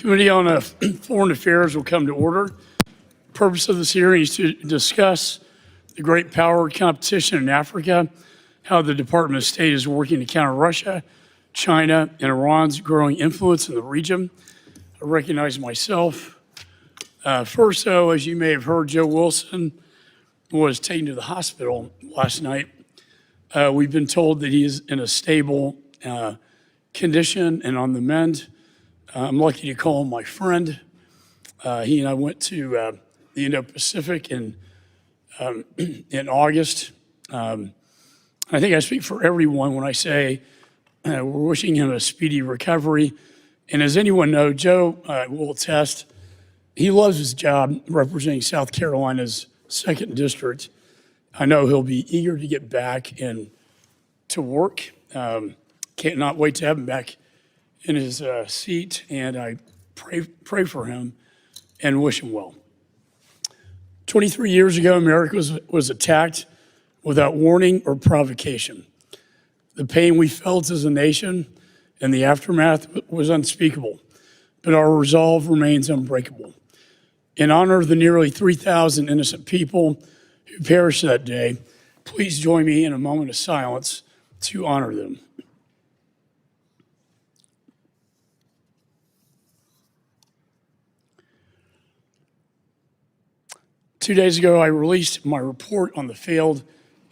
Committee on Foreign Affairs will come to order. The purpose of this hearing is to discuss the great power competition in Africa, how the Department of State is working to counter Russia, China, and Iran's growing influence in the region. I recognize myself. First, though, as you may have heard, Joe Wilson was taken to the hospital last night. We've been told that he is in a stable condition and on the mend. I'm lucky to call him my friend. He and I went to the Indo-Pacific in August. I think I speak for everyone when I say we're wishing him a speedy recovery. And as anyone knows, Joe will attest, he loves his job representing South Carolina's 2nd District. I know he'll be eager to get back and to work. Can't not wait to have him back in his seat, and I pray for him and wish him well. 23 years ago, America was attacked without warning or provocation. The pain we felt as a nation and the aftermath was unspeakable, but our resolve remains unbreakable. In honor of the nearly 3,000 innocent people who perished that day, please join me in a moment of silence to honor them. Two days ago, I released my report on the failed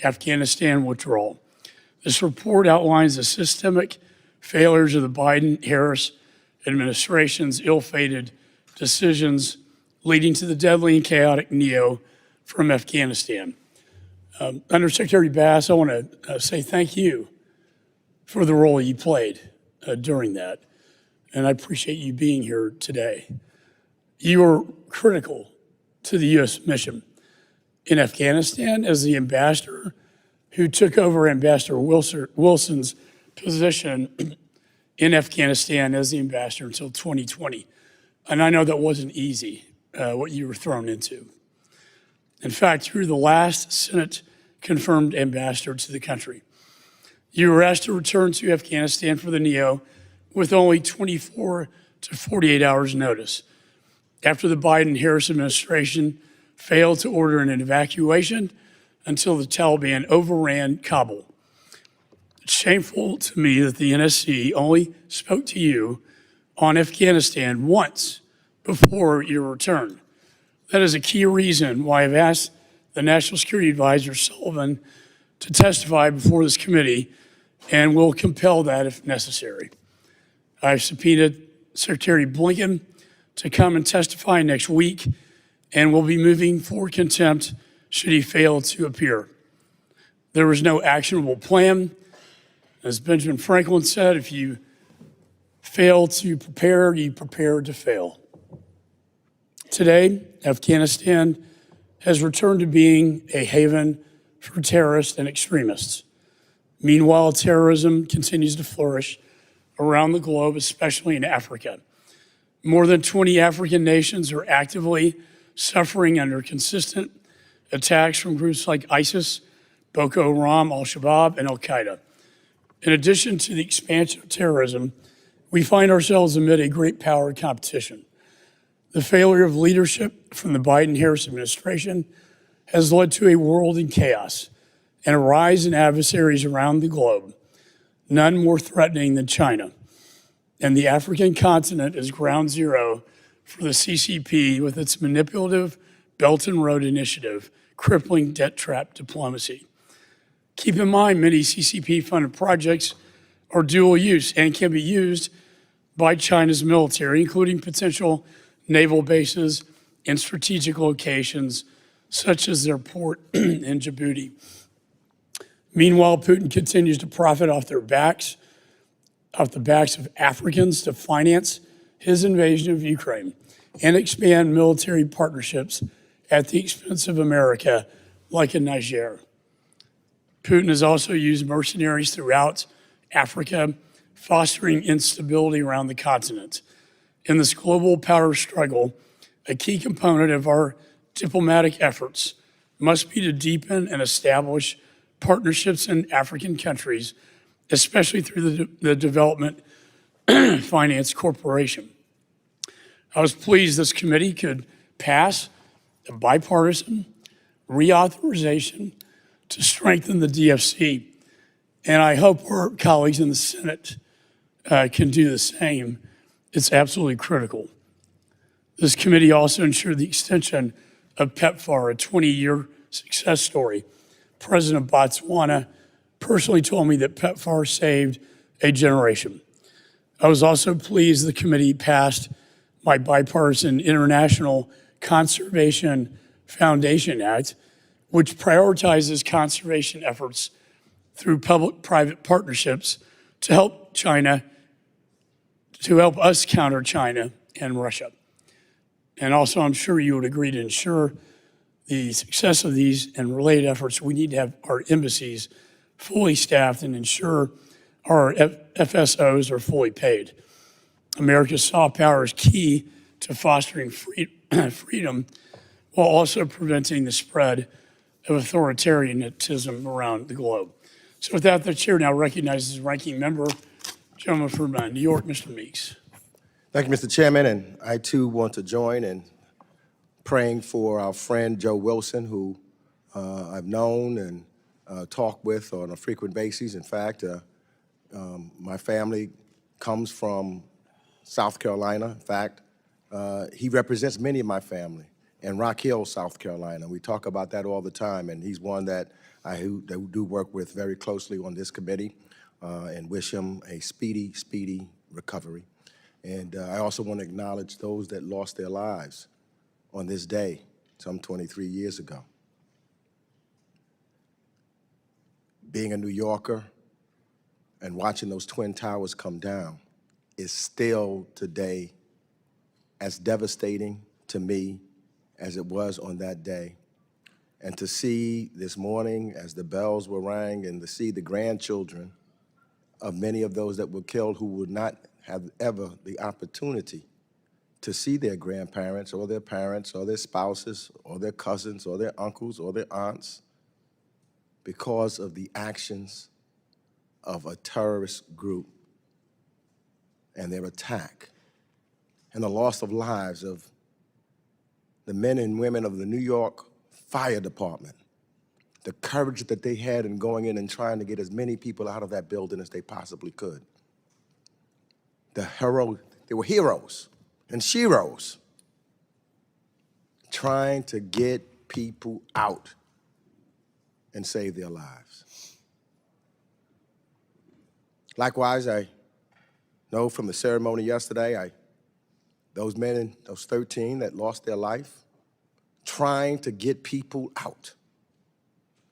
Afghanistan withdrawal. This report outlines the systemic failures of the Biden-Harris administration's ill-fated decisions leading to the deadly and chaotic neo from Afghanistan. Undersecretary Bass, I want to say thank you for the role you played during that, and I appreciate you being here today. You were critical to the U.S. mission in Afghanistan as the ambassador who took over Ambassador Wilson's position in Afghanistan as the ambassador until 2020. And I know that wasn't easy, what you were thrown into. In fact, you were the last Senate-confirmed ambassador to the country. You were asked to return to Afghanistan for the NEO with only 24 to 48 hours notice, after the Biden-Harris administration failed to order an evacuation until the Taliban overran Kabul. It's shameful to me that the NSC only spoke to you on Afghanistan once before your return. That is a key reason why I've asked the National Security Advisor, Sullivan, to testify before this committee and will compel that if necessary. I've subpoenaed Secretary Blinken to come and testify next week, and will be moving for contempt should he fail to appear. There was no actionable plan. As Benjamin Franklin said, if you fail to prepare, you prepare to fail. Today, Afghanistan has returned to being a haven for terrorists and extremists. Meanwhile, terrorism continues to flourish around the globe, especially in Africa. More than 20 African nations are actively suffering under consistent attacks from groups like ISIS, Boko Haram, Al-Shabaab, and Al-Qaeda. In addition to the expansion of terrorism, we find ourselves amid a great power competition. The failure of leadership from the Biden-Harris administration has led to a world in chaos and a rise in adversaries around the globe, none more threatening than China. And the African continent is ground zero for the CCP with its manipulative Belt and Road Initiative, crippling debt trap diplomacy. Keep in mind, many CCP-funded projects are dual use and can be used by China's military, including potential naval bases in strategic locations, such as their port in Djibouti. Meanwhile, Putin continues to profit off the backs of Africans to finance his invasion of Ukraine and expand military partnerships at the expense of America, like in Niger. Putin has also used mercenaries throughout Africa, fostering instability around the continent. In this global power struggle, a key component of our diplomatic efforts must be to deepen and establish partnerships in African countries, especially through the Development Finance Corporation. I was pleased this committee could pass a bipartisan reauthorization to strengthen the DFC. And I hope our colleagues in the Senate can do the same. It's absolutely critical. This committee also ensured the extension of PEPFAR, a 20-year success story. President of Botswana personally told me that PEPFAR saved a generation. I was also pleased the committee passed my bipartisan International Conservation Foundation Act, which prioritizes conservation efforts through public-private partnerships to help us counter China and Russia. And also, I'm sure you would agree to ensure the success of these and related efforts, we need to have our embassies fully staffed and ensure our FSOs are fully paid. America's soft power is key to fostering freedom while also preventing the spread of authoritarianism around the globe. So with that, the chair now recognizes the ranking member, gentleman from New York, Mr. Meeks. Thank you, Mr. Chairman, and I too want to join in praying for our friend Joe Wilson, who I've known and talked with on a frequent basis. In fact, my family comes from South Carolina. In fact, he represents many of my family in Rock Hill, South Carolina. We talk about that all the time, and he's one that I do work with very closely on this committee and wish him a speedy, speedy recovery. And I also want to acknowledge those that lost their lives on this day, some 23 years ago. Being a New Yorker and watching those Twin Towers come down is still today as devastating to me as it was on that day. And to see this morning as the bells were rang and to see the grandchildren of many of those that were killed who would not have ever the opportunity to see their grandparents or their parents or their spouses or their cousins or their uncles or their aunts because of the actions of a terrorist group and their attack and the loss of lives of the men and women of the New York Fire Department, the courage that they had in going in and trying to get as many people out of that building as they possibly could. The Herald, they were heroes and sheroes trying to get people out and save their lives. Likewise, I know from the ceremony yesterday, those men, those 13 that lost their life, trying to get people out.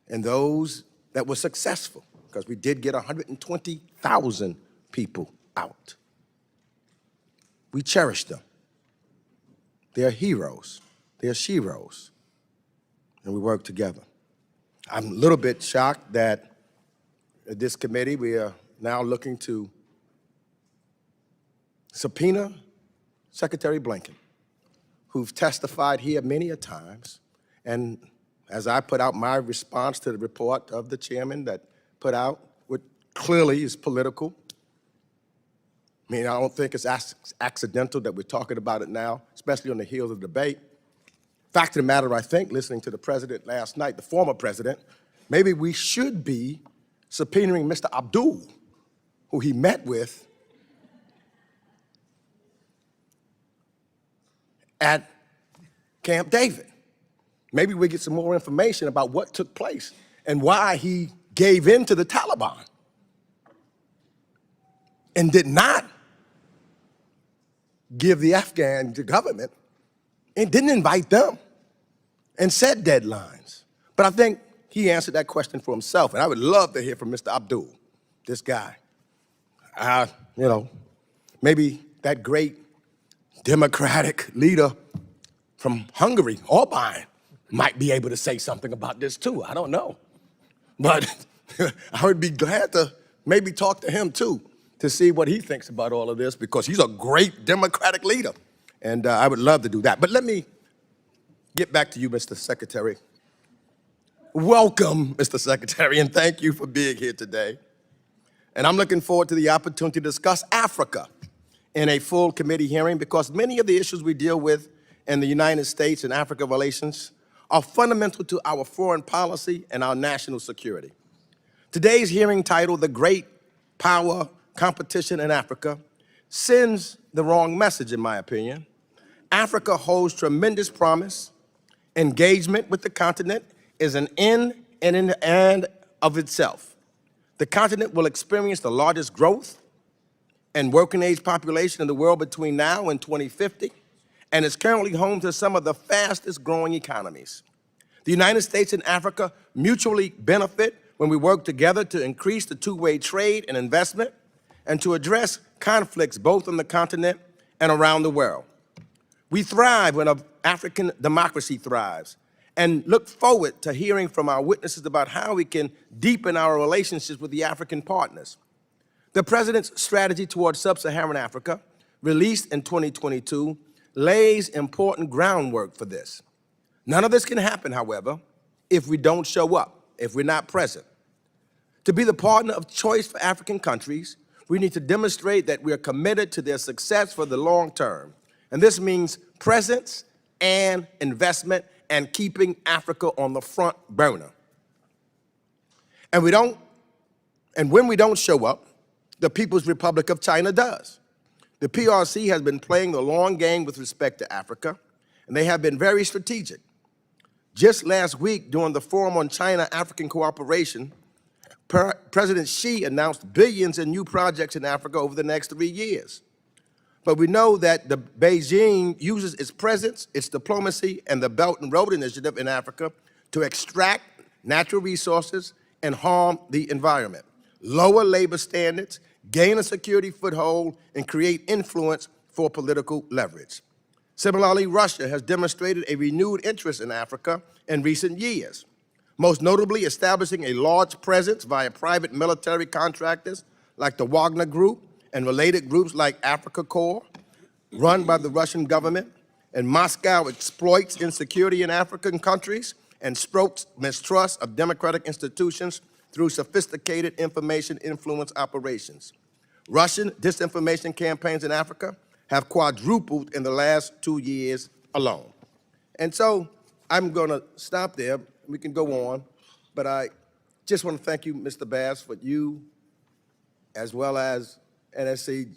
And those that were successful, because we did get 120,000 people out. We cherish them. They're heroes. They're sheroes. And we work together. I'm a little bit shocked that at this committee we are now looking to subpoena Secretary Blinken, who've testified here many a times. And as I put out my response to the report of the chairman that put out, what clearly is political. I mean, I don't think it's accidental that we're talking about it now, especially on the heels of the debate. Fact of the matter, I think, listening to the president last night, the former president, maybe we should be subpoenaing Mr. Abdul, who he met with at Camp David. Maybe we get some more information about what took place and why he gave in to the Taliban and did not give the Afghan government and didn't invite them and set deadlines. But I think he answered that question for himself, and I would love to hear from Mr. Abdul, this guy. Maybe that great democratic leader from Hungary, Orban, might be able to say something about this too. I don't know. But I would be glad to maybe talk to him too, to see what he thinks about all of this, because he's a great democratic leader. And I would love to do that. But let me get back to you, Mr. Secretary. Welcome, Mr. Secretary, and thank you for being here today. And I'm looking forward to the opportunity to discuss Africa in a full committee hearing because many of the issues we deal with in the United States and Africa relations are fundamental to our foreign policy and our national security. Today's hearing, titled "The Great Power Competition in Africa," sends the wrong message, in my opinion. Africa holds tremendous promise. Engagement with the continent is an end and of itself. The continent will experience the largest growth and working-age population in the world between now and 2050, and is currently home to some of the fastest-growing economies. The United States and Africa mutually benefit when we work together to increase the two-way trade and investment and to address conflicts both on the continent and around the world. We thrive when African democracy thrives, and look forward to hearing from our witnesses about how we can deepen our relationships with the African partners. The President's strategy towards sub-Saharan Africa, released in 2022, lays important groundwork for this. None of this can happen, however, if we don't show up, if we're not present. To be the partner of choice for African countries, we need to demonstrate that we are committed to their success for the long term. And this means presence and investment and keeping Africa on the front burner. And when we don't show up, the People's Republic of China does. The PRC has been playing the long game with respect to Africa, and they have been very strategic. Just last week, during the Forum on China-African Cooperation, President Xi announced billions in new projects in Africa over the next 3 years. But we know that Beijing uses its presence, its diplomacy, and the Belt and Road Initiative in Africa to extract natural resources and harm the environment, lower labor standards, gain a security foothold, and create influence for political leverage. Similarly, Russia has demonstrated a renewed interest in Africa in recent years, most notably establishing a large presence via private military contractors like the Wagner Group and related groups like Africa Corps, run by the Russian government. And Moscow exploits insecurity in African countries and strokes mistrust of democratic institutions through sophisticated information influence operations. Russian disinformation campaigns in Africa have quadrupled in the last 2 years alone. And so I'm gonna stop there. We can go on, but I just want to thank you, Mr. Bass, for you, as well as NSC,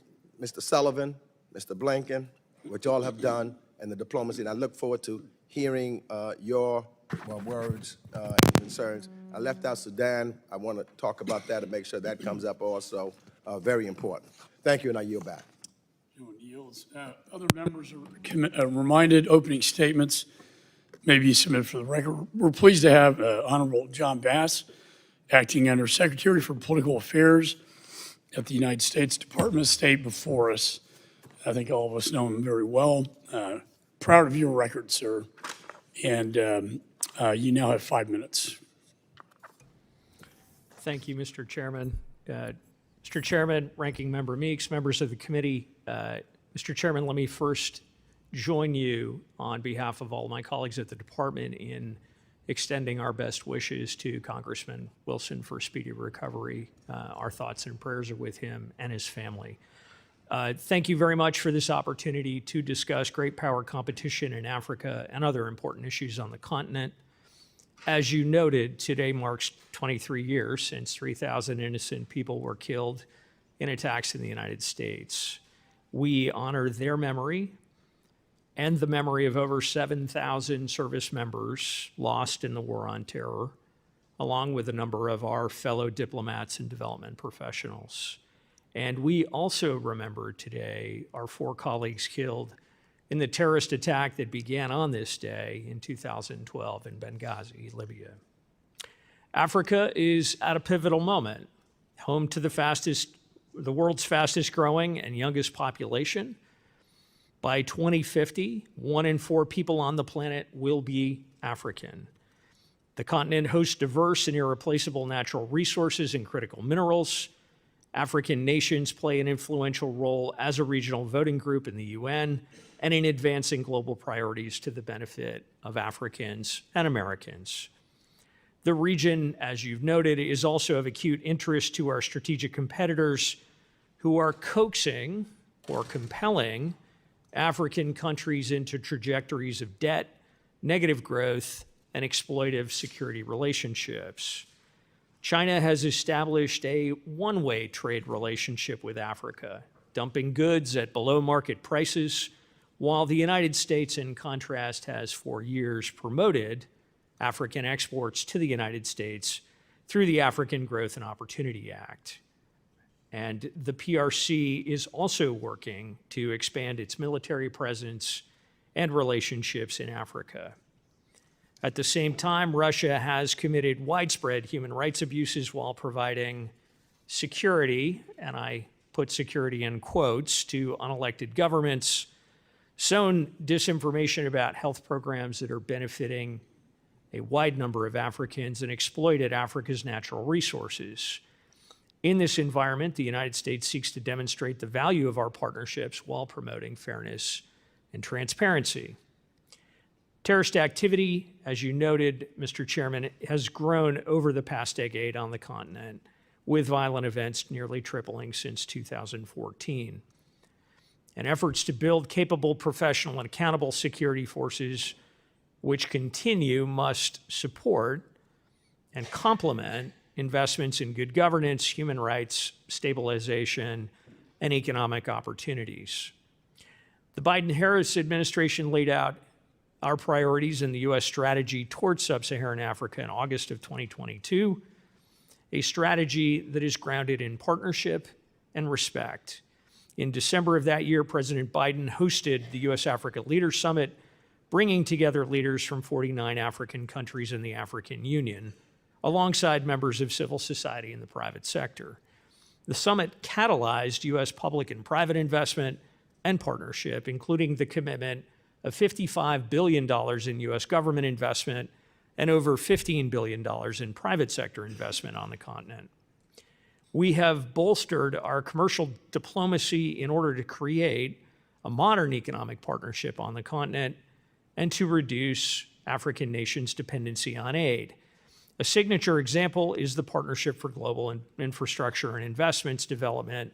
Mr. Sullivan, Mr. Blinken, what y'all have done, and the diplomacy. And I look forward to hearing your words and concerns. I left out Sudan. I want to talk about that and make sure that comes up also. Very important. Thank you, and I yield back. Other members are reminded opening statements may be submitted for the record. We're pleased to have Honorable John Bass, Acting Under Secretary for Political Affairs at the United States Department of State, before us. I think all of us know him very well. Proud of your record, sir. And you now have 5 minutes. Thank you, Mr. Chairman. Mr. Chairman, Ranking Member Meeks, members of the committee, Mr. Chairman, let me first join you on behalf of all my colleagues at the department in extending our best wishes to Congressman Wilson for speedy recovery. Our thoughts and prayers are with him and his family. Thank you very much for this opportunity to discuss great power competition in Africa and other important issues on the continent. As you noted, today marks 23 years since 3,000 innocent people were killed in attacks in the United States. We honor their memory and the memory of over 7,000 service members lost in the war on terror, along with a number of our fellow diplomats and development professionals. And we also remember today our 4 colleagues killed in the terrorist attack that began on this day in 2012 in Benghazi, Libya. Africa is at a pivotal moment, home to the world's fastest growing and youngest population. By 2050, 1 in 4 people on the planet will be African. The continent hosts diverse and irreplaceable natural resources and critical minerals. African nations play an influential role as a regional voting group in the UN and in advancing global priorities to the benefit of Africans and Americans. The region, as you've noted, is also of acute interest to our strategic competitors who are coaxing or compelling African countries into trajectories of debt, negative growth, and exploitive security relationships. China has established a one-way trade relationship with Africa, dumping goods at below market prices, while the United States, in contrast, has for years promoted African exports to the United States through the African Growth and Opportunity Act. And the PRC is also working to expand its military presence and relationships in Africa. At the same time, Russia has committed widespread human rights abuses while providing security, and I put security in quotes, to unelected governments, sown disinformation about health programs that are benefiting a wide number of Africans, and exploited Africa's natural resources. In this environment, the United States seeks to demonstrate the value of our partnerships while promoting fairness and transparency. Terrorist activity, as you noted, Mr. Chairman, has grown over the past decade on the continent, with violent events nearly tripling since 2014. And efforts to build capable, professional, and accountable security forces which continue must support and complement investments in good governance, human rights, stabilization, and economic opportunities. The Biden-Harris administration laid out our priorities in the U.S. strategy towards sub-Saharan Africa in August of 2022, a strategy that is grounded in partnership and respect. In December of that year, President Biden hosted the U.S.-Africa Leaders Summit, bringing together leaders from 49 African countries in the African Union, alongside members of civil society and the private sector. The summit catalyzed U.S. public and private investment and partnership, including the commitment of $55 billion in U.S. government investment and over $15 billion in private sector investment on the continent. We have bolstered our commercial diplomacy in order to create a modern economic partnership on the continent and to reduce African nations' dependency on aid. A signature example is the Partnership for Global Infrastructure and Investments Development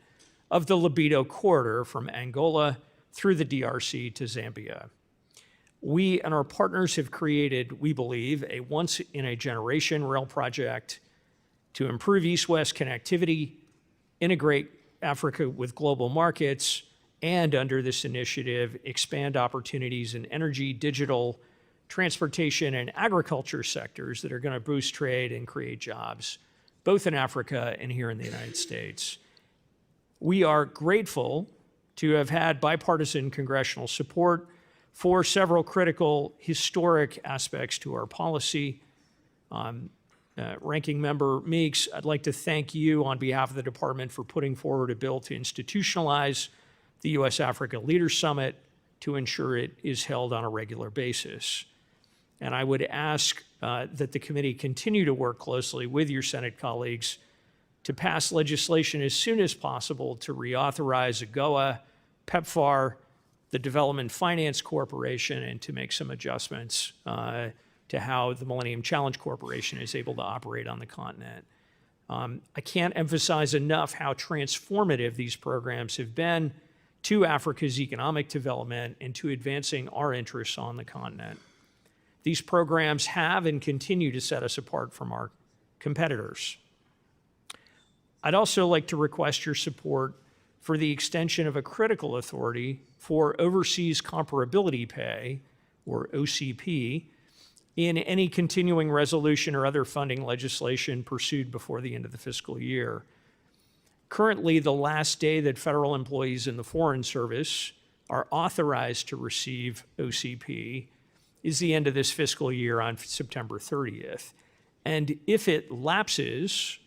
of the Libido Corridor from Angola through the DRC to Zambia. We and our partners have created, we believe, a once-in-a-generation rail project to improve east-west connectivity, integrate Africa with global markets, and under this initiative, expand opportunities in energy, digital, transportation, and agriculture sectors that are going to boost trade and create jobs, both in Africa and here in the United States. We are grateful to have had bipartisan congressional support for several critical historic aspects to our policy. Ranking Member Meeks, I'd like to thank you on behalf of the Department for putting forward a bill to institutionalize the U.S.-Africa Leaders Summit to ensure it is held on a regular basis. And I would ask that the committee continue to work closely with your Senate colleagues to pass legislation as soon as possible to reauthorize AGOA, PEPFAR, the Development Finance Corporation, and to make some adjustments to how the Millennium Challenge Corporation is able to operate on the continent. I can't emphasize enough how transformative these programs have been to Africa's economic development and to advancing our interests on the continent. These programs have and continue to set us apart from our competitors. I'd also like to request your support for the extension of a critical authority for overseas comparability pay, or OCP, in any continuing resolution or other funding legislation pursued before the end of the fiscal year. Currently, the last day that federal employees in the Foreign Service are authorized to receive OCP is the end of this fiscal year on September 30th. And if it lapses,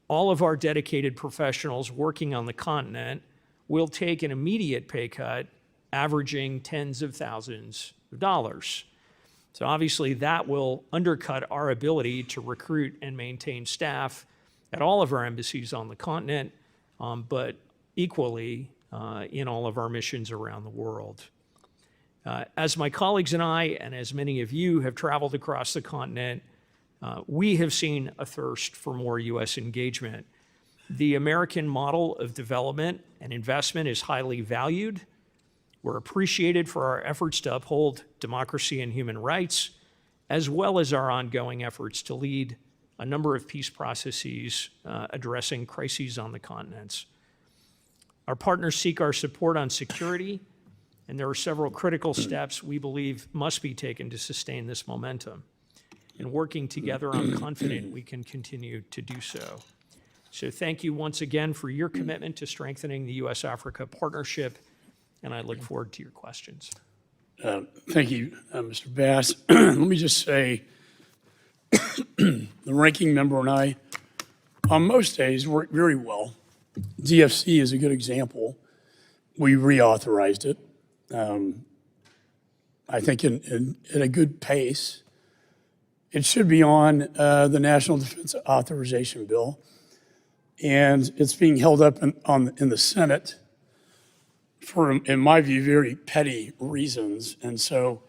all of our dedicated professionals working on the continent will take an immediate pay cut, averaging tens of thousands of dollars. So obviously that will undercut our ability to recruit and maintain staff at all of our embassies on the continent, but equally in all of our missions around the world. As my colleagues and I, and as many of you have traveled across the continent, we have seen a thirst for more U.S. engagement. The American model of development and investment is highly valued. We're appreciated for our efforts to uphold democracy and human rights, as well as our ongoing efforts to lead a number of peace processes addressing crises on the continents. Our partners seek our support on security, and there are several critical steps we believe must be taken to sustain this momentum. And working together, I'm confident we can continue to do so. So thank you once again for your commitment to strengthening the U.S.-Africa partnership, and I look forward to your questions. Thank you, Mr. Bass. Let me just say, the ranking member and I, on most days, work very well. DFC is a good example. We reauthorized it, I think at a good pace. It should be on the National Defense Authorization Bill, and it's being held up in the Senate for, in my view, very petty reasons. And so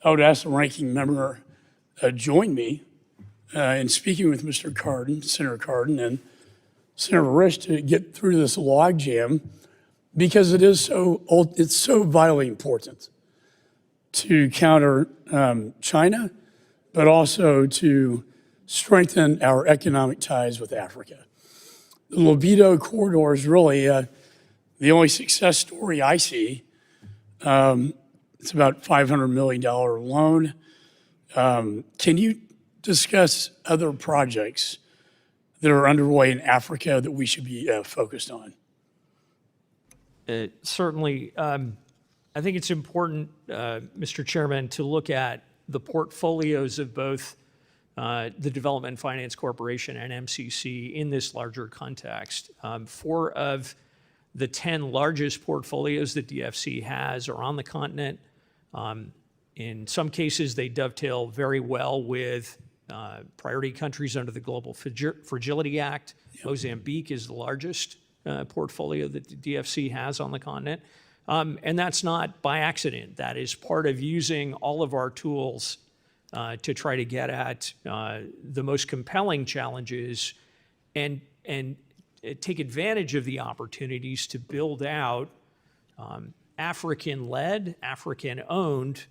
I would ask the ranking member join me in speaking with Mr. Cardin, Senator Cardin, and Senator Risch to get through this logjam, because it's so vitally important to counter China, but also to strengthen our economic ties with Africa. The Libido corridor is really the only success story I see. It's about $500 million loan. Can you discuss other projects that are underway in Africa that we should be focused on? Certainly. I think it's important, Mr. Chairman, to look at the portfolios of both the Development Finance Corporation and MCC in this larger context. 4 of the 10 largest portfolios that DFC has are on the continent. In some cases, they dovetail very well with priority countries under the Global Fragility Act. Yep. Mozambique is the largest portfolio that the DFC has on the continent. And that's not by accident. That is part of using all of our tools to try to get at the most compelling challenges and take advantage of the opportunities to build out African-led, African-owned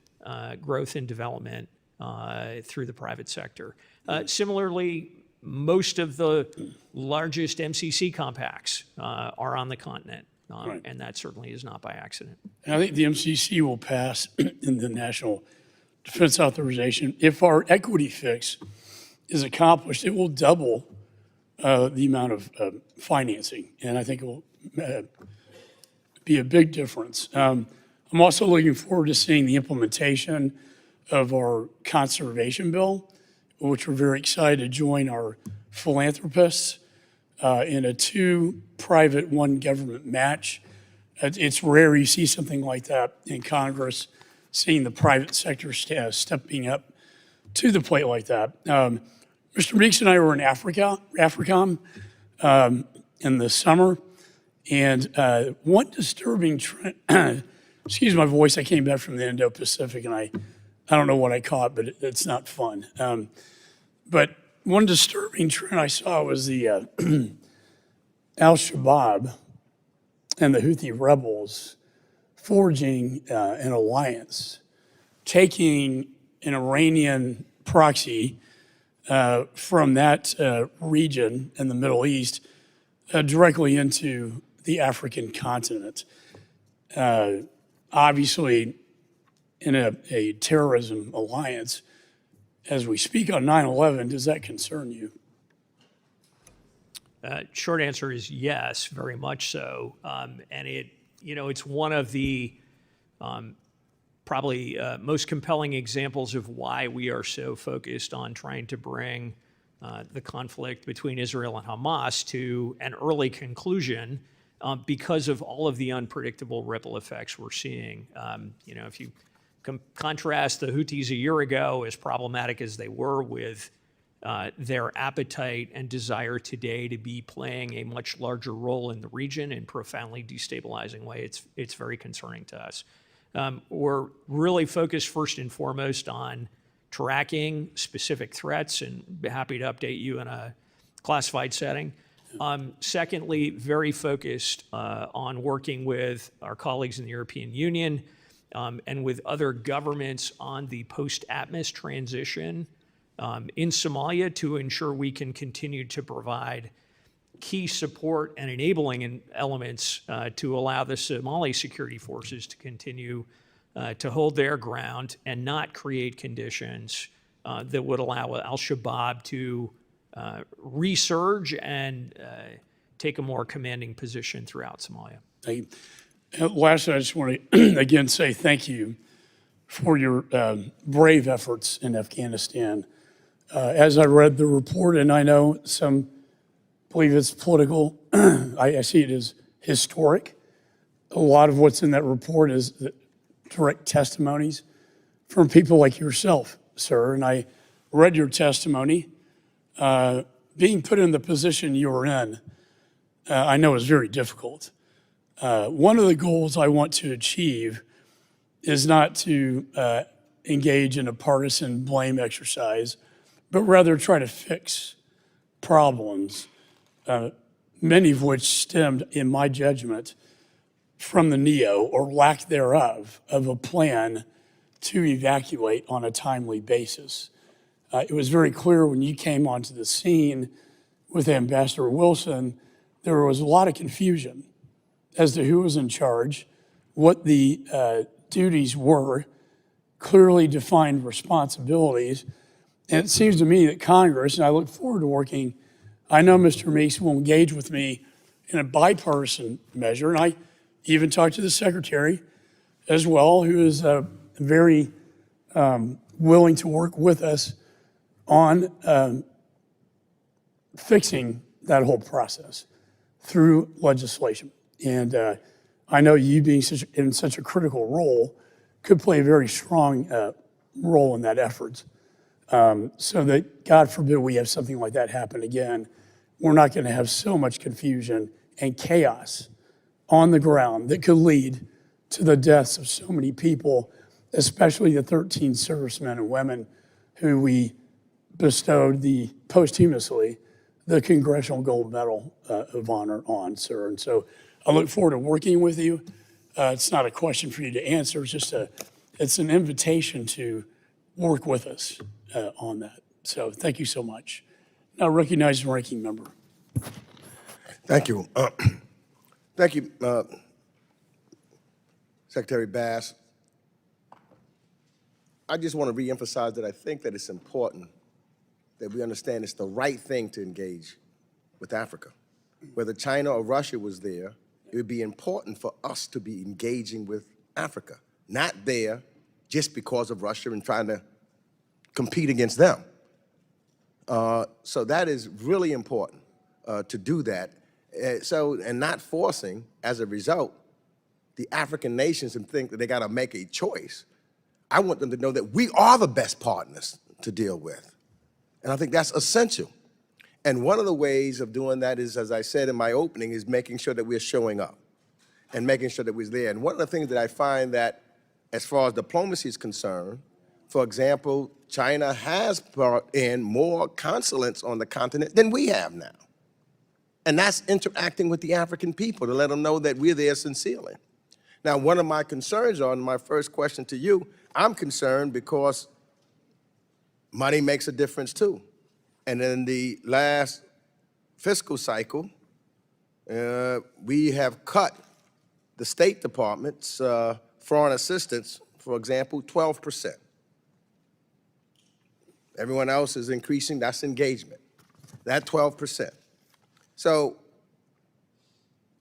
growth and development through the private sector. Similarly, most of the largest MCC compacts are on the continent, right. And that certainly is not by accident. And I think the MCC will pass in the National Defense Authorization. If our equity fix is accomplished, it will double the amount of financing, and I think it will be a big difference. I'm also looking forward to seeing the implementation of our conservation bill, which we're very excited to join our philanthropists in a 2 private, 1 government match. It's rare you see something like that in Congress, seeing the private sector stepping up to the plate like that. Mr. Meeks and I were in AFRICOM in the summer, and one disturbing trend, excuse my voice, I came back from the Indo-Pacific and I don't know what I caught, but it's not fun. But one disturbing trend I saw was the Al-Shabaab and the Houthi rebels forging an alliance, taking an Iranian proxy from that region in the Middle East directly into the African continent. Obviously, in a terrorism alliance, as we speak on 9/11, does that concern you? Short answer is yes, very much so. And it's one of the probably most compelling examples of why we are so focused on trying to bring the conflict between Israel and Hamas to an early conclusion because of all of the unpredictable ripple effects we're seeing. If you contrast the Houthis a year ago, as problematic as they were, with their appetite and desire today to be playing a much larger role in the region in profoundly destabilizing way, it's very concerning to us. We're really focused first and foremost on tracking specific threats, and be happy to update you in a classified setting. Secondly, very focused on working with our colleagues in the European Union and with other governments on the post-ATMIS transition in Somalia to ensure we can continue to provide key support and enabling elements to allow the Somali security forces to continue to hold their ground and not create conditions that would allow al-Shabaab to resurge and take a more commanding position throughout Somalia. Thank you. Lastly, I just want to again say thank you for your brave efforts in Afghanistan. As I read the report, and I know some believe it's political, I see it as historic. A lot of what's in that report is the direct testimonies from people like yourself, sir. And I read your testimony. Being put in the position you were in, I know is very difficult. One of the goals I want to achieve is not to engage in a partisan blame exercise, but rather try to fix problems, many of which stemmed, in my judgment, from the NEO or lack thereof of a plan to evacuate on a timely basis. It was very clear when you came onto the scene with Ambassador Wilson, there was a lot of confusion as to who was in charge, what the duties were, clearly defined responsibilities. And it seems to me that Congress, and I look forward to working, I know Mr. Meeks will engage with me in a bipartisan measure, and I even talked to the Secretary as well, who is very willing to work with us on fixing that whole process through legislation. And I know you being in such a critical role could play a very strong role in that effort. So that, God forbid, we have something like that happen again. We're not going to have so much confusion and chaos on the ground that could lead to the deaths of so many people, especially the 13 servicemen and women who we bestowed posthumously the Congressional Gold Medal of Honor on, sir. And so I look forward to working with you. It's not a question for you to answer. It's just it's an invitation to work with us on that. So thank you so much. Now recognize the ranking member. Thank you. Thank you, Secretary Bass. I just want to reemphasize that I think that it's important that we understand it's the right thing to engage with Africa. Whether China or Russia was there, it would be important for us to be engaging with Africa, not there just because of Russia and trying to compete against them. So that is really important to do that. And not forcing, as a result, the African nations and think that they got to make a choice. I want them to know that we are the best partners to deal with. And I think that's essential. And one of the ways of doing that is, as I said in my opening, is making sure that we're showing up and making sure that we're there. And one of the things that I find that, as far as diplomacy is concerned, for example, China has brought in more consulates on the continent than we have now. And that's interacting with the African people to let them know that we're there sincerely. Now, one of my concerns on my first question to you, I'm concerned because money makes a difference too. And in the last fiscal cycle, we have cut the State Department's foreign assistance, for example, 12%. Everyone else is increasing, that's engagement, that 12%. So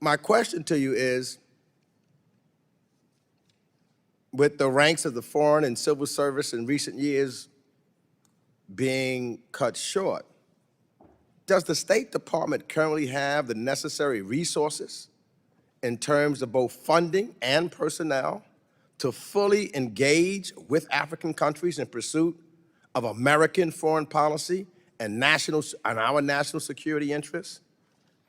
my question to you is, with the ranks of the foreign and civil service in recent years being cut short, does the State Department currently have the necessary resources in terms of both funding and personnel to fully engage with African countries in pursuit of American foreign policy and our national security interests?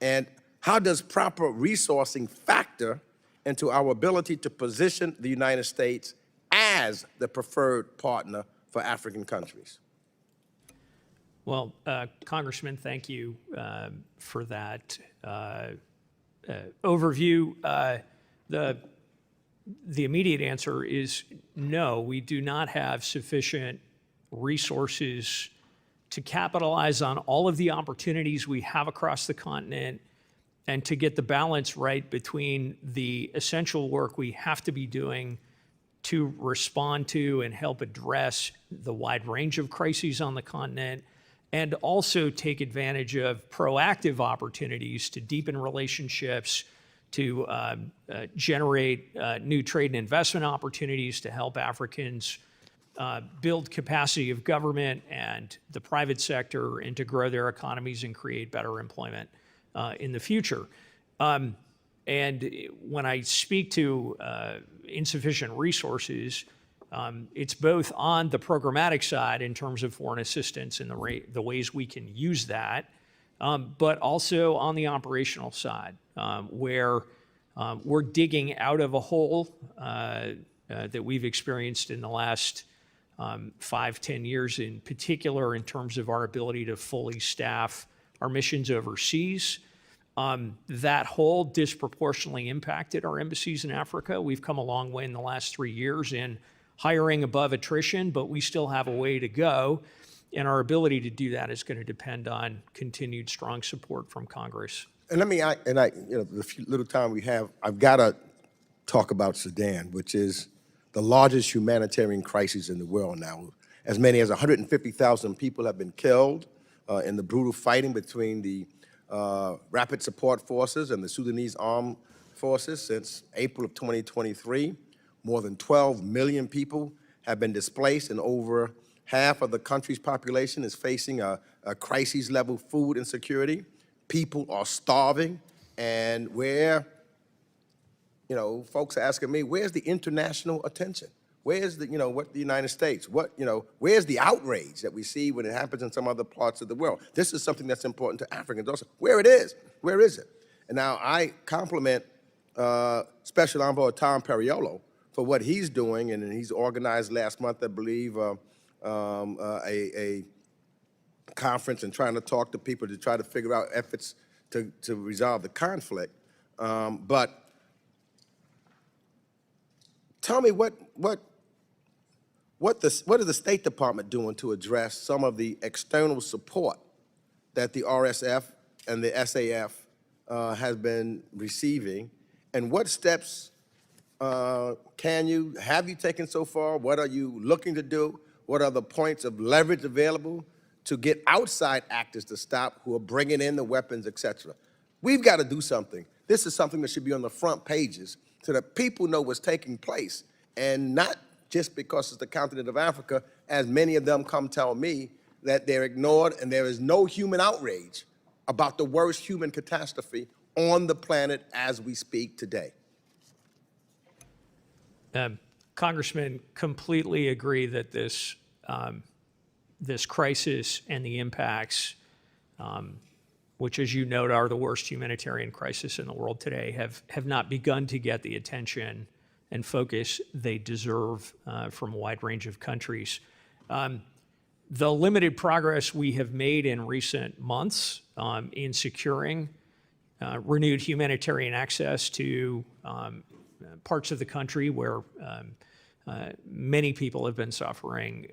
And how does proper resourcing factor into our ability to position the United States as the preferred partner for African countries? Well, Congressman, thank you for that overview. The immediate answer is no, we do not have sufficient resources to capitalize on all of the opportunities we have across the continent and to get the balance right between the essential work we have to be doing to respond to and help address the wide range of crises on the continent, and also take advantage of proactive opportunities to deepen relationships, to generate new trade and investment opportunities to help Africans build capacity of government and the private sector, and to grow their economies and create better employment in the future. And when I speak to insufficient resources, it's both on the programmatic side in terms of foreign assistance and the ways we can use that, but also on the operational side, where we're digging out of a hole that we've experienced in the last 5-10 years, in particular in terms of our ability to fully staff our missions overseas. That hole disproportionately impacted our embassies in Africa. We've come a long way in the last 3 years in hiring above attrition, but we still have a way to go. And our ability to do that is going to depend on continued strong support from Congress. And the few little time we have, I've got to talk about Sudan, which is the largest humanitarian crisis in the world now. As many as 150,000 people have been killed in the brutal fighting between the Rapid Support Forces and the Sudanese Armed Forces since April of 2023. More than 12 million people have been displaced, and over half of the country's population is facing a crisis-level food insecurity. People are starving, and folks are asking me, where's the international attention? Where's the United States? Where's the outrage that we see when it happens in some other parts of the world? This is something that's important to Africans also. Where is it? And now I compliment Special Envoy Tom Perriello for what he's doing, and he's organized last month, I believe, a conference and trying to talk to people to try to figure out efforts to resolve the conflict. But tell me what is the State Department doing to address some of the external support that the RSF and the SAF has been receiving, and what steps have you taken so far? What are you looking to do? What are the points of leverage available to get outside actors to stop who are bringing in the weapons, et cetera? We've got to do something. This is something that should be on the front pages so that people know what's taking place, and not just because it's the continent of Africa, as many of them come tell me that they're ignored and there is no human outrage about the worst human catastrophe on the planet as we speak today. Congressman, completely agree that this crisis and the impacts, which, as you note, are the worst humanitarian crisis in the world today, have not begun to get the attention and focus they deserve from a wide range of countries. The limited progress we have made in recent months in securing renewed humanitarian access to parts of the country where many people have been suffering,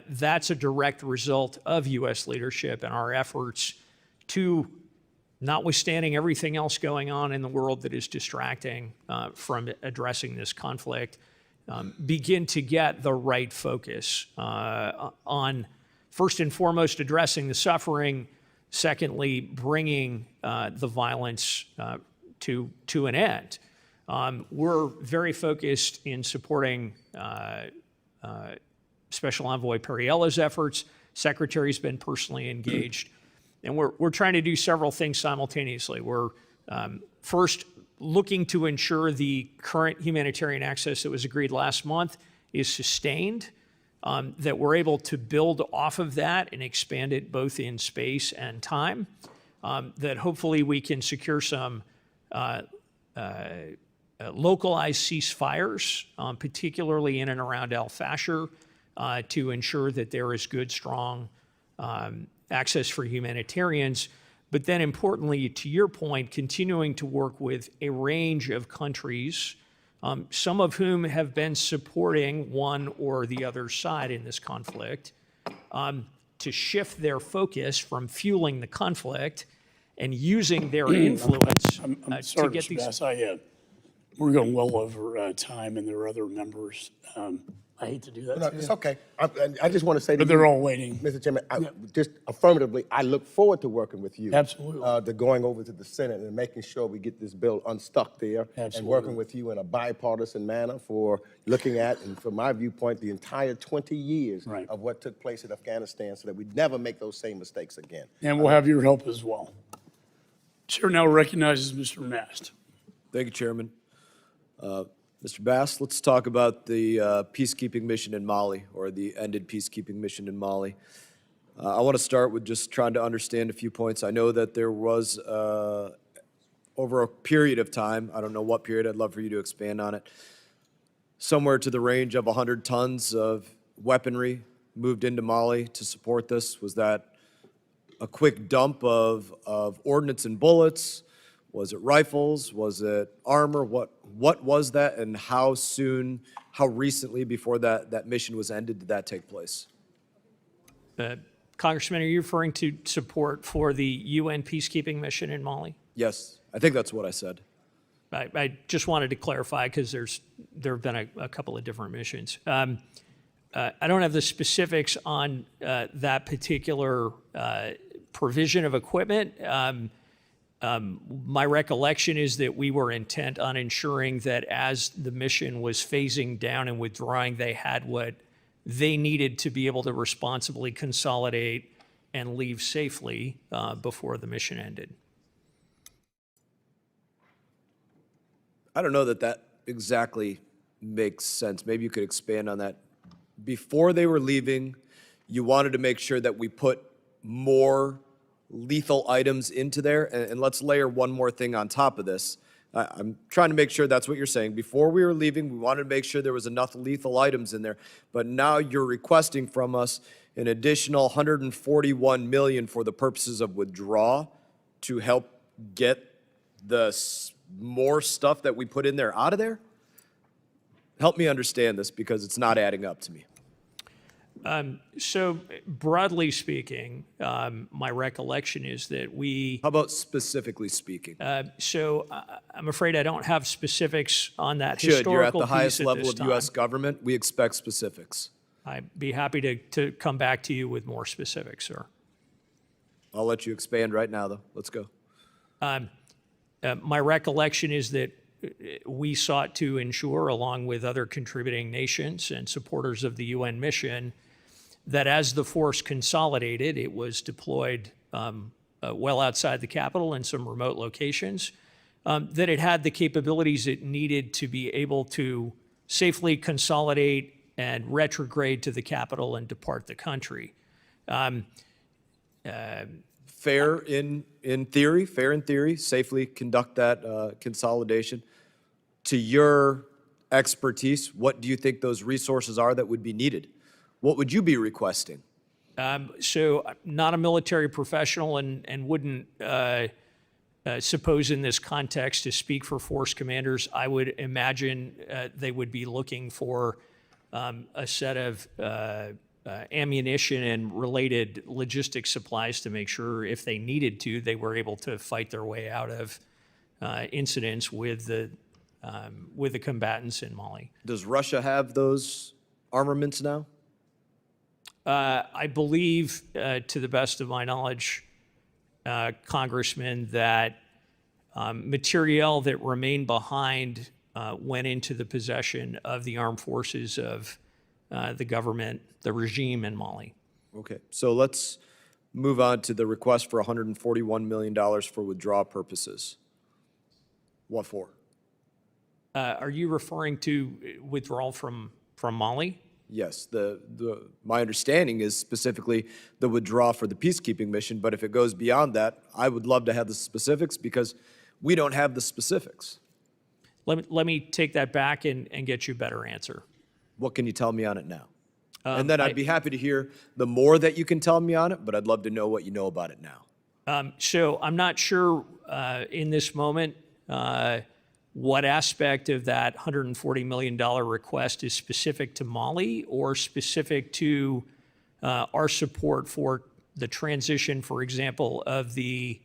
that's a direct result of U.S. leadership and our efforts to, notwithstanding everything else going on in the world that is distracting from addressing this conflict, begin to get the right focus on, first and foremost, addressing the suffering, secondly, bringing the violence to an end. We're very focused in supporting Special Envoy Perriello's efforts. Secretary's been personally engaged. And we're trying to do several things simultaneously. We're first looking to ensure the current humanitarian access that was agreed last month is sustained, that we're able to build off of that and expand it both in space and time, that hopefully we can secure some localized ceasefires, particularly in and around El Fasher, to ensure that there is good, strong access for humanitarians, but then importantly, to your point, continuing to work with a range of countries, some of whom have been supporting one or the other side in this conflict, to shift their focus from fueling the conflict and using their influence I'm to sorry, get Mr. these. Bass, we're going well over time, and there are other members. I hate to do that No, to it's you, okay. I just want to say to but they're you, all waiting. Mr. Chairman, just affirmatively, I look forward to working with you. Absolutely. To going over to the Senate and making sure we get this bill unstuck there. And Absolutely. working with you in a bipartisan manner for looking at, and from my viewpoint, the entire 20 years Right. of what took place in Afghanistan so that we never make those same mistakes again. And we'll have your help as well. Chair now recognizes Mr. Mast. Thank you, Chairman. Mr. Bass, let's talk about the peacekeeping mission in Mali, or the ended peacekeeping mission in Mali. I want to start with just trying to understand a few points. I know that there was, over a period of time, I don't know what period, I'd love for you to expand on it, somewhere to the range of 100 tons of weaponry moved into Mali to support this. Was that a quick dump of ordnance and bullets? Was it rifles? Was it armor? What was that, and how soon, how recently before that mission was ended did that take place? Congressman, are you referring to support for the UN peacekeeping mission in Mali? Yes, I think that's what I said. I just wanted to clarify because there have been a couple of different missions. I don't have the specifics on that particular provision of equipment. My recollection is that we were intent on ensuring that as the mission was phasing down and withdrawing, they had what they needed to be able to responsibly consolidate and leave safely before the mission ended. I don't know that that exactly makes sense. Maybe you could expand on that. Before they were leaving, you wanted to make sure that we put more lethal items into there, and let's layer one more thing on top of this. I'm trying to make sure that's what you're saying. Before we were leaving, we wanted to make sure there was enough lethal items in there, but now you're requesting from us an additional 141 million for the purposes of withdrawal to help get the more stuff that we put in there out of there? Help me understand this, because it's not adding up to me. So broadly speaking, my recollection is that we, How about specifically speaking? I'm afraid I don't have specifics on that You're at historical the highest piece at level this of time. U.S. government. We expect specifics. I'd be happy to come back to you with more specifics, sir. I'll let you expand right now, though. Let's go. My recollection is that we sought to ensure, along with other contributing nations and supporters of the UN mission, that as the force consolidated, it was deployed well outside the capital in some remote locations, that it had the capabilities it needed to be able to safely consolidate and retrograde to the capital and depart the country. Fair in theory, safely conduct that consolidation. To your expertise, what do you think those resources are that would be needed? What would you be requesting? So I'm not a military professional and wouldn't suppose in this context to speak for force commanders. I would imagine they would be looking for a set of ammunition and related logistics supplies to make sure if they needed to, they were able to fight their way out of incidents with the combatants in Mali. Does Russia have those armaments now? I believe, to the best of my knowledge, Congressman, that materiel that remained behind went into the possession of the armed forces of the government, the regime in Mali. Okay, so let's move on to the request for $141 million for withdrawal purposes. What for? Are you referring to withdrawal from Mali? Yes, my understanding is specifically the withdrawal for the peacekeeping mission, but if it goes beyond that, I would love to have the specifics, because we don't have the specifics. Let me take that back and get you a better answer. What can you tell me on it now? And then I'd be happy to hear the more that you can tell me on it, but I'd love to know what you know about it now. So I'm not sure in this moment what aspect of that $140 million request is specific to Mali or specific to our support for the transition, for example, of the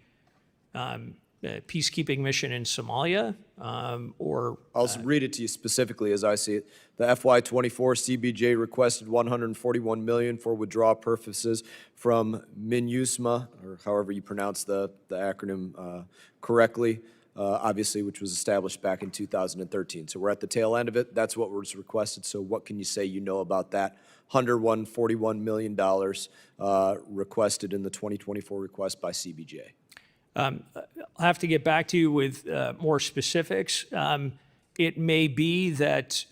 peacekeeping mission in Somalia, or I'll read it to you specifically as I see it. The FY24 CBJ requested $141 million for withdrawal purposes from MINUSMA, or however you pronounce the acronym correctly, obviously, which was established back in 2013. So we're at the tail end of it. That's what was requested. So what can you say you know about that $141 million requested in the 2024 request by CBJ? I'll have to get back to you with more specifics. It may be that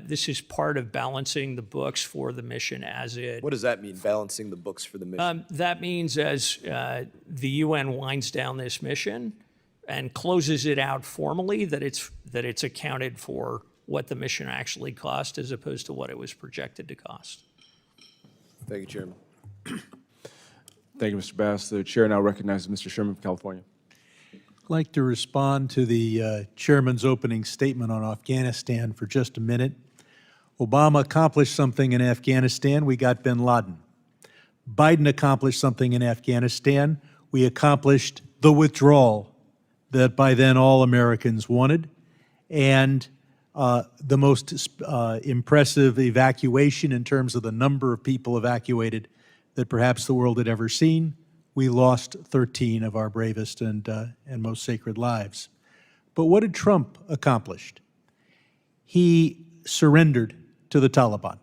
this is part of balancing the books for the mission as it. What does that mean, balancing the books for the mission? That means as the UN winds down this mission and closes it out formally, that it's accounted for what the mission actually cost as opposed to what it was projected to cost. Thank you, Chairman. Thank you, Mr. Bass. The chair now recognizes Mr. Sherman from California. I'd like to respond to the chairman's opening statement on Afghanistan for just a minute. Obama accomplished something in Afghanistan. We got bin Laden. Biden accomplished something in Afghanistan. We accomplished the withdrawal that by then all Americans wanted, and the most impressive evacuation in terms of the number of people evacuated that perhaps the world had ever seen. We lost 13 of our bravest and most sacred lives. But what did Trump accomplish? He surrendered to the Taliban.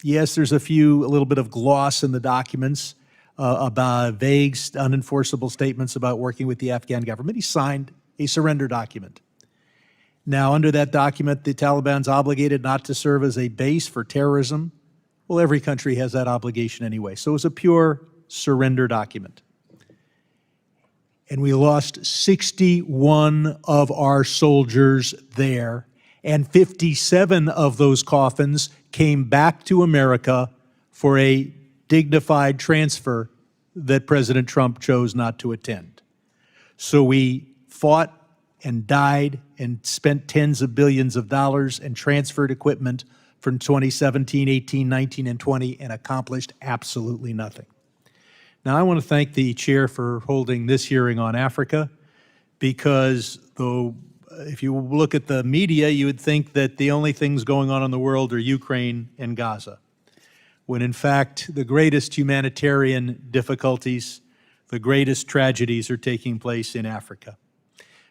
Yes, there's a little bit of gloss in the documents about vague, unenforceable statements about working with the Afghan government. He signed a surrender document. Now, under that document, the Taliban's obligated not to serve as a base for terrorism. Well, every country has that obligation anyway. So it was a pure surrender document. And we lost 61 of our soldiers there, and 57 of those coffins came back to America for a dignified transfer that President Trump chose not to attend. So we fought and died and spent tens of billions of dollars and transferred equipment from 2017, 18, 19, and 20 and accomplished absolutely nothing. Now, I want to thank the chair for holding this hearing on Africa because though if you look at the media, you would think that the only things going on in the world are Ukraine and Gaza, when in fact the greatest humanitarian difficulties, the greatest tragedies are taking place in Africa.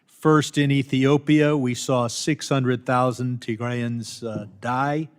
First, in Ethiopia, we saw 600,000 Tigrayans die,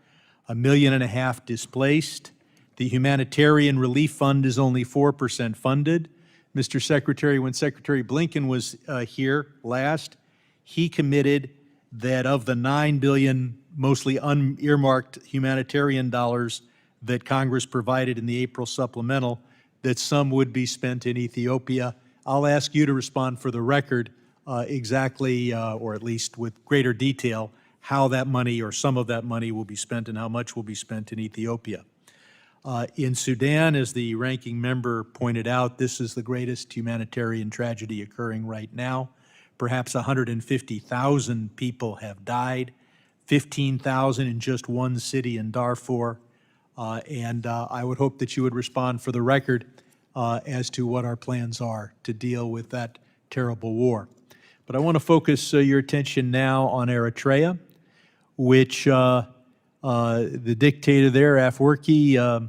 1.5 million displaced. The humanitarian relief fund is only 4% funded. Mr. Secretary, when Secretary Blinken was here last, he committed that of the $9 billion, mostly unearmarked humanitarian dollars that Congress provided in the April supplemental, that some would be spent in Ethiopia. I'll ask you to respond for the record exactly, or at least with greater detail, how that money or some of that money will be spent and how much will be spent in Ethiopia. In Sudan, as the ranking member pointed out, this is the greatest humanitarian tragedy occurring right now. Perhaps 150,000 people have died, 15,000 in just one city in Darfur. And I would hope that you would respond for the record as to what our plans are to deal with that terrible war. But I want to focus your attention now on Eritrea, which the dictator there, Afwerki,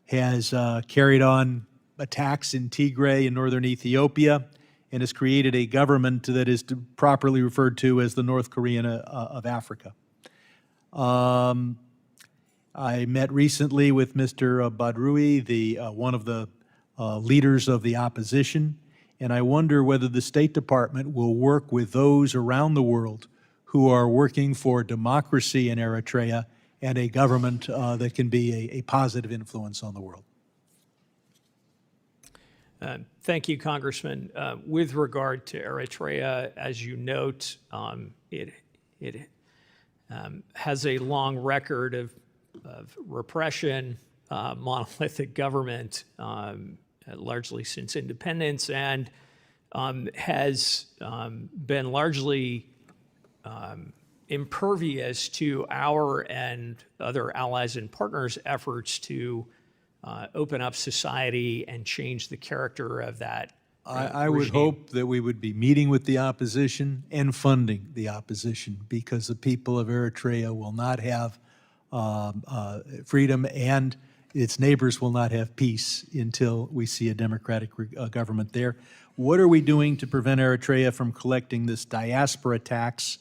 has carried on attacks in Tigray in northern Ethiopia and has created a government that is properly referred to as the North Korean of Africa. I met recently with Mr. Badroui, one of the leaders of the opposition, and I wonder whether the State Department will work with those around the world who are working for democracy in Eritrea and a government that can be a positive influence on the world. Thank you, Congressman. With regard to Eritrea, as you note, it has a long record of repression, monolithic government, largely since independence, and has been largely impervious to our and other allies and partners' efforts to open up society and change the character of that I would regime. hope that we would be meeting with the opposition and funding the opposition, because the people of Eritrea will not have freedom, and its neighbors will not have peace until we see a democratic government there. What are we doing to prevent Eritrea from collecting this diaspora tax,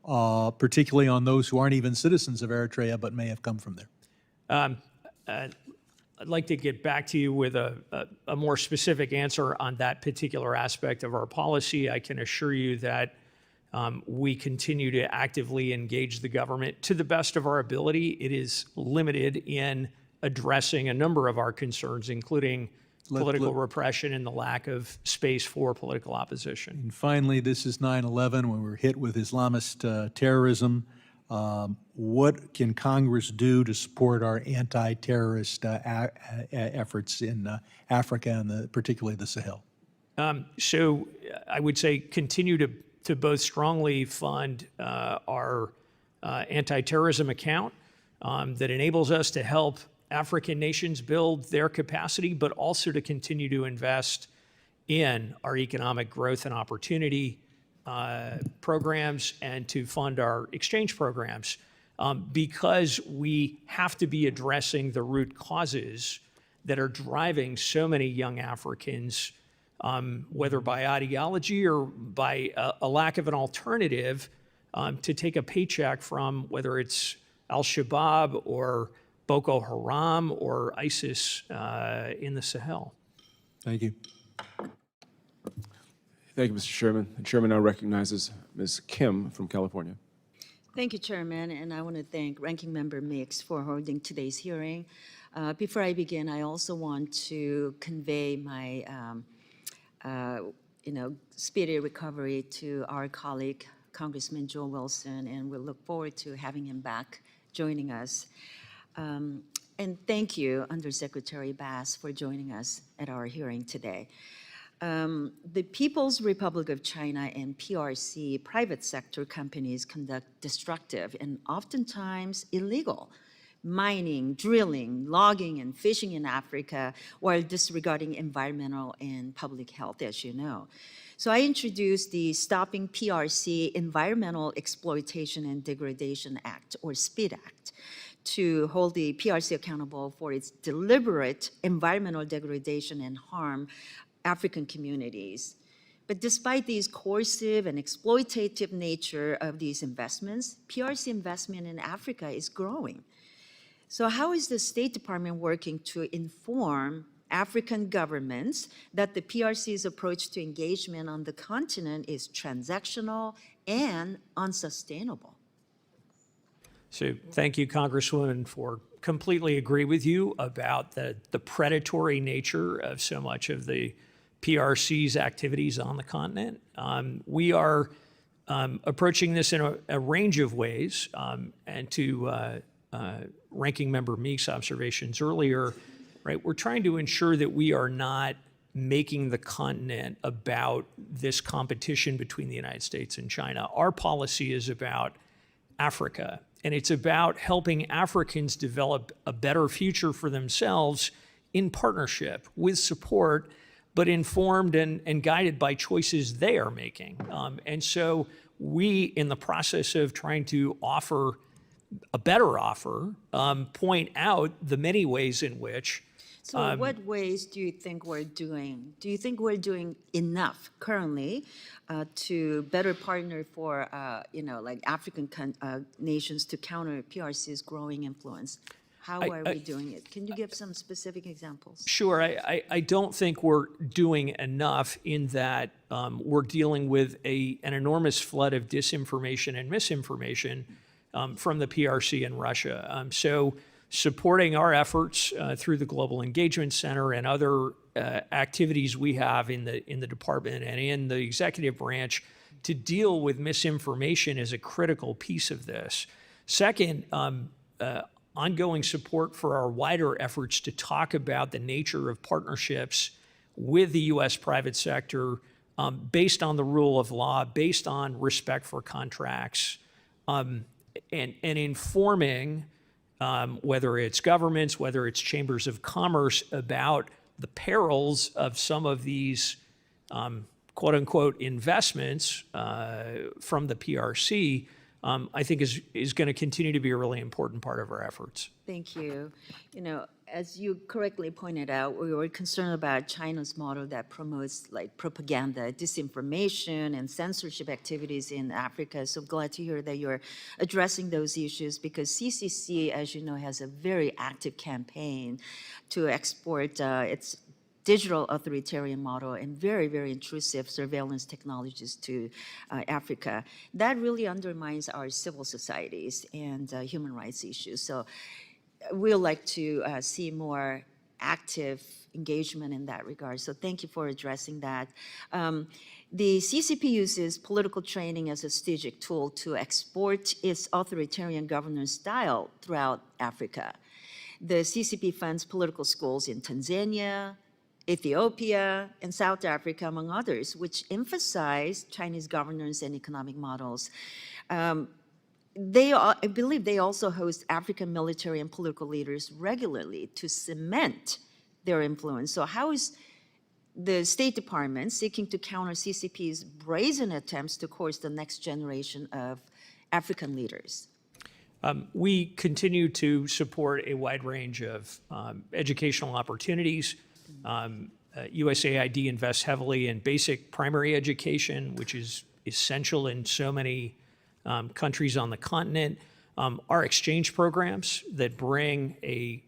particularly on those who aren't even citizens of Eritrea but may have come from there? I'd like to get back to you with a more specific answer on that particular aspect of our policy. I can assure you that we continue to actively engage the government to the best of our ability. It is limited in addressing a number of our concerns, including political repression and the lack of space for political opposition. And finally, this is 9/11, when we're hit with Islamist terrorism. What can Congress do to support our anti-terrorist efforts in Africa and particularly the Sahel? So I would say continue to both strongly fund our anti-terrorism account that enables us to help African nations build their capacity, but also to continue to invest in our economic growth and opportunity programs and to fund our exchange programs, because we have to be addressing the root causes that are driving so many young Africans, whether by ideology or by a lack of an alternative, to take a paycheck from, whether it's Al-Shabaab or Boko Haram or ISIS in the Sahel. Thank you. Thank you, Mr. Chairman. The chairman now recognizes Ms. Kim from California. Thank you, Chairman, and I want to thank Ranking Member Mix for holding today's hearing. Before I begin, I also want to convey my, speedy recovery to our colleague, Congressman Joe Wilson, and we'll look forward to having him back joining us. And thank you, Undersecretary Bass, for joining us at our hearing today. The People's Republic of China and PRC private sector companies conduct destructive and oftentimes illegal mining, drilling, logging, and fishing in Africa while disregarding environmental and public health, as you know. So I introduced the Stopping PRC Environmental Exploitation and Degradation Act, or SPEED Act, to hold the PRC accountable for its deliberate environmental degradation and harm African communities. But despite these coercive and exploitative nature of these investments, PRC investment in Africa is growing. So how is the State Department working to inform African governments that the PRC's approach to engagement on the continent is transactional and unsustainable? So thank you, Congresswoman, for completely agree with you about the predatory nature of so much of the PRC's activities on the continent. We are approaching this in a range of ways, and to Ranking Member Meek's observations earlier, right? We're trying to ensure that we are not making the continent about this competition between the United States and China. Our policy is about Africa, and it's about helping Africans develop a better future for themselves in partnership with support, but informed and guided by choices they are making. And so we, in the process of trying to offer a better offer, point out the many ways in which. So what ways do you think we're doing? Do you think we're doing enough currently to better partner for, like African nations to counter PRC's growing influence? How are we doing it? Can you give some specific examples? Sure. I don't think we're doing enough in that we're dealing with an enormous flood of disinformation and misinformation from the PRC and Russia. So supporting our efforts through the Global Engagement Center and other activities we have in the department and in the executive branch to deal with misinformation is a critical piece of this. Second, ongoing support for our wider efforts to talk about the nature of partnerships with the U.S. private sector based on the rule of law, based on respect for contracts, and informing whether it's governments, whether it's chambers of commerce, about the perils of some of these quote unquote investments from the PRC, I think is going to continue to be a really important part of our efforts. Thank you. You know, as you correctly pointed out, we were concerned about China's model that promotes like propaganda, disinformation, and censorship activities in Africa. So glad to hear that you're addressing those issues, because CCC, as you know, has a very active campaign to export its digital authoritarian model and very, very intrusive surveillance technologies to Africa. That really undermines our civil societies and human rights issues. So we'd like to see more active engagement in that regard. So thank you for addressing that. The CCP uses political training as a strategic tool to export its authoritarian governance style throughout Africa. The CCP funds political schools in Tanzania, Ethiopia, and South Africa, among others, which emphasize Chinese governance and economic models. I believe they also host African military and political leaders regularly to cement their influence. So how is the State Department seeking to counter CCP's brazen attempts to coerce the next generation of African leaders? We continue to support a wide range of educational opportunities. USAID invests heavily in basic primary education, which is essential in so many countries on the continent. Our exchange programs that bring a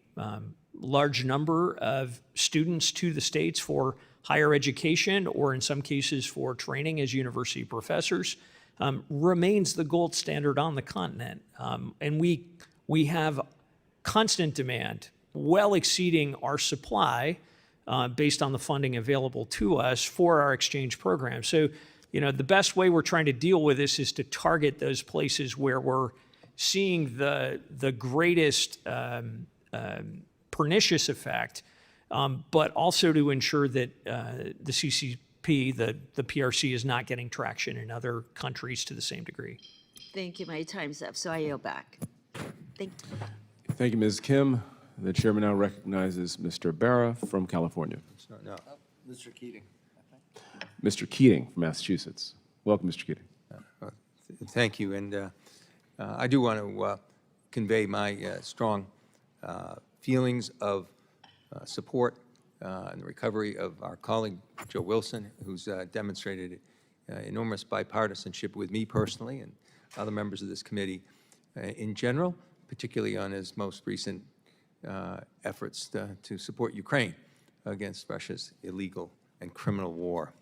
large number of students to the States for higher education, or in some cases for training as university professors, remains the gold standard on the continent. And we have constant demand, well exceeding our supply, based on the funding available to us for our exchange program. So, you know, the best way we're trying to deal with this is to target those places where we're seeing the greatest pernicious effect, but also to ensure that the CCP, the PRC, is not getting traction in other countries to the same degree. Thank you. My time's up, so I yield back. Thank you. Thank you, Ms. Kim. The chairman now recognizes Mr. Barra from California. No. Mr. Keating. Mr. Keating from Massachusetts. Welcome, Mr. Keating. Thank you, and I do want to convey my strong feelings of support and the recovery of our colleague, Joe Wilson, who's demonstrated enormous bipartisanship with me personally and other members of this committee in general, particularly on his most recent efforts to support Ukraine against Russia's illegal and criminal war.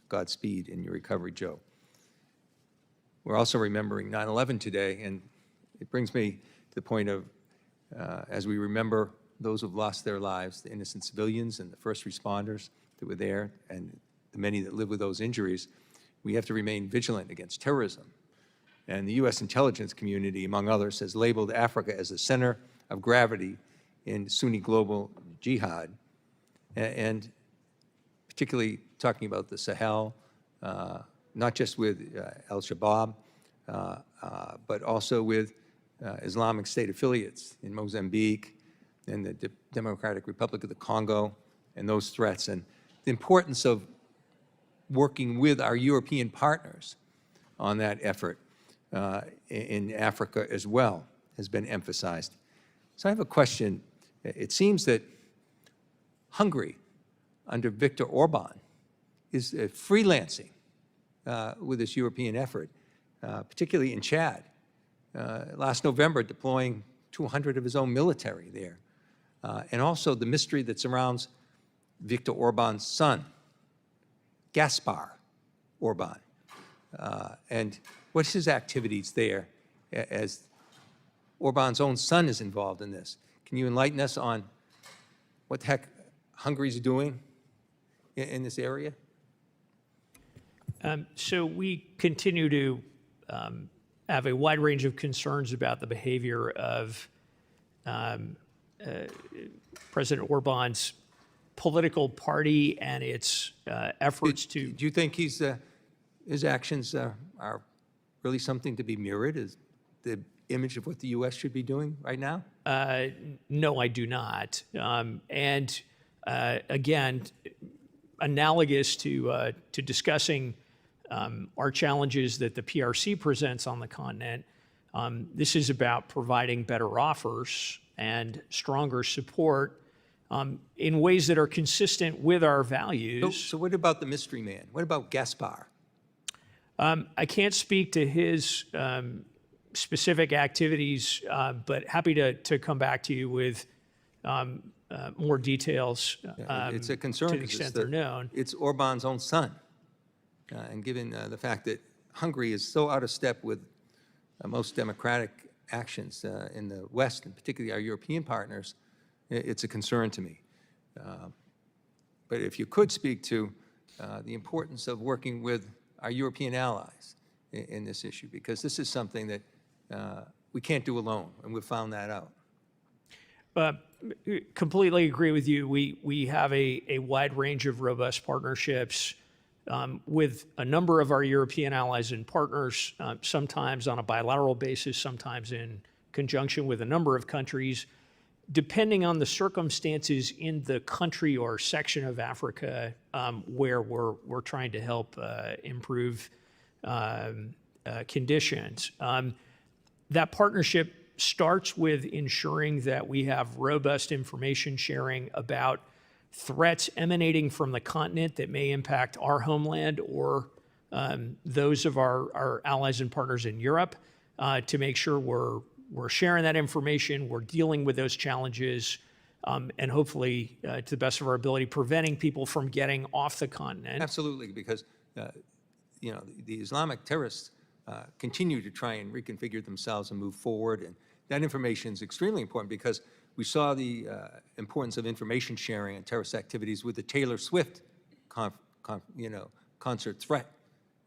Godspeed in your recovery, Joe. We're also remembering 9/11 today, and it brings me to the point of, as we remember those who've lost their lives, the innocent civilians and the first responders that were there, and the many that live with those injuries, we have to remain vigilant against terrorism. And the U.S. intelligence community, among others, has labeled Africa as the center of gravity in Sunni global jihad, and particularly talking about the Sahel, not just with al-Shabaab, but also with Islamic State affiliates in Mozambique and the Democratic Republic of the Congo, and those threats, and the importance of working with our European partners on that effort in Africa as well has been emphasized. So I have a question. It seems that Hungary, under Viktor Orban, is freelancing with this European effort, particularly in Chad. Last November, deploying 200 of his own military there. And also the mystery that surrounds Viktor Orban's son, Gaspar Orban. And what's his activities there as Orban's own son is involved in this? Can you enlighten us on what the heck Hungary's doing in this area? So we continue to have a wide range of concerns about the behavior of President Orban's political party and its efforts to. Do you think his actions are really something to be mirrored as the image of what the U.S. should be doing right now? No, I do not. Again, analogous to discussing our challenges that the PRC presents on the continent, this is about providing better offers and stronger support in ways that are consistent with our values. So what about the mystery man? What about Gaspar? I can't speak to his specific activities, but happy to come back to you with more details It's a concern to the because extent they're known. it's Orban's own son. And given the fact that Hungary is so out of step with most democratic actions in the West, and particularly our European partners, it's a concern to me. But if you could speak to the importance of working with our European allies in this issue, because this is something that we can't do alone, and we've found that out. Completely agree with you. We have a wide range of robust partnerships with a number of our European allies and partners, sometimes on a bilateral basis, sometimes in conjunction with a number of countries, depending on the circumstances in the country or section of Africa where we're trying to help improve conditions. That partnership starts with ensuring that we have robust information sharing about threats emanating from the continent that may impact our homeland or those of our allies and partners in Europe, to make sure we're sharing that information, we're dealing with those challenges, and hopefully, to the best of our ability, preventing people from getting off the continent. Absolutely, because the Islamic terrorists continue to try and reconfigure themselves and move forward, and that information is extremely important because we saw the importance of information sharing and terrorist activities with the Taylor Swift concert threat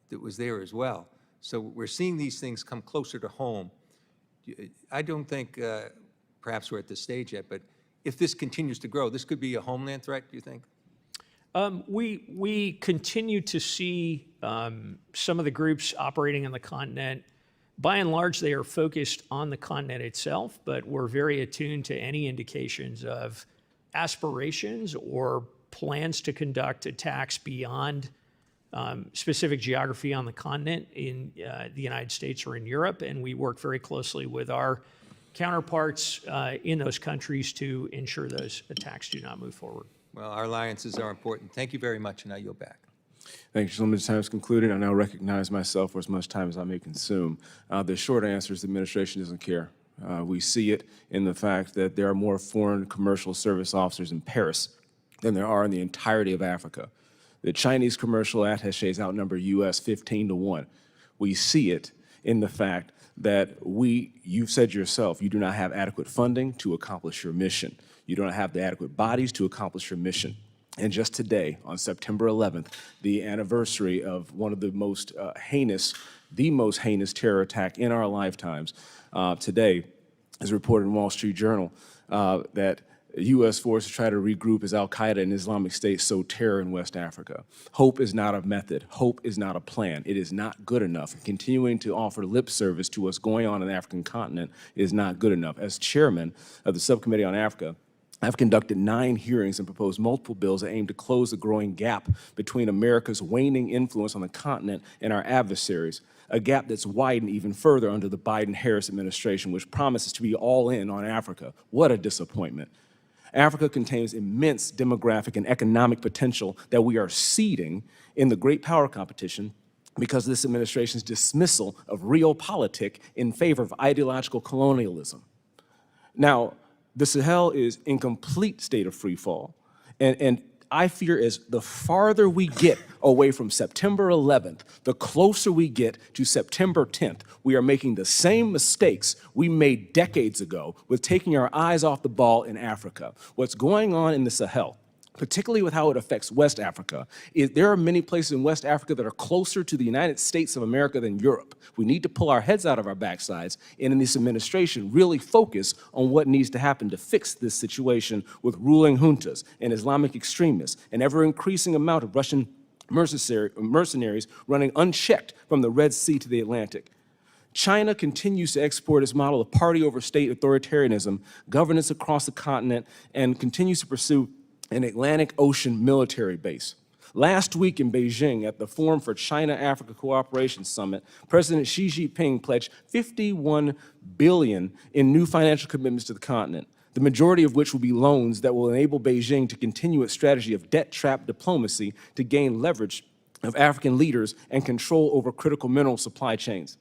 that was there as well. So we're seeing these things come closer to home. I don't think perhaps we're at this stage yet, but if this continues to grow, this could be a homeland threat, do you think? We continue to see some of the groups operating on the continent. By and large, they are focused on the continent itself, but we're very attuned to any indications of aspirations or plans to conduct attacks beyond specific geography on the continent in the United States or in Europe, and we work very closely with our counterparts in those countries to ensure those attacks do not move forward. Well, our alliances are important. Thank you very much, and I yield back. Thank you. Limited time is concluded. I now recognize myself for as much time as I may consume. The short answer is the administration doesn't care. We see it in the fact that there are more foreign commercial service officers in Paris than there are in the entirety of Africa. The Chinese commercial attachés outnumber U.S. 15-1. We see it in the fact that you've said yourself, you do not have adequate funding to accomplish your mission. You don't have the adequate bodies to accomplish your mission. And just today, on September 11th, the anniversary of one of the most heinous terror attack in our lifetimes, today, as reported in Wall Street Journal, that U.S. forces try to regroup as al-Qaeda and Islamic State sow terror in West Africa. Hope is not a method. Hope is not a plan. It is not good enough. Continuing to offer lip service to what's going on in the African continent is not good enough. As chairman of the Subcommittee on Africa, I've conducted 9 hearings and proposed multiple bills that aim to close the growing gap between America's waning influence on the continent and our adversaries, a gap that's widened even further under the Biden-Harris administration, which promises to be all in on Africa. What a disappointment. Africa contains immense demographic and economic potential that we are ceding in the great power competition because of this administration's dismissal of realpolitik in favor of ideological colonialism. Now, the Sahel is in complete state of free fall. And I fear as the farther we get away from September 11th, the closer we get to September 10th, we are making the same mistakes we made decades ago with taking our eyes off the ball in Africa. What's going on in the Sahel particularly with how it affects West Africa. There are many places in West Africa that are closer to the United States of America than Europe. We need to pull our heads out of our backsides and in this administration really focus on what needs to happen to fix this situation with ruling juntas and Islamic extremists, an ever-increasing amount of Russian mercenaries running unchecked from the Red Sea to the Atlantic. China continues to export its model of party over state authoritarianism, governance across the continent, and continues to pursue an Atlantic Ocean military base. Last week in Beijing at the Forum for China-Africa Cooperation Summit, President Xi Jinping pledged $51 billion in new financial commitments to the continent, the majority of which will be loans that will enable Beijing to continue its strategy of debt-trap diplomacy to gain leverage of African leaders and control over critical mineral supply chains.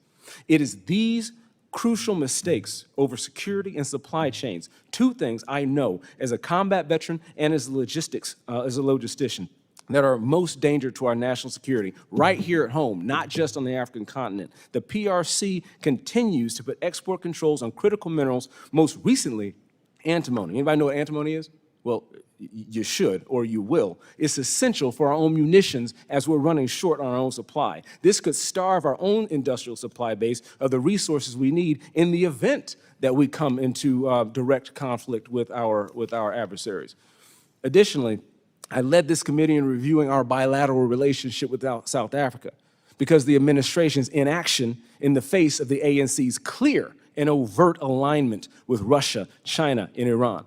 It is these crucial mistakes over security and supply chains, two things I know as a combat veteran and as a logistician, that are most danger to our national security right here at home, not just on the African continent. The PRC continues to put export controls on critical minerals, most recently antimony. Anybody know what antimony is? Well, you should, or you will. It's essential for our own munitions as we're running short on our own supply. This could starve our own industrial supply base of the resources we need in the event that we come into direct conflict with our adversaries. Additionally, I led this committee in reviewing our bilateral relationship with South Africa because the administration's inaction in the face of the ANC's clear and overt alignment with Russia, China, and Iran.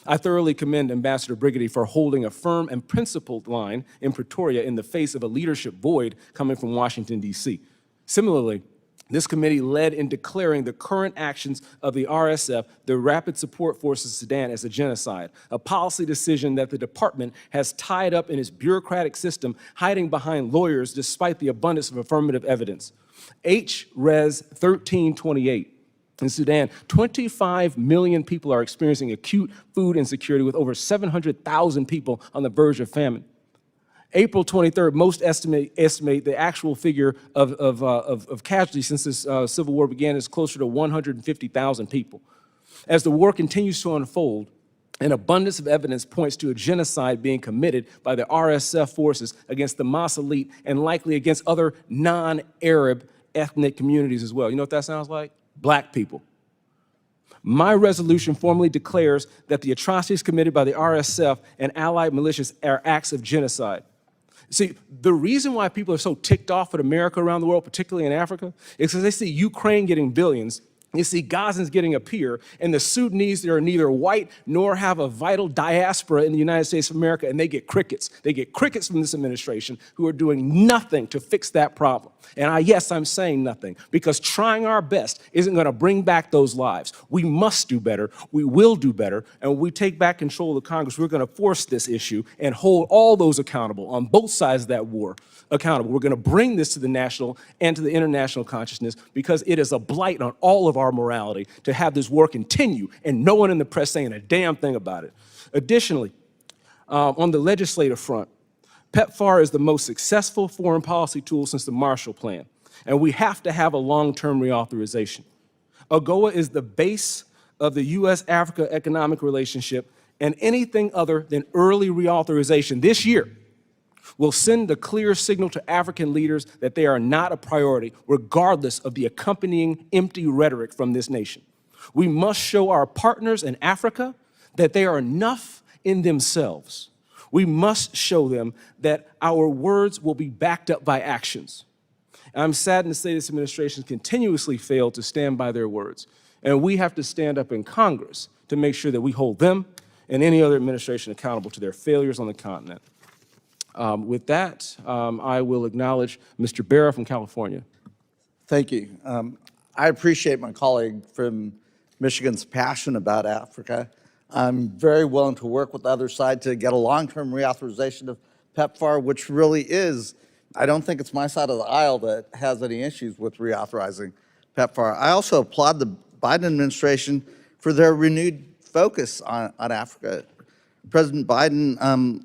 I thoroughly commend Ambassador Brigady for holding a firm and principled line in Pretoria in the face of a leadership void coming from Washington, D.C. Similarly, this committee led in declaring the current actions of the RSF, the Rapid Support Forces of Sudan, as a genocide, a policy decision that the department has tied up in its bureaucratic system, hiding behind lawyers despite the abundance of affirmative evidence. H-Res 1328. In Sudan, 25 million people are experiencing acute food insecurity with over 700,000 people on the verge of famine. April 23rd, most estimate the actual figure of casualties since this civil war began is closer to 150,000 people. As the war continues to unfold, an abundance of evidence points to a genocide being committed by the RSF forces against the Mas elite and likely against other non-Arab ethnic communities as well. You know what that sounds like? Black people. My resolution formally declares that the atrocities committed by the RSF and allied militias are acts of genocide. See, the reason why people are so ticked off at America around the world, particularly in Africa, is because they see Ukraine getting billions, you see Gazans getting a peer, and the Sudanese that are neither white nor have a vital diaspora in the United States of America, and they get crickets. They get crickets from this administration who are doing nothing to fix that problem. And yes, I'm saying nothing, because trying our best isn't going to bring back those lives. We must do better. We will do better. And when we take back control of the Congress, we're going to force this issue and hold all those accountable on both sides of that war accountable. We're going to bring this to the national and to the international consciousness because it is a blight on all of our morality to have this war continue and no one in the press saying a damn thing about it. Additionally, on the legislative front, PEPFAR is the most successful foreign policy tool since the Marshall Plan, and we have to have a long-term reauthorization. AGOA is the base of the U.S.-Africa economic relationship, and anything other than early reauthorization this year will send a clear signal to African leaders that they are not a priority, regardless of the accompanying empty rhetoric from this nation. We must show our partners in Africa that they are enough in themselves. We must show them that our words will be backed up by actions. I'm saddened to say this administration continuously failed to stand by their words, and we have to stand up in Congress to make sure that we hold them and any other administration accountable to their failures on the continent. With that, I will acknowledge Mr. Barra from California. Thank you. I appreciate my colleague from Michigan's passion about Africa. I'm very willing to work with the other side to get a long-term reauthorization of PEPFAR, which really is, I don't think it's my side of the aisle that has any issues with reauthorizing PEPFAR. I also applaud the Biden administration for their renewed focus on Africa. President Biden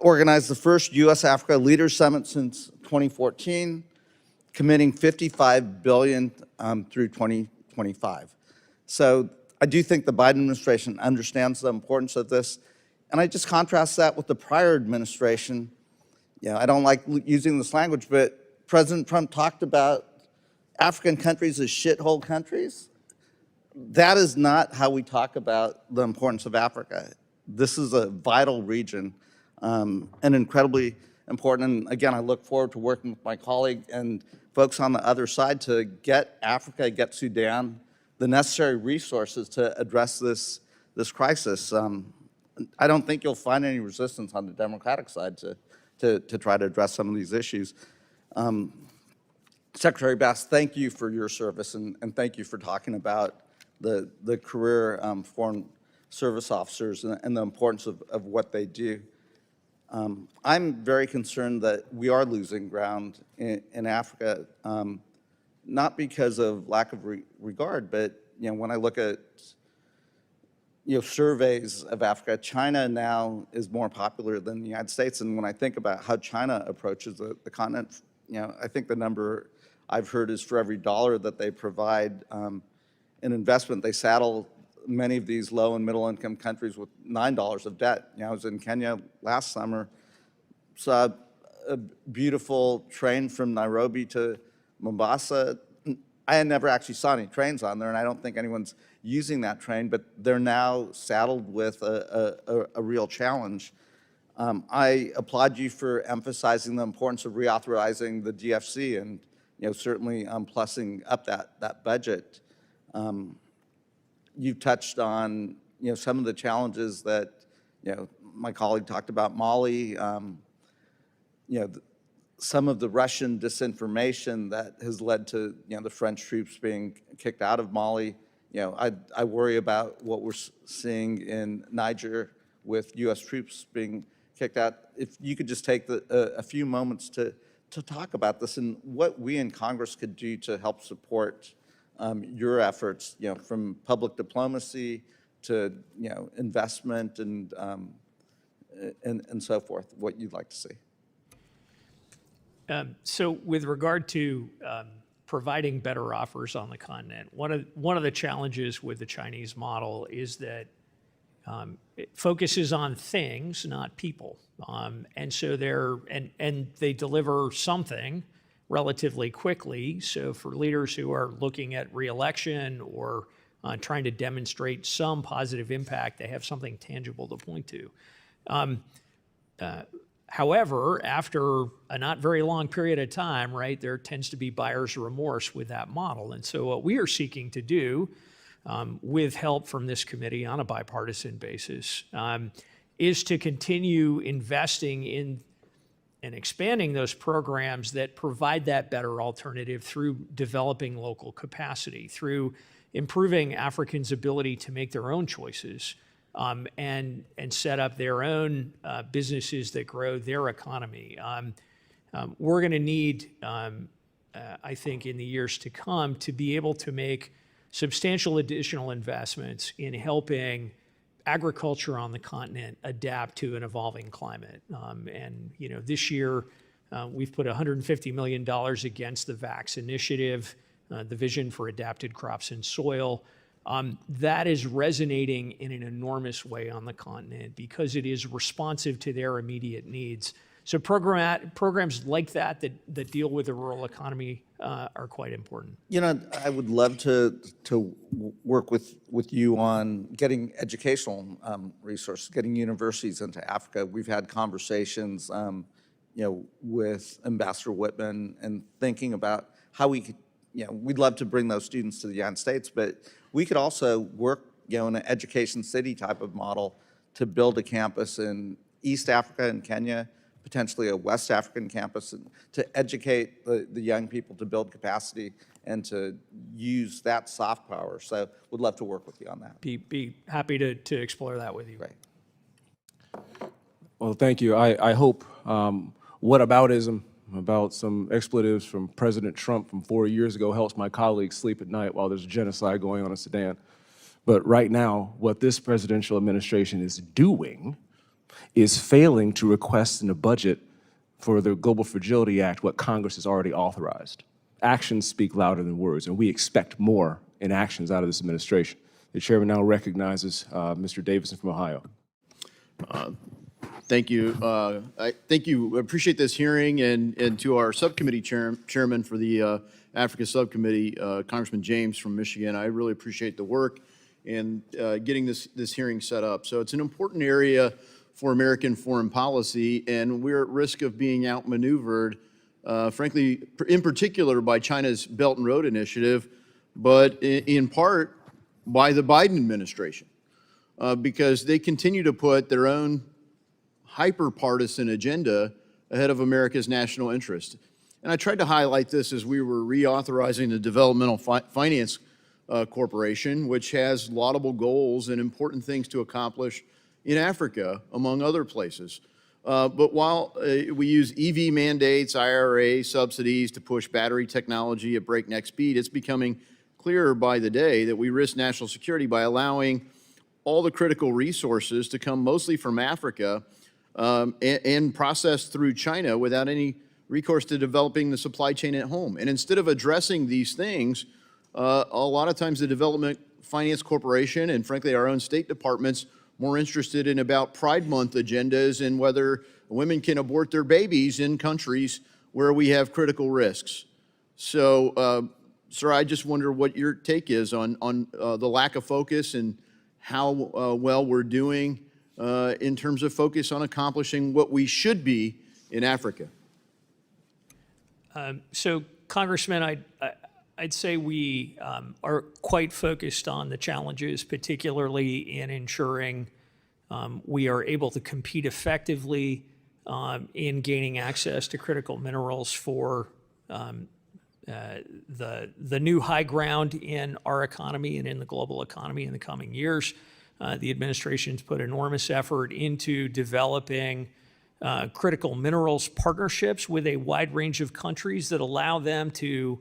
organized the first U.S.-Africa Leaders Summit since 2014, committing $55 billion through 2025. So I do think the Biden administration understands the importance of this. And I just contrast that with the prior administration. I don't like using this language, but President Trump talked about African countries as shithole countries. That is not how we talk about the importance of Africa. This is a vital region and incredibly important. And again, I look forward to working with my colleague and folks on the other side to get Africa, get Sudan, the necessary resources to address this crisis. I don't think you'll find any resistance on the Democratic side to try to address some of these issues. Secretary Bass, thank you for your service, and thank you for talking about the career foreign service officers and the importance of what they do. I'm very concerned that we are losing ground in Africa, not because of lack of regard, but when I look at surveys of Africa, China now is more popular than the United States. And when I think about how China approaches the continent, I think the number I've heard is for every dollar that they provide in investment, they saddle many of these low and middle income countries with $9 of debt. I was in Kenya last summer, saw a beautiful train from Nairobi to Mombasa. I had never actually saw any trains on there, and I don't think anyone's using that train, but they're now saddled with a real challenge. I applaud you for emphasizing the importance of reauthorizing the DFC and certainly plussing up that budget. You've touched on some of the challenges that my colleague talked about Mali. Some of the Russian disinformation that has led to the French troops being kicked out of Mali. I worry about what we're seeing in Niger with U.S. troops being kicked out. If you could just take a few moments to talk about this and what we in Congress could do to help support your efforts, from public diplomacy to investment and so forth, what you'd like to see. So with regard to providing better offers on the continent, one of the challenges with the Chinese model is that it focuses on things, not people. And so they deliver something relatively quickly. So for leaders who are looking at reelection or trying to demonstrate some positive impact, they have something tangible to point to. However, after a not very long period of time, right, there tends to be buyer's remorse with that model. And so what we are seeking to do, with help from this committee on a bipartisan basis, is to continue investing in and expanding those programs that provide that better alternative through developing local capacity, through improving Africans' ability to make their own choices, and set up their own businesses that grow their economy. We're going to need, I think, in the years to come, to be able to make substantial additional investments in helping agriculture on the continent adapt to an evolving climate. And this year, we've put $150 million against the VAX initiative, the Vision for Adapted Crops and Soil. That is resonating in an enormous way on the continent because it is responsive to their immediate needs. So programs like that deal with the rural economy are quite important. I would love to work with you on getting educational resources, getting universities into Africa. We've had conversations, with Ambassador Whitman and thinking about how we could, we'd love to bring those students to the United States, but we could also work, in an education city type of model to build a campus in East Africa and Kenya, potentially a West African campus, and to educate the young people to build capacity and to use that soft power. So would love to work with you on that. Be happy to explore that with you. Great. Well, thank you. I hope whataboutism about some expletives from President Trump from 4 years ago helps my colleagues sleep at night while there's a genocide going on in Sudan. But right now, what this presidential administration is doing is failing to request in the budget for the Global Fragility Act what Congress has already authorized. Actions speak louder than words, and we expect more in actions out of this administration. The chairman now recognizes Mr. Davison from Ohio. Thank you. Thank you. I appreciate this hearing, and to our subcommittee chairman for the Africa Subcommittee, Congressman James from Michigan. I really appreciate the work in getting this hearing set up. So it's an important area for American foreign policy, and we're at risk of being outmaneuvered, frankly, in particular by China's Belt and Road Initiative, but in part by the Biden administration, because they continue to put their own hyper-partisan agenda ahead of America's national interest. And I tried to highlight this as we were reauthorizing the Developmental Finance Corporation, which has laudable goals and important things to accomplish in Africa, among other places. But while we use EV mandates, IRA subsidies to push battery technology at breakneck speed, it's becoming clearer by the day that we risk national security by allowing all the critical resources to come mostly from Africa and processed through China without any recourse to developing the supply chain at home. And instead of addressing these things, a lot of times the Development Finance Corporation and frankly our own State Department's more interested in about Pride Month agendas and whether women can abort their babies in countries where we have critical risks. So, sir, I just wonder what your take is on the lack of focus and how well we're doing in terms of focus on accomplishing what we should be in Africa. So, Congressman, I'd say we are quite focused on the challenges, particularly in ensuring we are able to compete effectively in gaining access to critical minerals for the new high ground in our economy and in the global economy in the coming years. The administration's put enormous effort into developing critical minerals partnerships with a wide range of countries that allow them to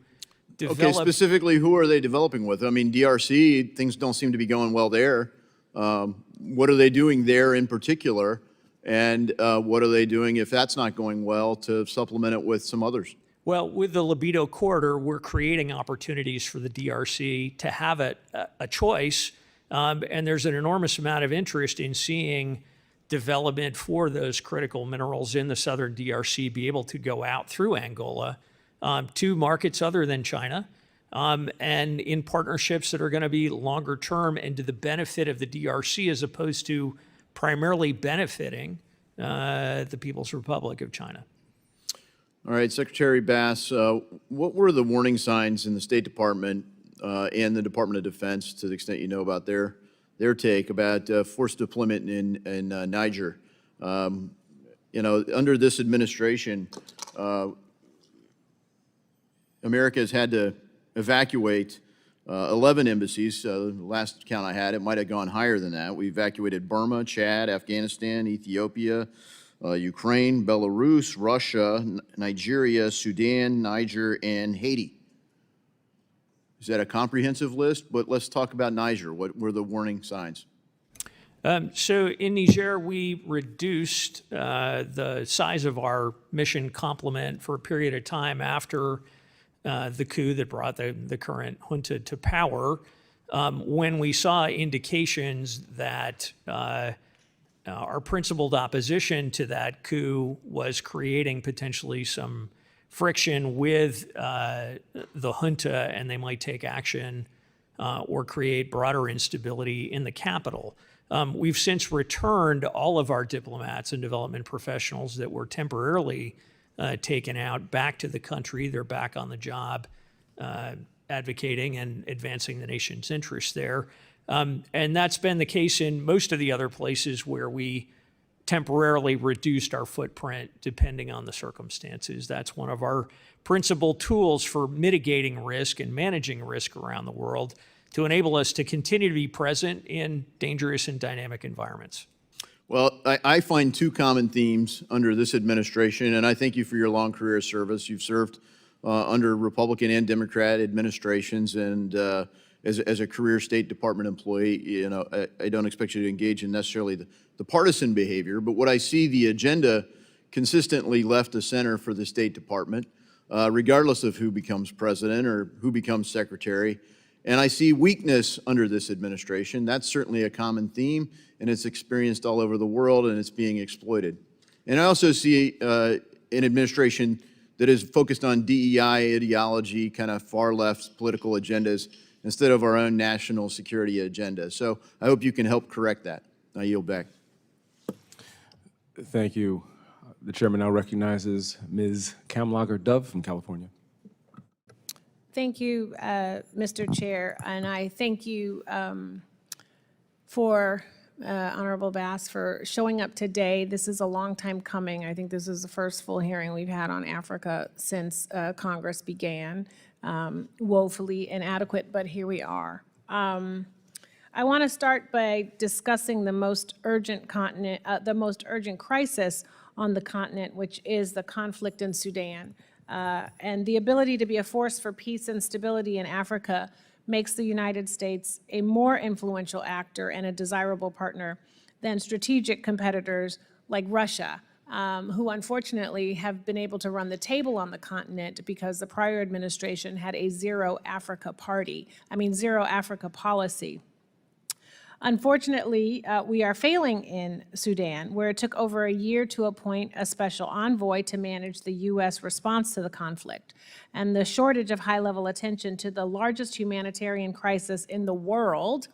develop. Okay, specifically, who are they developing with? I mean, DRC, things don't seem to be going well there. What are they doing there in particular? And what are they doing, if that's not going well, to supplement it with some others? Well, with the Libido Corridor, we're creating opportunities for the DRC to have a choice, and there's an enormous amount of interest in seeing development for those critical minerals in the southern DRC be able to go out through Angola to markets other than China, and in partnerships that are going to be longer term and to the benefit of the DRC as opposed to primarily benefiting the People's Republic of China. All right, Secretary Bass, what were the warning signs in the State Department and the Department of Defense, to the extent you know about their take about forced deployment in Niger? You know, under this administration, America has had to evacuate 11 embassies. The last count I had, it might have gone higher than that. We evacuated Burma, Chad, Afghanistan, Ethiopia, Ukraine, Belarus, Russia, Nigeria, Sudan, Niger, and Haiti. Is that a comprehensive list? But let's talk about Niger. What were the warning signs? So in Niger, we reduced the size of our mission complement for a period of time after the coup that brought the current junta to power, when we saw indications that our principled opposition to that coup was creating potentially some friction with the junta, and they might take action or create broader instability in the capital. We've since returned all of our diplomats and development professionals that were temporarily taken out back to the country. They're back on the job advocating and advancing the nation's interests there. And that's been the case in most of the other places where we temporarily reduced our footprint depending on the circumstances. That's one of our principal tools for mitigating risk and managing risk around the world to enable us to continue to be present in dangerous and dynamic environments. Well, I find two common themes under this administration, and I thank you for your long career of service. You've served under Republican and Democrat administrations, and as a career State Department employee, you know, I don't expect you to engage in necessarily the partisan behavior, but what I see the agenda consistently left of center for the State Department, regardless of who becomes president or who becomes secretary. And I see weakness under this administration. That's certainly a common theme. and it's experienced all over the world, and it's being exploited. And I also see an administration that is focused on DEI ideology, kind of far left political agendas, instead of our own national security agenda. So I hope you can help correct that. I yield back. Thank you. The chairman now recognizes Ms. Kamlager Dove from California. Thank you, Mr. Chair, and I thank you for Honorable Bass for showing up today. This is a long time coming. I think this is the first full hearing we've had on Africa since Congress began. Woefully inadequate, but here we are. I want to start by discussing the most urgent crisis on the continent, which is the conflict in Sudan. And the ability to be a force for peace and stability in Africa makes the United States a more influential actor and a desirable partner than strategic competitors like Russia, who unfortunately have been able to run the table on the continent because the prior administration had a zero Africa policy. Unfortunately, we are failing in Sudan, where it took over a year to appoint a special envoy to manage the U.S. response to the conflict. And the shortage of high-level attention to the largest humanitarian crisis in the world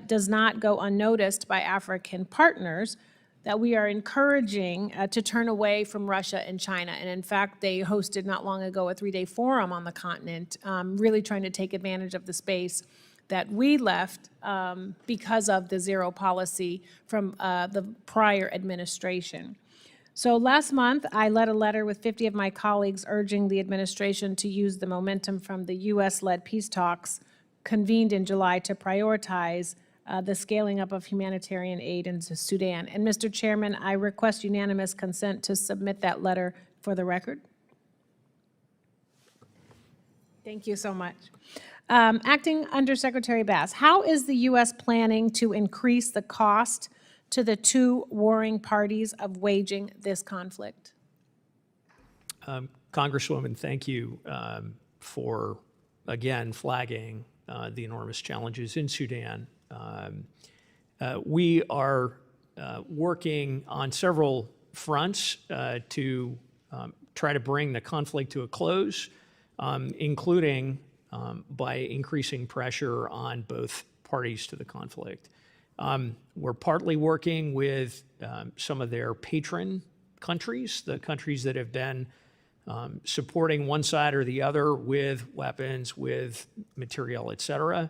does not go unnoticed by African partners that we are encouraging to turn away from Russia and China. And in fact, they hosted not long ago a 3-day forum on the continent, really trying to take advantage of the space that we left because of the zero policy from the prior administration. So last month, I led a letter with 50 of my colleagues urging the administration to use the momentum from the U.S.-led peace talks convened in July to prioritize the scaling up of humanitarian aid into Sudan. And Mr. Chairman, I request unanimous consent to submit that letter for the record. Thank you so much. Acting Undersecretary Bass, how is the U.S. planning to increase the cost to the two warring parties of waging this conflict? Congresswoman, thank you for, again, flagging the enormous challenges in Sudan. We are working on several fronts to try to bring the conflict to a close, including by increasing pressure on both parties to the conflict. We're partly working with some of their patron countries, the countries that have been supporting one side or the other with weapons, with material, et cetera.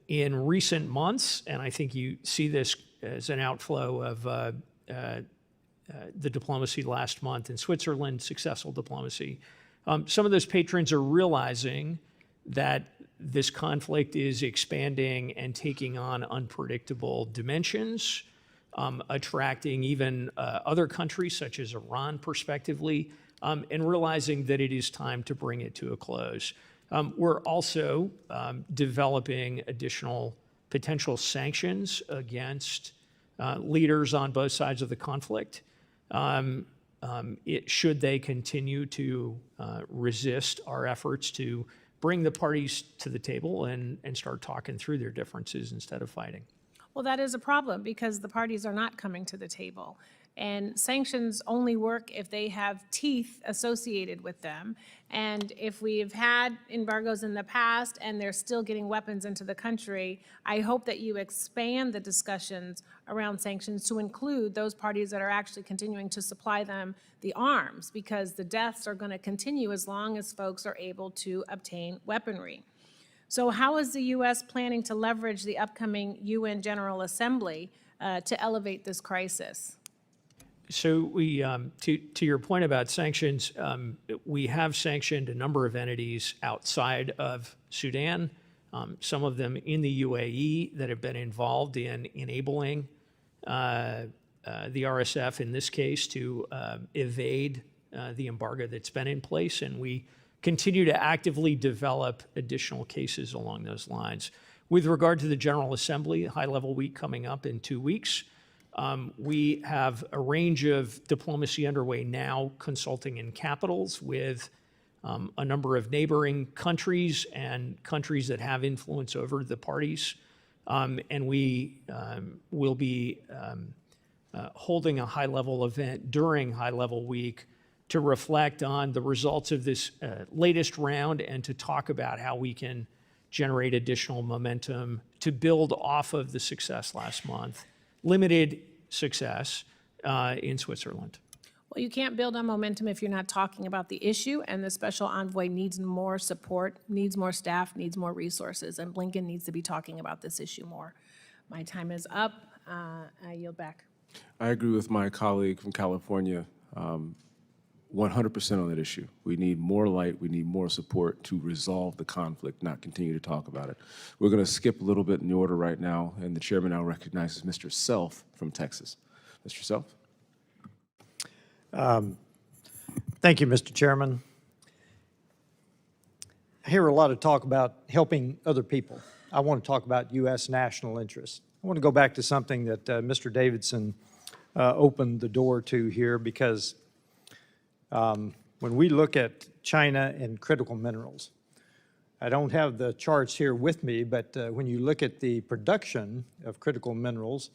In recent months, and I think you see this as an outflow of the diplomacy last month in Switzerland, successful diplomacy, some of those patrons are realizing that this conflict is expanding and taking on unpredictable dimensions, attracting even other countries such as Iran prospectively, and realizing that it is time to bring it to a close. We're also developing additional potential sanctions against leaders on both sides of the conflict. Should they continue to resist our efforts to bring the parties to the table and start talking through their differences instead of fighting. Well, that is a problem because the parties are not coming to the table. And sanctions only work if they have teeth associated with them. And if we've had embargoes in the past and they're still getting weapons into the country, I hope that you expand the discussions around sanctions to include those parties that are actually continuing to supply them the arms, because the deaths are going to continue as long as folks are able to obtain weaponry. So how is the U.S. planning to leverage the upcoming UN General Assembly to elevate this crisis? So we, to your point about sanctions, we have sanctioned a number of entities outside of Sudan, some of them in the UAE that have been involved in enabling the RSF in this case to evade the embargo that's been in place, and we continue to actively develop additional cases along those lines. With regard to the General Assembly, high-level week coming up in 2 weeks, we have a range of diplomacy underway now, consulting in capitals with a number of neighboring countries and countries that have influence over the parties And we will be holding a high-level event during high-level week to reflect on the results of this latest round and to talk about how we can generate additional momentum to build off of the success last month, limited success in Switzerland. Well, you can't build on momentum if you're not talking about the issue, and the special envoy needs more support, needs more staff, needs more resources, and Blinken needs to be talking about this issue more. My time is up. I yield back. I agree with my colleague from California 100% on that issue. We need more light, we need more support to resolve the conflict, not continue to talk about it. We're going to skip a little bit in the order right now, and the chairman now recognizes Mr. Self from Texas. Mr. Self? Thank you, Mr. Chairman. I hear a lot of talk about helping other people. I want to talk about U.S. national interests. I want to go back to something that Mr. Davidson opened the door to here, because when we look at China and critical minerals, I don't have the charts here with me, but when you look at the production of critical minerals,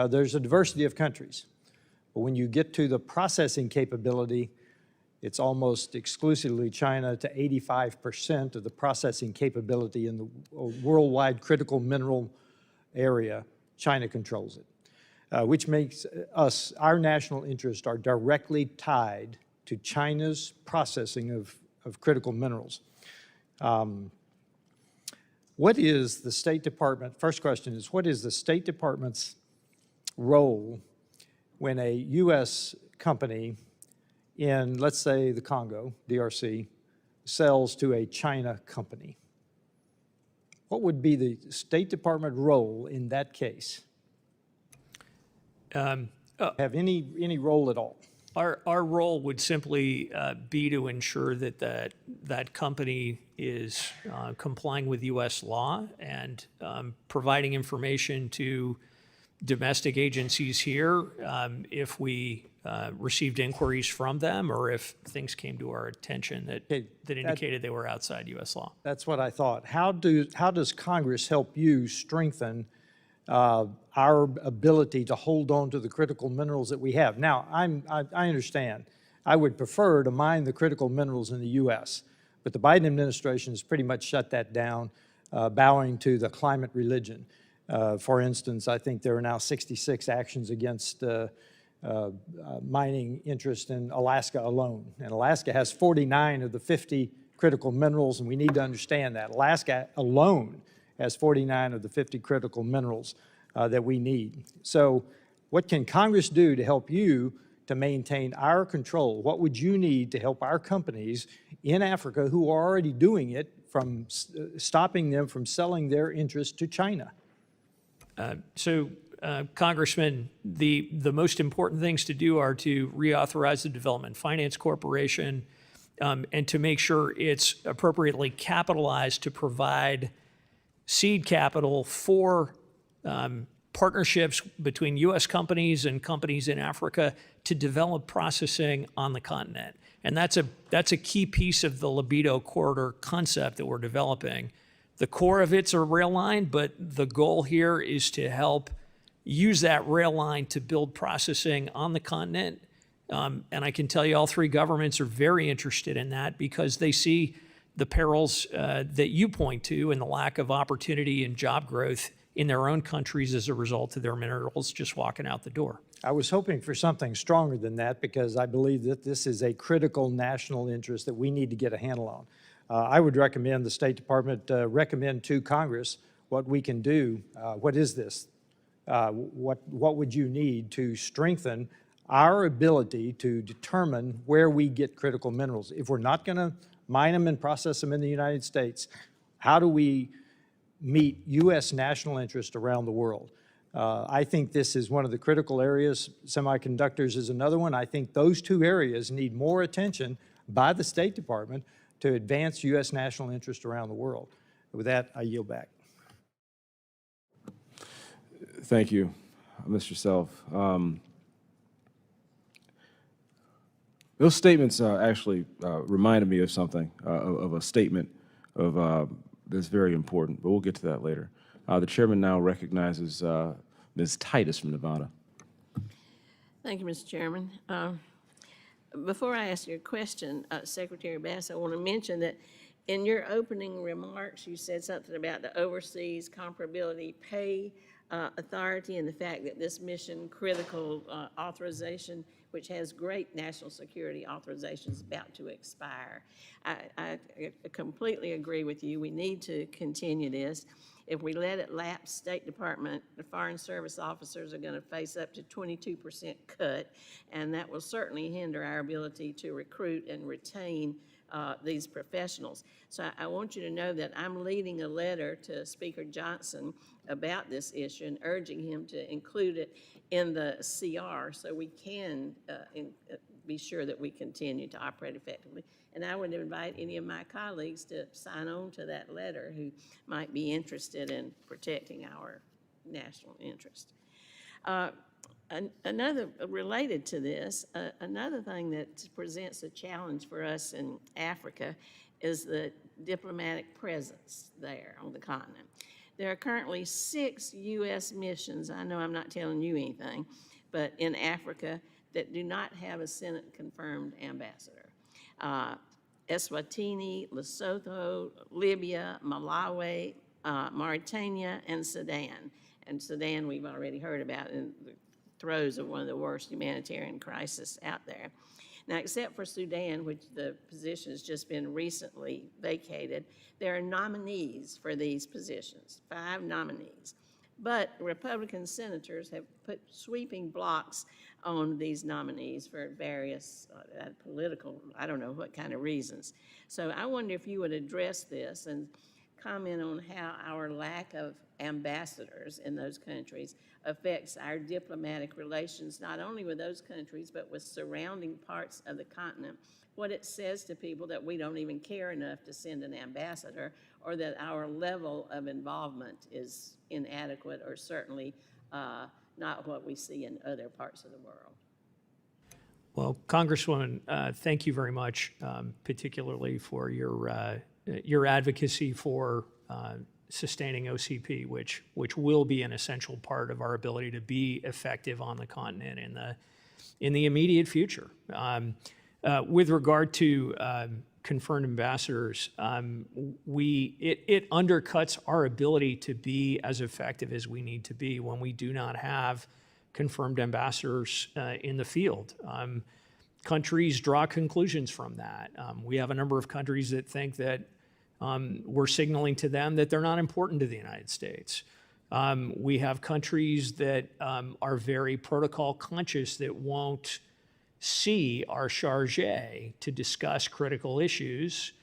there's a diversity of countries. But when you get to the processing capability, it's almost exclusively China. To 85% of the processing capability in the worldwide critical mineral area, China controls it, which makes us, our national interests are directly tied to China's processing of critical minerals. What is the State Department, first question is, what is the State Department's role when a U.S. company in, let's say, the Congo, DRC, sells to a China company? What would be the State Department role in that case? Have any role at all? Our role would simply be to ensure that that company is complying with U.S. law and providing information to domestic agencies here if we received inquiries from them or if things came to our attention that indicated they were outside U.S. law. That's what I thought. How does Congress help you strengthen our ability to hold on to the critical minerals that we have? Now, I understand. I would prefer to mine the critical minerals in the U.S., but the Biden administration has pretty much shut that down, bowing to the climate religion. For instance, I think there are now 66 actions against mining interest in Alaska alone. And Alaska has 49 of the 50 critical minerals, and we need to understand that. Alaska alone has 49 of the 50 critical minerals that we need. So what can Congress do to help you to maintain our control? What would you need to help our companies in Africa who are already doing it from stopping them from selling their interest to China? Congressman, the most important things to do are to reauthorize the Development Finance Corporation and to make sure it's appropriately capitalized to provide seed capital for partnerships between U.S. companies and companies in Africa to develop processing on the continent. And that's a key piece of the Libido Corridor concept that we're developing. The core of it's a rail line, but the goal here is to help use that rail line to build processing on the continent. And I can tell you all three governments are very interested in that because they see the perils that you point to and the lack of opportunity and job growth in their own countries as a result of their minerals just walking out the door. I was hoping for something stronger than that because I believe that this is a critical national interest that we need to get a handle on. I would recommend the State Department recommend to Congress what we can do. What is this? What would you need to strengthen our ability to determine where we get critical minerals? If we're not going to mine them and process them in the United States, how do we meet U.S. national interest around the world? I think this is one of the critical areas. Semiconductors is another one. I think those two areas need more attention by the State Department to advance U.S. national interest around the world. With that, I yield back. Thank you, Mr. Self. Those statements actually reminded me of something, of a statement of that's very important, but we'll get to that later. The chairman now recognizes Ms. Titus from Nevada. Thank you, Mr. Chairman. Before I ask your question, Secretary Bass, I want to mention that in your opening remarks, you said something about the Overseas Comparability Pay Authority and the fact that this mission critical authorization, which has great national security authorization, is about to expire. I completely agree with you. We need to continue this. If we let it lapse, State Department, the Foreign Service officers are going to face up to 22% cut, and that will certainly hinder our ability to recruit and retain these professionals. So I want you to know that I'm leading a letter to Speaker Johnson about this issue and urging him to include it in the CR so we can be sure that we continue to operate effectively. And I would invite any of my colleagues to sign on to that letter who might be interested in protecting our national interest. Another, related to this, another thing that presents a challenge for us in Africa is the diplomatic presence there on the continent. There are currently 6 U.S. missions, I know I'm not telling you anything, but in Africa that do not have a Senate-confirmed ambassador. Eswatini, Lesotho, Libya, Malawi, Mauritania, and Sudan. And Sudan we've already heard about in the throes of one of the worst humanitarian crises out there. Now, except for Sudan, which the position has just been recently vacated, there are nominees for these positions, 5 nominees. But Republican senators have put sweeping blocks on these nominees for various political, I don't know what kind of reasons. So I wonder if you would address this and comment on how our lack of ambassadors in those countries affects our diplomatic relations, not only with those countries, but with surrounding parts of the continent. What it says to people that we don't even care enough to send an ambassador, or that our level of involvement is inadequate, or certainly not what we see in other parts of the world. Well, Congresswoman, thank you very much, particularly for your advocacy for sustaining OCP, which will be an essential part of our ability to be effective on the continent in the immediate future. With regard to confirmed ambassadors, it undercuts our ability to be as effective as we need to be when we do not have confirmed ambassadors in the field. Countries draw conclusions from that. We have a number of countries that think that we're signaling to them that they're not important to the United States. We have countries that are very protocol conscious that won't see our charge to discuss critical issues,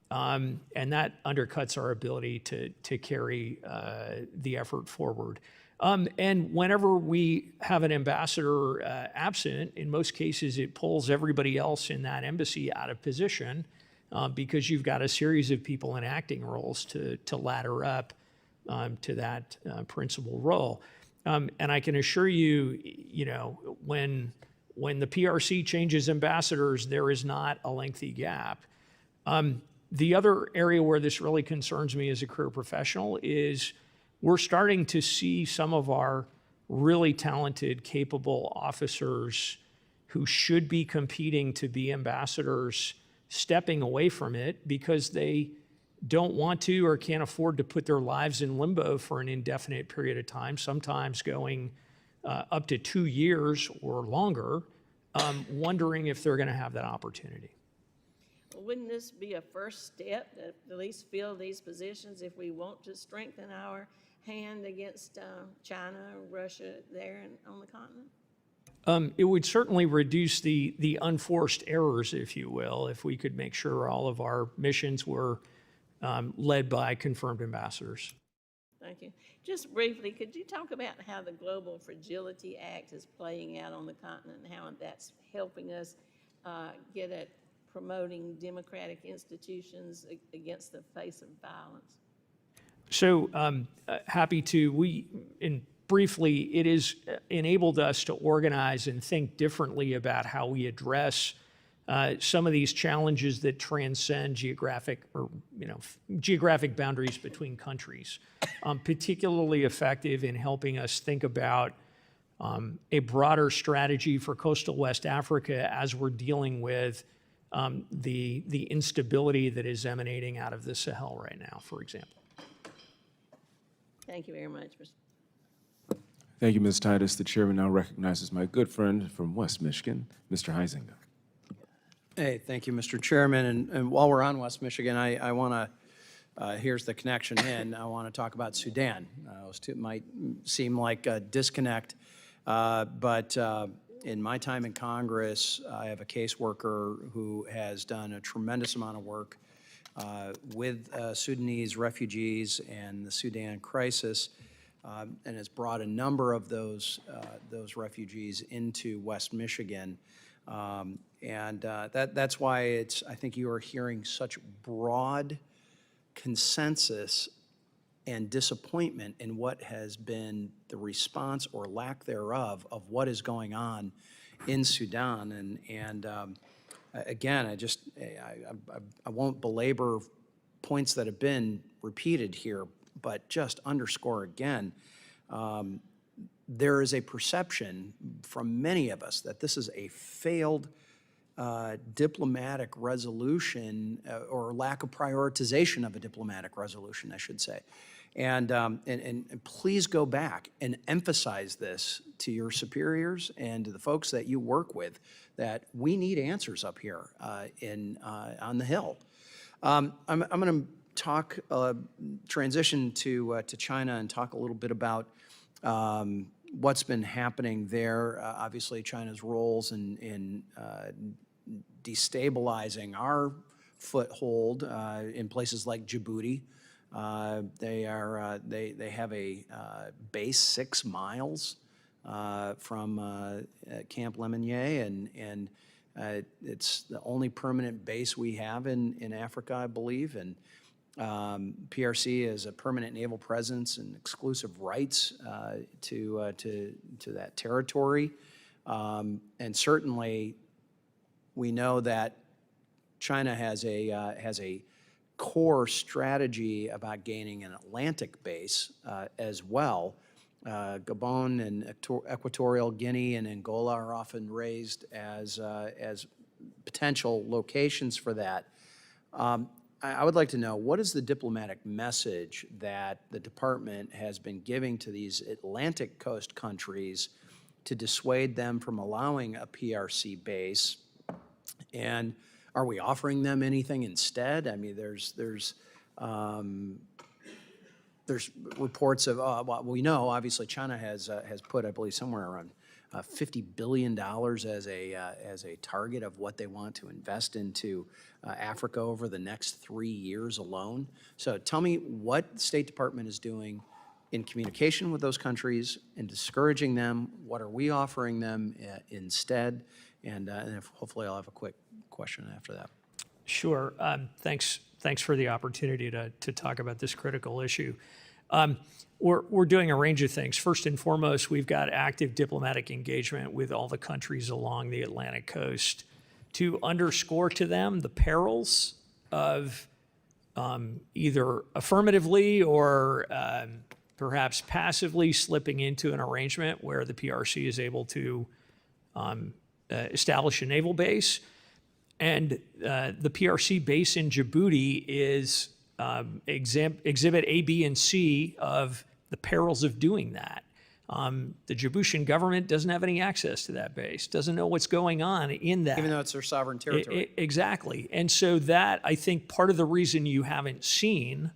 and that undercuts our ability to carry the effort forward. And whenever we have an ambassador absent, in most cases it pulls everybody else in that embassy out of position because you've got a series of people in acting roles to ladder up to that principal role. And I can assure you, when the PRC changes ambassadors, there is not a lengthy gap. The other area where this really concerns me as a career professional is we're starting to see some of our really talented, capable officers who should be competing to be ambassadors stepping away from it because they don't want to or can't afford to put their lives in limbo for an indefinite period of time, sometimes going up to 2 years or longer, wondering if they're going to have that opportunity. Well, wouldn't this be a first step to at least fill these positions if we want to strengthen our hand against China, Russia there on the continent? It would certainly reduce the unforced errors, if you will, if we could make sure all of our missions were led by confirmed ambassadors. Thank you. Just briefly, could you talk about how the Global Fragility Act is playing out on the continent and how that's helping us get at promoting democratic institutions against the face of violence? So happy to. Briefly, it has enabled us to organize and think differently about how we address some of these challenges that transcend geographic geographic boundaries between countries. Particularly effective in helping us think about a broader strategy for coastal West Africa as we're dealing with the instability that is emanating out of the Sahel right now, for example. Thank you very much, Mr. Thank you, Ms. Titus. The chairman now recognizes my good friend from West Michigan, Mr. Huizinga. Hey, thank you, Mr. Chairman. And while we're on West Michigan, I want to, here's the connection in. I want to talk about Sudan. Those two might seem like a disconnect, but in my time in Congress, I have a caseworker who has done a tremendous amount of work with Sudanese refugees and the Sudan crisis, and has brought a number of those refugees into West Michigan. That's why I think you are hearing such broad consensus and disappointment in what has been the response or lack thereof of what is going on in Sudan. Again, I won't belabor points that have been repeated here, but just underscore again, there is a perception from many of us that this is a failed diplomatic resolution or lack of prioritization of a diplomatic resolution, I should say. And please go back and emphasize this to your superiors and to the folks that you work with, that we need answers up here on the Hill. I'm going to transition to China and talk a little bit about what's been happening there. Obviously, China's roles in destabilizing our foothold in places like Djibouti. They have a base 6 miles from Camp Lemonnier, and it's the only permanent base we have in Africa, I believe. And PRC has a permanent naval presence and exclusive rights to that territory. And certainly, we know that China has a core strategy about gaining an Atlantic base as well. Gabon and Equatorial Guinea and Angola are often raised as potential locations for that. I would like to know, what is the diplomatic message that the department has been giving to these Atlantic coast countries to dissuade them from allowing a PRC base? And are we offering them anything instead? I mean, there's reports of, well, we know obviously China has put, I believe, somewhere around $50 billion as a target of what they want to invest into Africa over the next 3 years alone. So tell me what the State Department is doing in communication with those countries and discouraging them. What are we offering them instead? And hopefully I'll have a quick question after that. Sure. Thanks for the opportunity to talk about this critical issue. We're doing a range of things. First and foremost, we've got active diplomatic engagement with all the countries along the Atlantic coast to underscore to them the perils of either affirmatively or perhaps passively slipping into an arrangement where the PRC is able to establish a naval base. And the PRC base in Djibouti is exhibit A, B, and C of the perils of doing that. The Djiboutian government doesn't have any access to that base, doesn't know what's going on in that. Even though it's their sovereign territory. Exactly. And so that, I think, part of the reason you haven't seen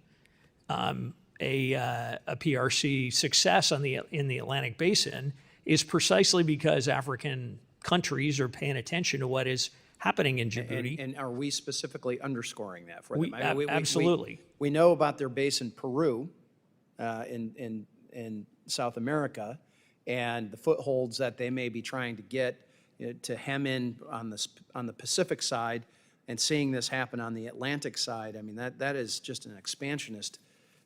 a PRC success in the Atlantic Basin is precisely because African countries are paying attention to what is happening in Djibouti. And are we specifically underscoring that for them? Absolutely. We know about their base in Peru, in South America, and the footholds that they may be trying to get to hem in on the Pacific side, and seeing this happen on the Atlantic side. I mean, that is just an expansionist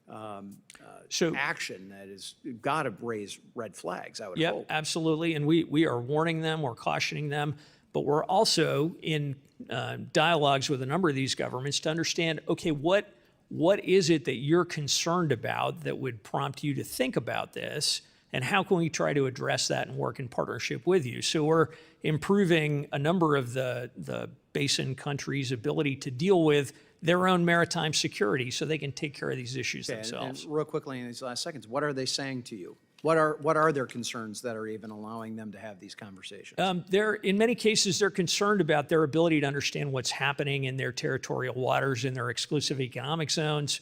action that has got to raise red flags, I would hope. Absolutely. And we are warning them, we're cautioning them. But we're also in dialogues with a number of these governments to understand, okay, what is it that you're concerned about that would prompt you to think about this? And how can we try to address that and work in partnership with you? So we're improving a number of the basin countries' ability to deal with their own maritime security so they can take care of these issues Okay, themselves. and real quickly in these last seconds, what are they saying to you? What are their concerns that are even allowing them to have these conversations? In many cases, they're concerned about their ability to understand what's happening in their territorial waters, in their exclusive economic zones.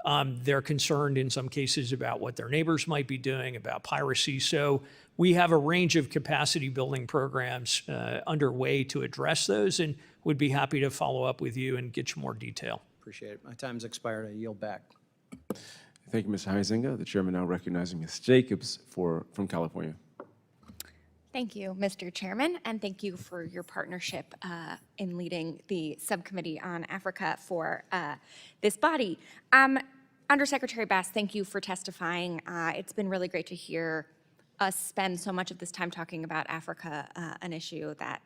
They're concerned in some cases about what their neighbors might be doing, about piracy. So we have a range of capacity building programs underway to address those, and would be happy to follow up with you and get you more detail. Appreciate it. My time's expired. I yield back. Thank you, Mr. Huizinga. The chairman now recognizing Ms. Jacobs from California. Thank you, Mr. Chairman, and thank you for your partnership in leading the subcommittee on Africa for this body. Undersecretary Bass, thank you for testifying. It's been really great to hear us spend so much of this time talking about Africa, an issue that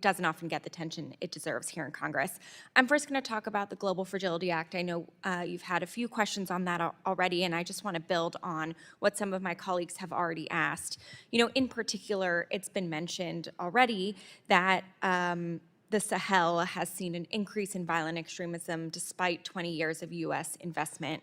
doesn't often get the attention it deserves here in Congress. I'm first going to talk about the Global Fragility Act. I know you've had a few questions on that already, and I just want to build on what some of my colleagues have already asked. In particular, it's been mentioned already that the Sahel has seen an increase in violent extremism despite 20 years of U.S. investment.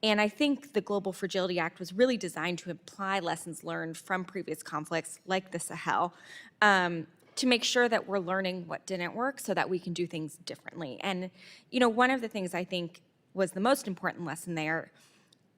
And I think the Global Fragility Act was really designed to apply lessons learned from previous conflicts like the Sahel, to make sure that we're learning what didn't work so that we can do things differently. And, one of the things I think was the most important lesson there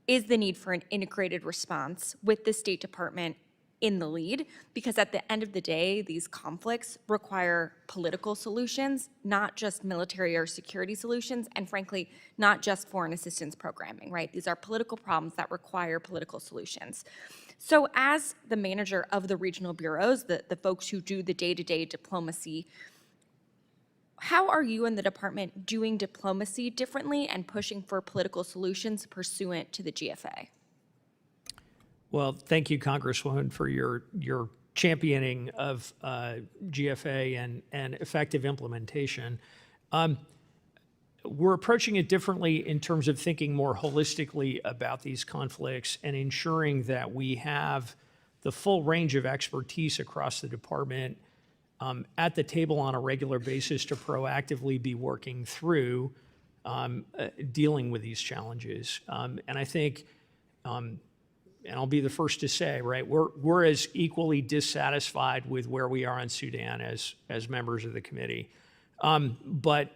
is the need for an integrated response with the State Department in the lead, because at the end of the day, these conflicts require political solutions, not just military or security solutions, and frankly, not just foreign assistance programming, right? These are political problems that require political solutions. So as the manager of the regional bureaus, the folks who do the day-to-day diplomacy, how are you and the department doing diplomacy differently and pushing for political solutions pursuant to the GFA? Well, thank you, Congresswoman, for your championing of GFA and effective implementation. We're approaching it differently in terms of thinking more holistically about these conflicts and ensuring that we have the full range of expertise across the department at the table on a regular basis to proactively be working through dealing with these challenges. And I think, and I'll be the first to say, right, we're as equally dissatisfied with where we are in Sudan as members of the committee. But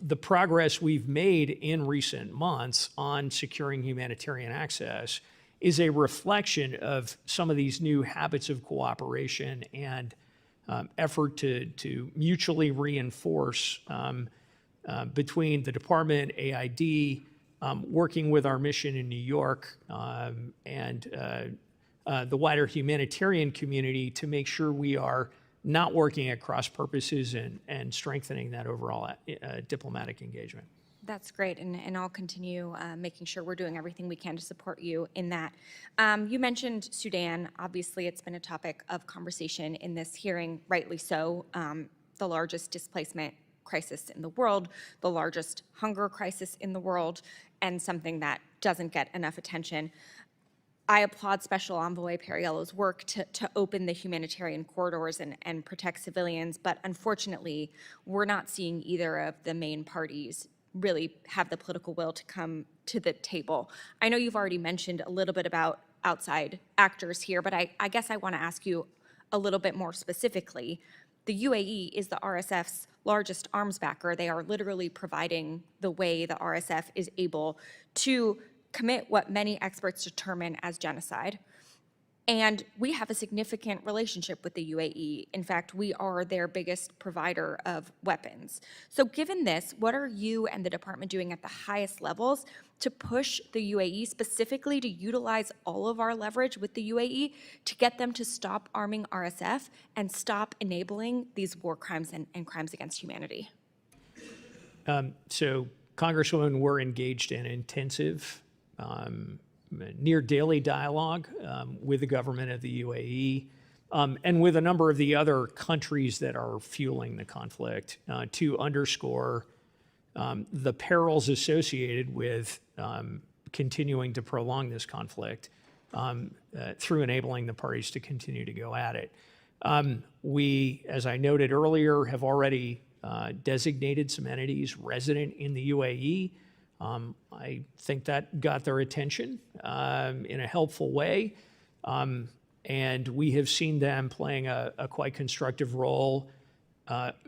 the progress we've made in recent months on securing humanitarian access is a reflection of some of these new habits of cooperation and effort to mutually reinforce between the department, AID, working with our mission in New York, and the wider humanitarian community to make sure we are not working at cross purposes and strengthening that overall diplomatic engagement. That's great, and I'll continue making sure we're doing everything we can to support you in that. You mentioned Sudan. Obviously, it's been a topic of conversation in this hearing, rightly so. The largest displacement crisis in the world, the largest hunger crisis in the world, and something that doesn't get enough attention. I applaud Special Envoy Perriello's work to open the humanitarian corridors and protect civilians, but unfortunately, we're not seeing either of the main parties really have the political will to come to the table. I know you've already mentioned a little bit about outside actors here, but I guess I want to ask you a little bit more specifically. The UAE is the RSF's largest arms backer. They are literally providing the way the RSF is able to commit what many experts determine as genocide. And we have a significant relationship with the UAE. In fact, we are their biggest provider of weapons. So given this, what are you and the department doing at the highest levels to push the UAE specifically to utilize all of our leverage with the UAE to get them to stop arming RSF and stop enabling these war crimes and crimes against humanity? So, Congresswoman, we're engaged in intensive near daily dialogue with the government of the UAE and with a number of the other countries that are fueling the conflict to underscore the perils associated with continuing to prolong this conflict through enabling the parties to continue to go at it. We, as I noted earlier, have already designated some entities resident in the UAE. I think that got their attention in a helpful way. And we have seen them playing a quite constructive role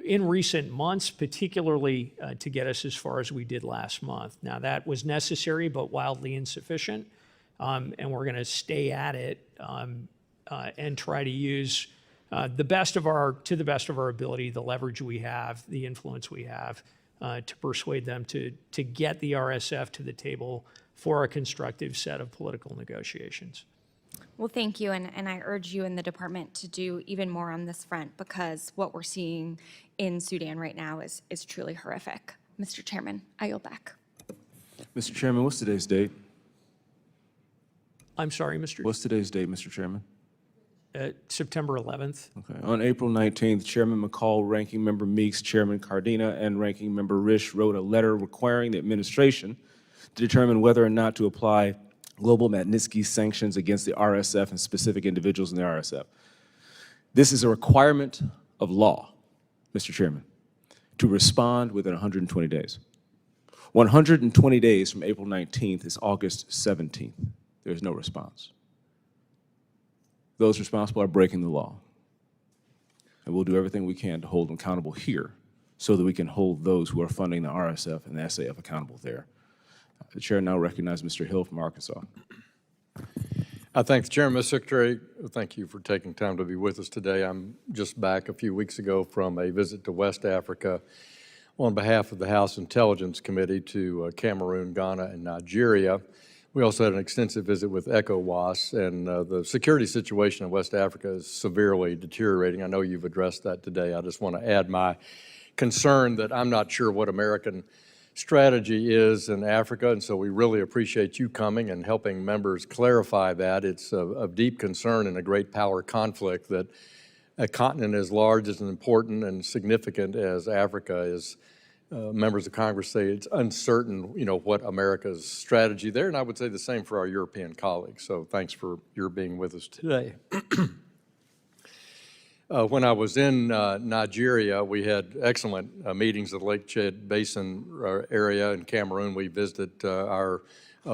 in recent months, particularly to get us as far as we did last month. Now, that was necessary but wildly insufficient, and we're going to stay at it and try to use to the best of our ability, the leverage we have, the influence we have, to persuade them to get the RSF to the table for a constructive set of political negotiations. Well, thank you, and I urge you in the department to do even more on this front, because what we're seeing in Sudan right now is truly horrific. Mr. Chairman, I yield back. Mr. Chairman, what's today's date? I'm sorry, Mr. What's today's date, Mr. Chairman? September 11th. Okay. On April 19th, Chairman McCall, Ranking Member Meeks, Chairman Cardina, and Ranking Member Risch wrote a letter requiring the administration to determine whether or not to apply global Magnitsky sanctions against the RSF and specific individuals in the RSF. This is a requirement of law, Mr. Chairman, to respond within 120 days. 120 days from April 19th is August 17th. There's no response. Those responsible are breaking the law. And we'll do everything we can to hold them accountable here so that we can hold those who are funding the RSF and the SAF accountable there. The chair now recognizes Mr. Hill from Arkansas. I thank the chairman, Mr. Secretary. Thank you for taking time to be with us today. I'm just back a few weeks ago from a visit to West Africa on behalf of the House Intelligence Committee to Cameroon, Ghana, and Nigeria. We also had an extensive visit with ECOWAS, and the security situation in West Africa is severely deteriorating. I know you've addressed that today. I just want to add my concern that I'm not sure what American strategy is in Africa, and so we really appreciate you coming and helping members clarify that. It's of deep concern in a great power conflict that a continent as large as and important and significant as Africa is. Members of Congress say it's uncertain, what America's strategy there, and I would say the same for our European colleagues. So thanks for your being with us today. When I was in Nigeria, we had excellent meetings at the Lake Chad Basin area in Cameroon. We visited our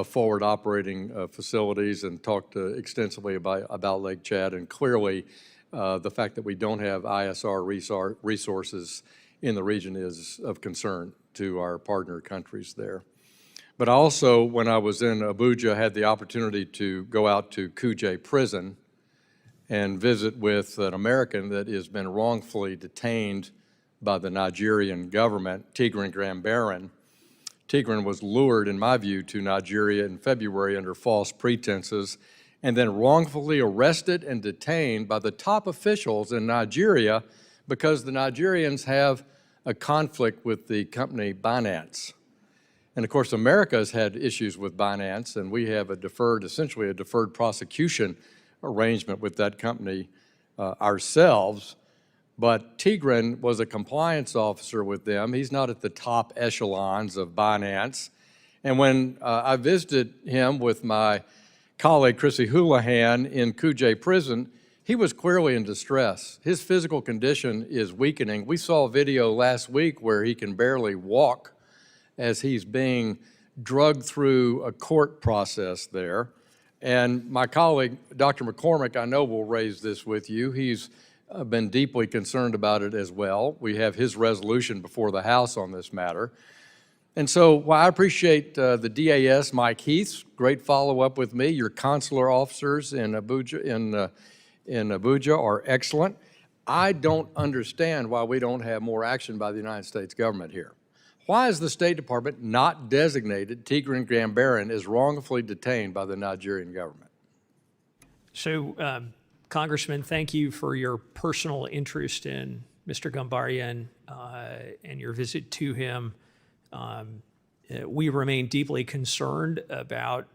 forward operating facilities and talked extensively about Lake Chad, and clearly the fact that we don't have ISR resources in the region is of concern to our partner countries there. But also, when I was in Abuja, I had the opportunity to go out to Kuje Prison and visit with an American that has been wrongfully detained by the Nigerian government, Tigran Gambaryan. Tigran was lured, in my view, to Nigeria in February under false pretenses and then wrongfully arrested and detained by the top officials in Nigeria because the Nigerians have a conflict with the company Binance. And of course, America has had issues with Binance, and we have essentially a deferred prosecution arrangement with that company ourselves. But Tigran was a compliance officer with them. He's not at the top echelons of Binance. And when I visited him with my colleague, Chrissy Houlihan, in Kuje Prison, he was clearly in distress. His physical condition is weakening. We saw a video last week where he can barely walk as he's being drugged through a court process there. And my colleague, Dr. McCormick, I know will raise this with you. He's been deeply concerned about it as well. We have his resolution before the House on this matter. And so while I appreciate the DAS, Mike Heath's great follow-up with me, your consular officers in Abuja, are excellent. I don't understand why we don't have more action by the United States government here. Why has the State Department not designated Tigran Gambaryan as wrongfully detained by the Nigerian government? So, Congressman, thank you for your personal interest in Mr. Gambaryan and your visit to him. We remain deeply concerned about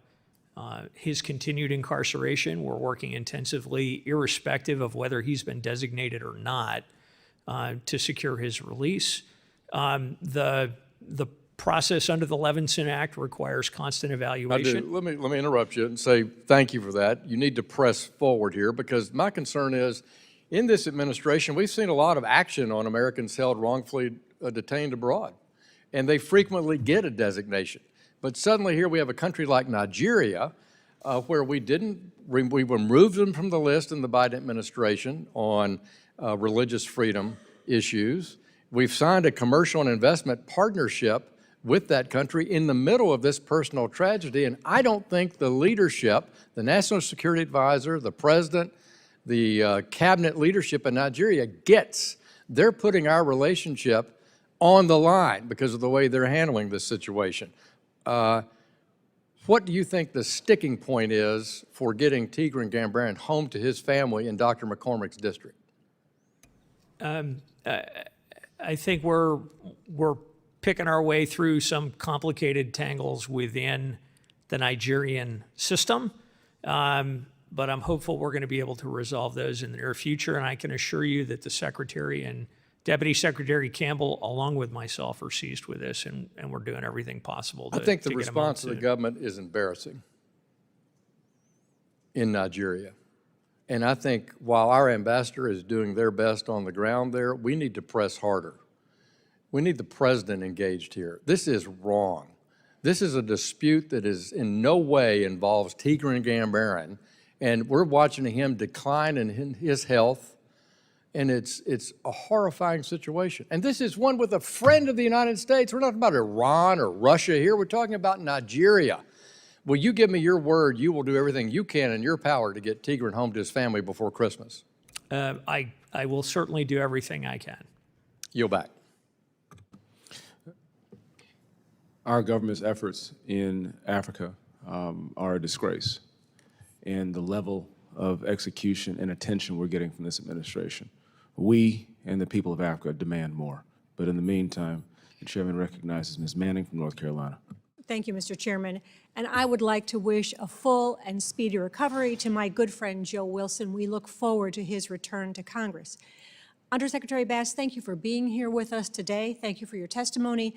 his continued incarceration. We're working intensively, irrespective of whether he's been designated or not, to secure his release. The process under the Levinson Act requires constant I evaluation. do. Let me interrupt you and say thank you for that. You need to press forward here, because my concern is, in this administration, we've seen a lot of action on Americans held wrongfully detained abroad, and they frequently get a designation. But suddenly here we have a country like Nigeria, where we removed them from the list in the Biden administration on religious freedom issues. We've signed a commercial and investment partnership with that country in the middle of this personal tragedy, and I don't think the leadership, the National Security Advisor, the President, the cabinet leadership in Nigeria gets they're putting our relationship on the line because of the way they're handling this situation. What do you think the sticking point is for getting Tigran Gambaryan home to his family in Dr. McCormick's district? I think we're picking our way through some complicated tangles within the Nigerian system, but I'm hopeful we're going to be able to resolve those in the near future. And I can assure you that the Secretary and Deputy Secretary Campbell, along with myself, are seized with this, and we're doing everything possible to I think the get 'em out response of the soon. government is embarrassing in Nigeria. And I think while our ambassador is doing their best on the ground there, we need to press harder. We need the president engaged here. This is wrong. This is a dispute that is in no way involves Tigran Gambaryan, and we're watching him decline in his health, and it's a horrifying situation. And this is one with a friend of the United States. We're not talking about Iran or Russia here. We're talking about Nigeria. Will you give me your word you will do everything you can in your power to get Tigran home to his family before Christmas? I will certainly do everything I can. Yield back. Our government's efforts in Africa are a disgrace, and the level of execution and attention we're getting from this administration. We and the people of Africa demand more. But in the meantime, the chairman recognizes Ms. Manning from North Carolina. Thank you, Mr. Chairman. And I would like to wish a full and speedy recovery to my good friend Joe Wilson. We look forward to his return to Congress. Undersecretary Bass, thank you for being here with us today. Thank you for your testimony.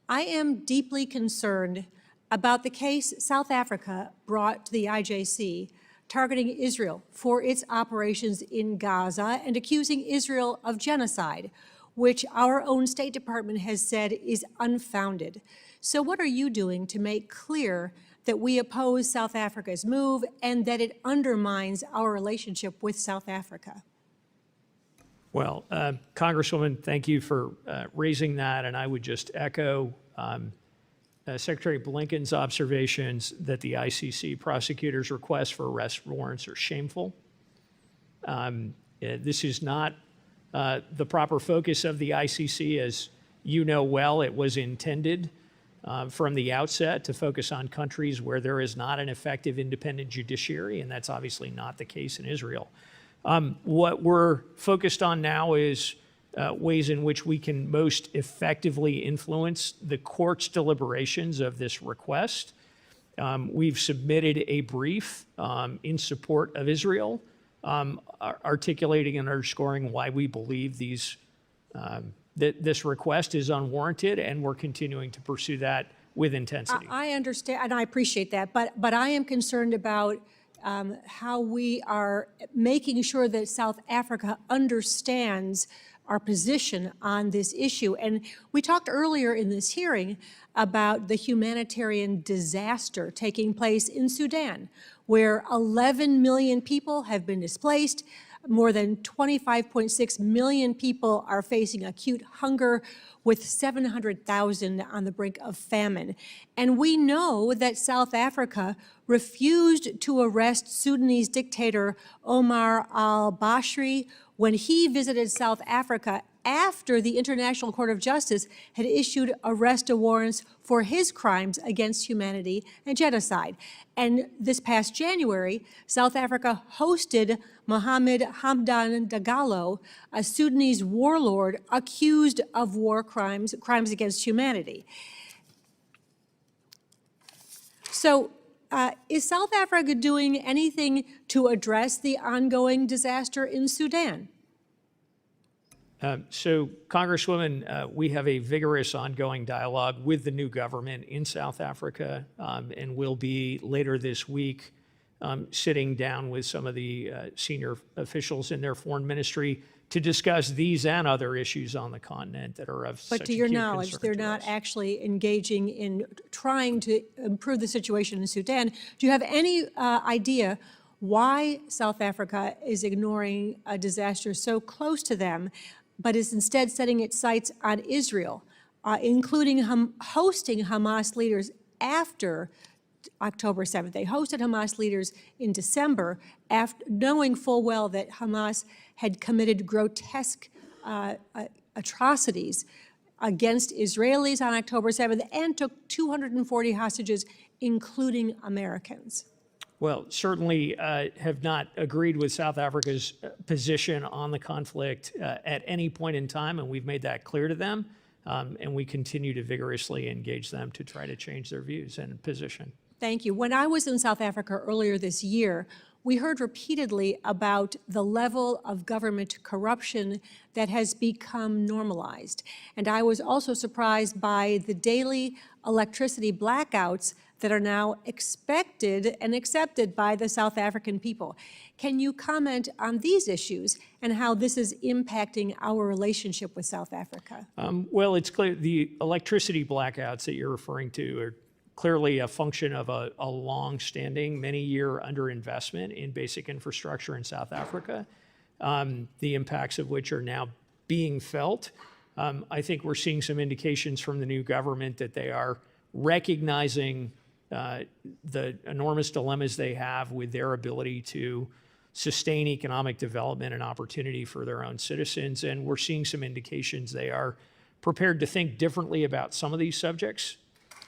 I am deeply concerned about the case South Africa brought to the IJC targeting Israel for its operations in Gaza and accusing Israel of genocide, which our own State Department has said is unfounded. So what are you doing to make clear that we oppose South Africa's move and that it undermines our relationship with South Africa? Well, Congresswoman, thank you for raising that, and I would just echo Secretary Blinken's observations that the ICC prosecutors' requests for arrest warrants are shameful. This is not the proper focus of the ICC. As you know well, it was intended from the outset to focus on countries where there is not an effective independent judiciary, and that's obviously not the case in Israel. What we're focused on now is ways in which we can most effectively influence the court's deliberations of this request. We've submitted a brief in support of Israel, articulating and underscoring why we believe that this request is unwarranted, and we're continuing to pursue that with intensity. I understand, and I appreciate that, but I am concerned about how we are making sure that South Africa understands our position on this issue. And we talked earlier in this hearing about the humanitarian disaster taking place in Sudan, where 11 million people have been displaced. More than 25.6 million people are facing acute hunger, with 700,000 on the brink of famine. And we know that South Africa refused to arrest Sudanese dictator Omar al-Bashir when he visited South Africa after the International Court of Justice had issued arrest warrants for his crimes against humanity and genocide. And this past January, South Africa hosted Mohammed Hamdan Dagalo, a Sudanese warlord accused of war crimes against humanity. So Is South Africa doing anything to address the ongoing disaster in Sudan? So, Congresswoman, we have a vigorous ongoing dialogue with the new government in South Africa, and will be later this week sitting down with some of the senior officials in their foreign ministry to discuss these and other issues on the continent that are of such But to your acute knowledge, concern they're to not us. actually engaging in trying to improve the situation in Sudan. Do you have any idea why South Africa is ignoring a disaster so close to them, but is instead setting its sights on Israel, including hosting Hamas leaders after October 7th? They hosted Hamas leaders in December, after knowing full well that Hamas had committed grotesque atrocities against Israelis on October 7th and took 240 hostages, including Americans. Well, certainly have not agreed with South Africa's position on the conflict at any point in time, and we've made that clear to them, and we continue to vigorously engage them to try to change their views and position. Thank you. When I was in South Africa earlier this year, we heard repeatedly about the level of government corruption that has become normalized. And I was also surprised by the daily electricity blackouts that are now expected and accepted by the South African people. Can you comment on these issues and how this is impacting our relationship with South Africa? Well, it's clear the electricity blackouts that you're referring to are clearly a function of a long-standing, many-year underinvestment in basic infrastructure in South Africa, the impacts of which are now being felt. I think we're seeing some indications from the new government that they are recognizing the enormous dilemmas they have with their ability to sustain economic development and opportunity for their own citizens. And we're seeing some indications they are prepared to think differently about some of these subjects.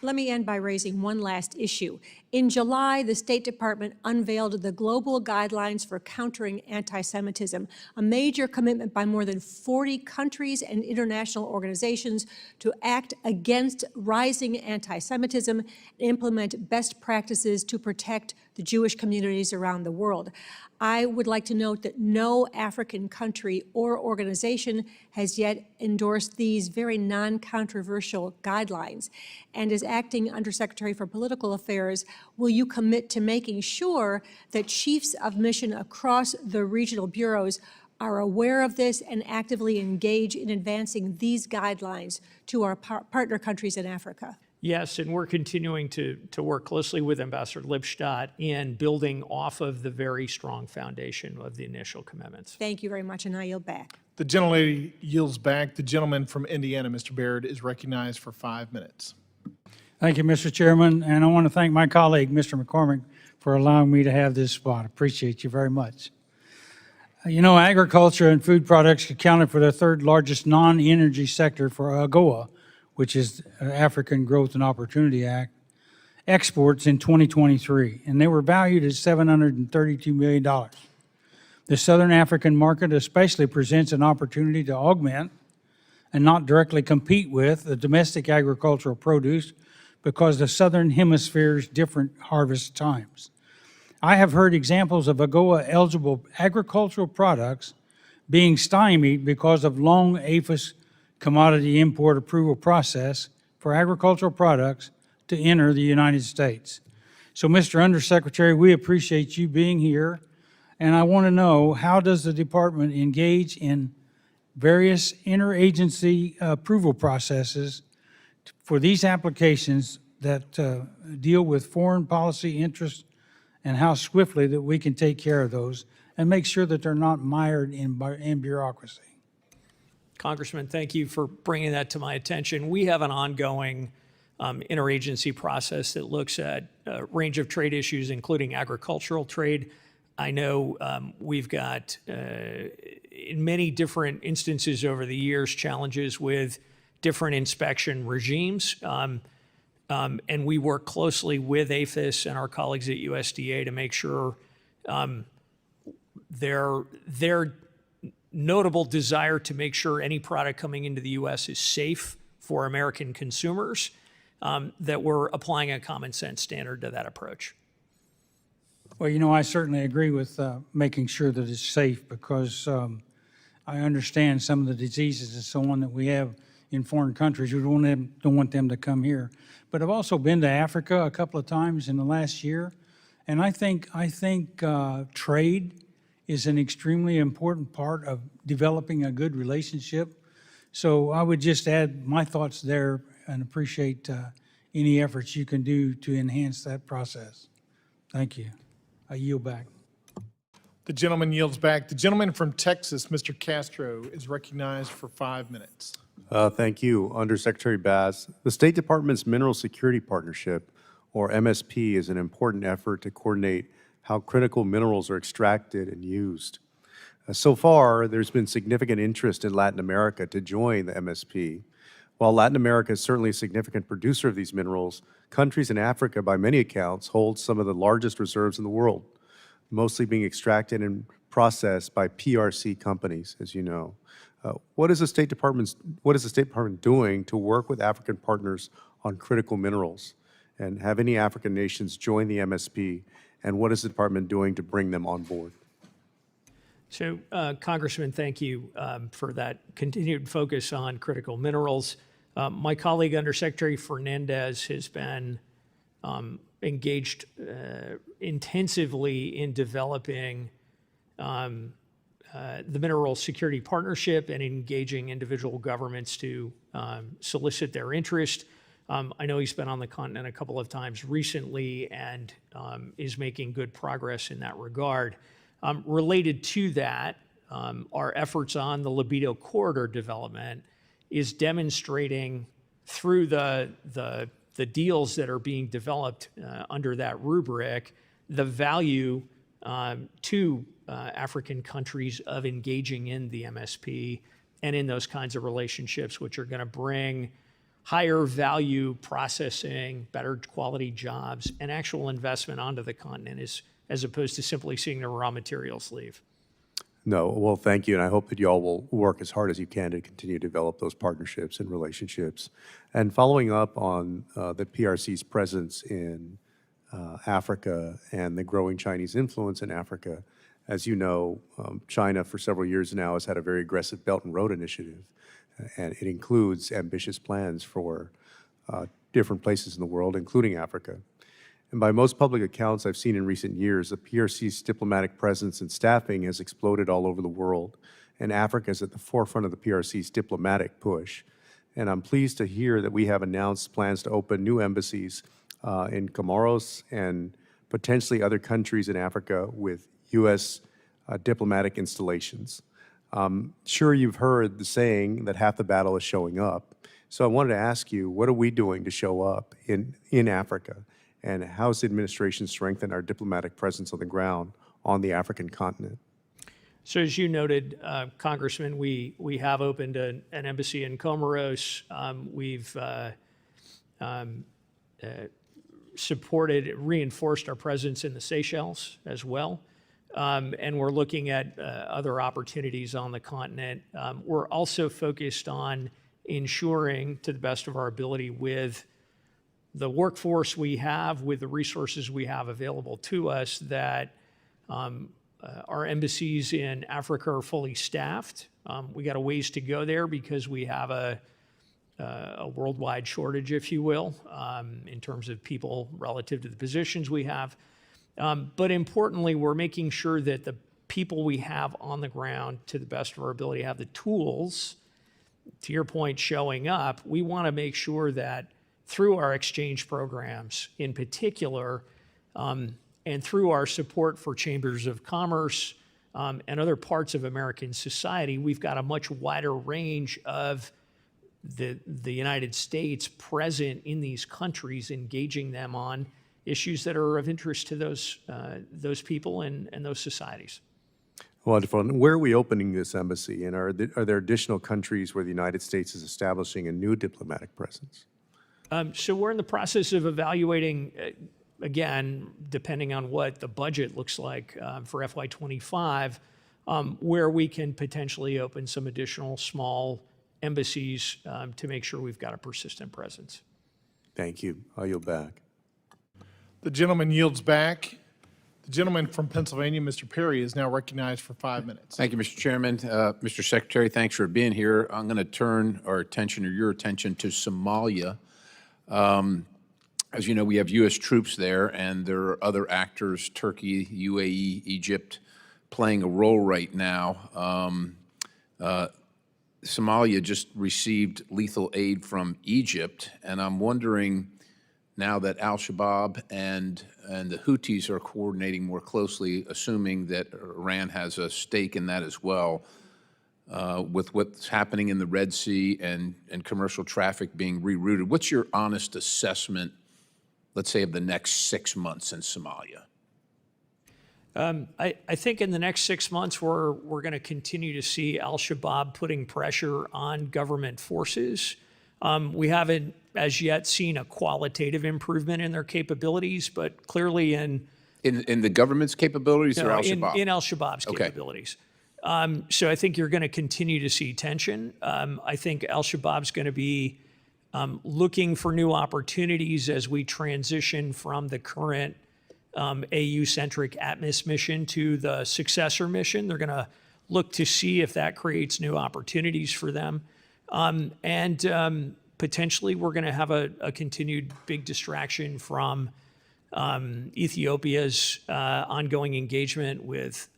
Let me end by raising one last issue. In July, the State Department unveiled the Global Guidelines for Countering Anti-Semitism, a major commitment by more than 40 countries and international organizations to act against rising anti-Semitism and implement best practices to protect the Jewish communities around the world. I would like to note that no African country or organization has yet endorsed these very non-controversial guidelines. And as Acting Undersecretary for Political Affairs, will you commit to making sure that chiefs of mission across the regional bureaus are aware of this and actively engage in advancing these guidelines to our partner countries in Africa? Yes, and we're continuing to work closely with Ambassador Lipstadt in building off of the very strong foundation of the initial commitments. Thank you very much, and I yield back. The gentlelady yields back. The gentleman from Indiana, Mr. Baird, is recognized for 5 minutes. Thank you, Mr. Chairman, and I want to thank my colleague, Mr. McCormick, for allowing me to have this spot. Appreciate you very much. You know, agriculture and food products accounted for the third largest non-energy sector for AGOA, which is African Growth and Opportunity Act, exports in 2023, and they were valued at $732 million. The Southern African market especially presents an opportunity to augment and not directly compete with the domestic agricultural produce because the Southern Hemisphere's different harvest times. I have heard examples of AGOA-eligible agricultural products being stymied because of long APHIS commodity import approval process for agricultural products to enter the United States. So, Mr. Undersecretary, we appreciate you being here, and I want to know, how does the department engage in various interagency approval processes for these applications that deal with foreign policy interests, and how swiftly that we can take care of those and make sure that they're not mired in bureaucracy? Congressman, thank you for bringing that to my attention. We have an ongoing interagency process that looks at a range of trade issues, including agricultural trade. I know we've got, in many different instances over the years, challenges with different inspection regimes. And we work closely with APHIS and our colleagues at USDA to make sure their notable desire to make sure any product coming into the U.S. is safe for American consumers, that we're applying a common sense standard to that approach. Well, I certainly agree with making sure that it's safe because I understand some of the diseases and so on that we have in foreign countries. We don't want them to come here. But I've also been to Africa a couple of times in the last year, and I think trade is an extremely important part of developing a good relationship. So I would just add my thoughts there and appreciate any efforts you can do to enhance that process. Thank you. I yield back. The gentleman yields back. The gentleman from Texas, Mr. Castro, is recognized for 5 minutes. Thank you. Undersecretary Bass, the State Department's Mineral Security Partnership, or MSP, is an important effort to coordinate how critical minerals are extracted and used. So far, there's been significant interest in Latin America to join the MSP. While Latin America is certainly a significant producer of these minerals, countries in Africa, by many accounts, hold some of the largest reserves in the world, mostly being extracted and processed by PRC companies, as you know. What is the State Department doing to work with African partners on critical minerals? And have any African nations joined the MSP? And what is the department doing to bring them on board? So, Congressman, thank you for that continued focus on critical minerals. My colleague, Undersecretary Fernandez, has been engaged intensively in developing the Mineral Security Partnership and engaging individual governments to solicit their interest. I know he's been on the continent a couple of times recently and is making good progress in that regard. Related to that, our efforts on the Libido Corridor development is demonstrating through the deals that are being developed under that rubric, the value to African countries of engaging in the MSP and in those kinds of relationships, which are going to bring higher value processing, better quality jobs, and actual investment onto the continent as opposed to simply seeing the raw materials leave. No, well, thank you, and I hope that you all will work as hard as you can to continue to develop those partnerships and relationships. And following up on the PRC's presence in Africa and the growing Chinese influence in Africa, as you know, China for several years now has had a very aggressive Belt and Road Initiative, and it includes ambitious plans for different places in the world, including Africa. And by most public accounts I've seen in recent years, the PRC's diplomatic presence and staffing has exploded all over the world, and Africa is at the forefront of the PRC's diplomatic push. And I'm pleased to hear that we have announced plans to open new embassies in Comoros and potentially other countries in Africa with U.S. Diplomatic installations. Sure, you've heard the saying that half the battle is showing up. So I wanted to ask you, what are we doing to show up in Africa? And how has the administration strengthened our diplomatic presence on the ground on the African continent? So as you noted, Congressman, we have opened an embassy in Comoros. We've reinforced our presence in the Seychelles as well. And we're looking at other opportunities on the continent. We're also focused on ensuring, to the best of our ability, with the workforce we have, with the resources we have available to us, that our embassies in Africa are fully staffed. We got a ways to go there because we have a worldwide shortage, if you will, in terms of people relative to the positions we have. But importantly, we're making sure that the people we have on the ground, to the best of our ability, have the tools, to your point, showing up. We want to make sure that through our exchange programs in particular, and through our support for chambers of commerce and other parts of American society, we've got a much wider range of the United States present in these countries, engaging them on issues that are of interest to those people and those societies. Wonderful. And where are we opening this embassy? And are there additional countries where the United States is establishing a new diplomatic presence? So we're in the process of evaluating, again, depending on what the budget looks like for FY25, where we can potentially open some additional small embassies to make sure we've got a persistent presence. Thank you. I yield back. The gentleman yields back. The gentleman from Pennsylvania, Mr. Perry, is now recognized for 5 minutes. Thank you, Mr. Chairman. Mr. Secretary, thanks for being here. I'm going to turn our attention, or your attention, to Somalia. As you know, we have U.S. troops there, and there are other actors, Turkey, UAE, Egypt, playing a role right now. Somalia just received lethal aid from Egypt, and I'm wondering, now that al-Shabaab and the Houthis are coordinating more closely, assuming that Iran has a stake in that as well, with what's happening in the Red Sea and commercial traffic being rerouted, what's your honest assessment, let's say, of the next 6 months in Somalia? I think in the next 6 months, we're going to continue to see al-Shabaab putting pressure on government forces. We haven't as yet seen a qualitative improvement in their capabilities, but clearly in the government's capabilities or al-Shabaab? In al-Shabaab's capabilities. So I think you're going to continue to see tension. I think al-Shabaab's going to be looking for new opportunities as we transition from the current AU-centric ATMIS mission to the successor mission. They're going to look to see if that creates new opportunities for them. Potentially, we're going to have a continued big distraction from Ethiopia's ongoing engagement with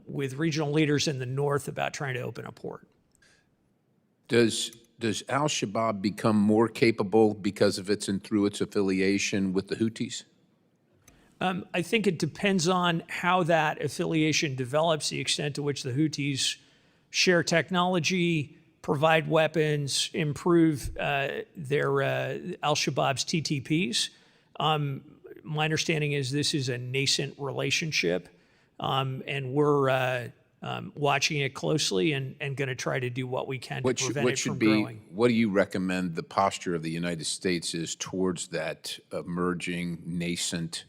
regional leaders in the north about trying to open a port. Does al-Shabaab become more capable because of through its affiliation with the Houthis? I think it depends on how that affiliation develops, the extent to which the Houthis share technology, provide weapons, improve their al-Shabaab's TTPs. My understanding is this is a nascent relationship, and we're watching it closely and going to try to do what we can to prevent it from growing. What do you recommend the posture of the United States is towards that emerging, nascent,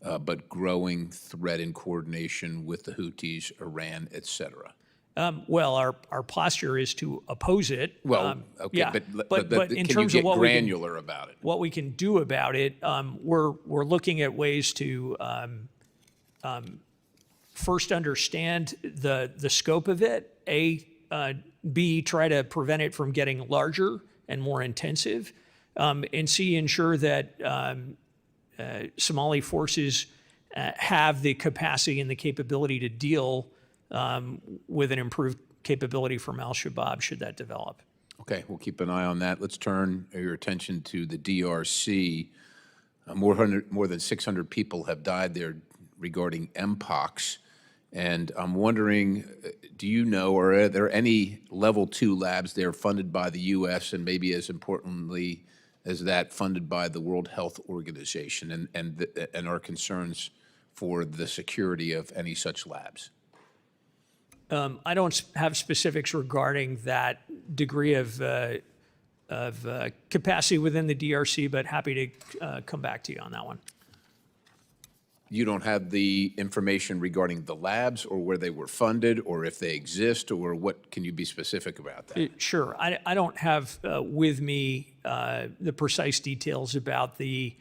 but growing threat in coordination with the Houthis, Iran, et cetera? Well, our posture is to oppose it. Well, okay, yeah, but in can terms you of get what granular about it? What we can do about it, we're looking at ways to first understand the scope of it. B, try to prevent it from getting larger and more intensive, and C, ensure that Somali forces have the capacity and the capability to deal with an improved capability from al-Shabaab should that develop. Okay, we'll keep an eye on that. Let's turn your attention to the DRC. More than 600 people have died there regarding Mpox. And I'm wondering, do you know, or are there any level 2 labs there funded by the U.S. and maybe as importantly as that funded by the World Health Organization and our concerns for the security of any such labs? I don't have specifics regarding that degree of capacity within the DRC, but happy to come back to you on that one. You don't have the information regarding the labs or where they were funded or if they exist, or what? Can you be specific about that? Sure. I don't have with me the precise details about the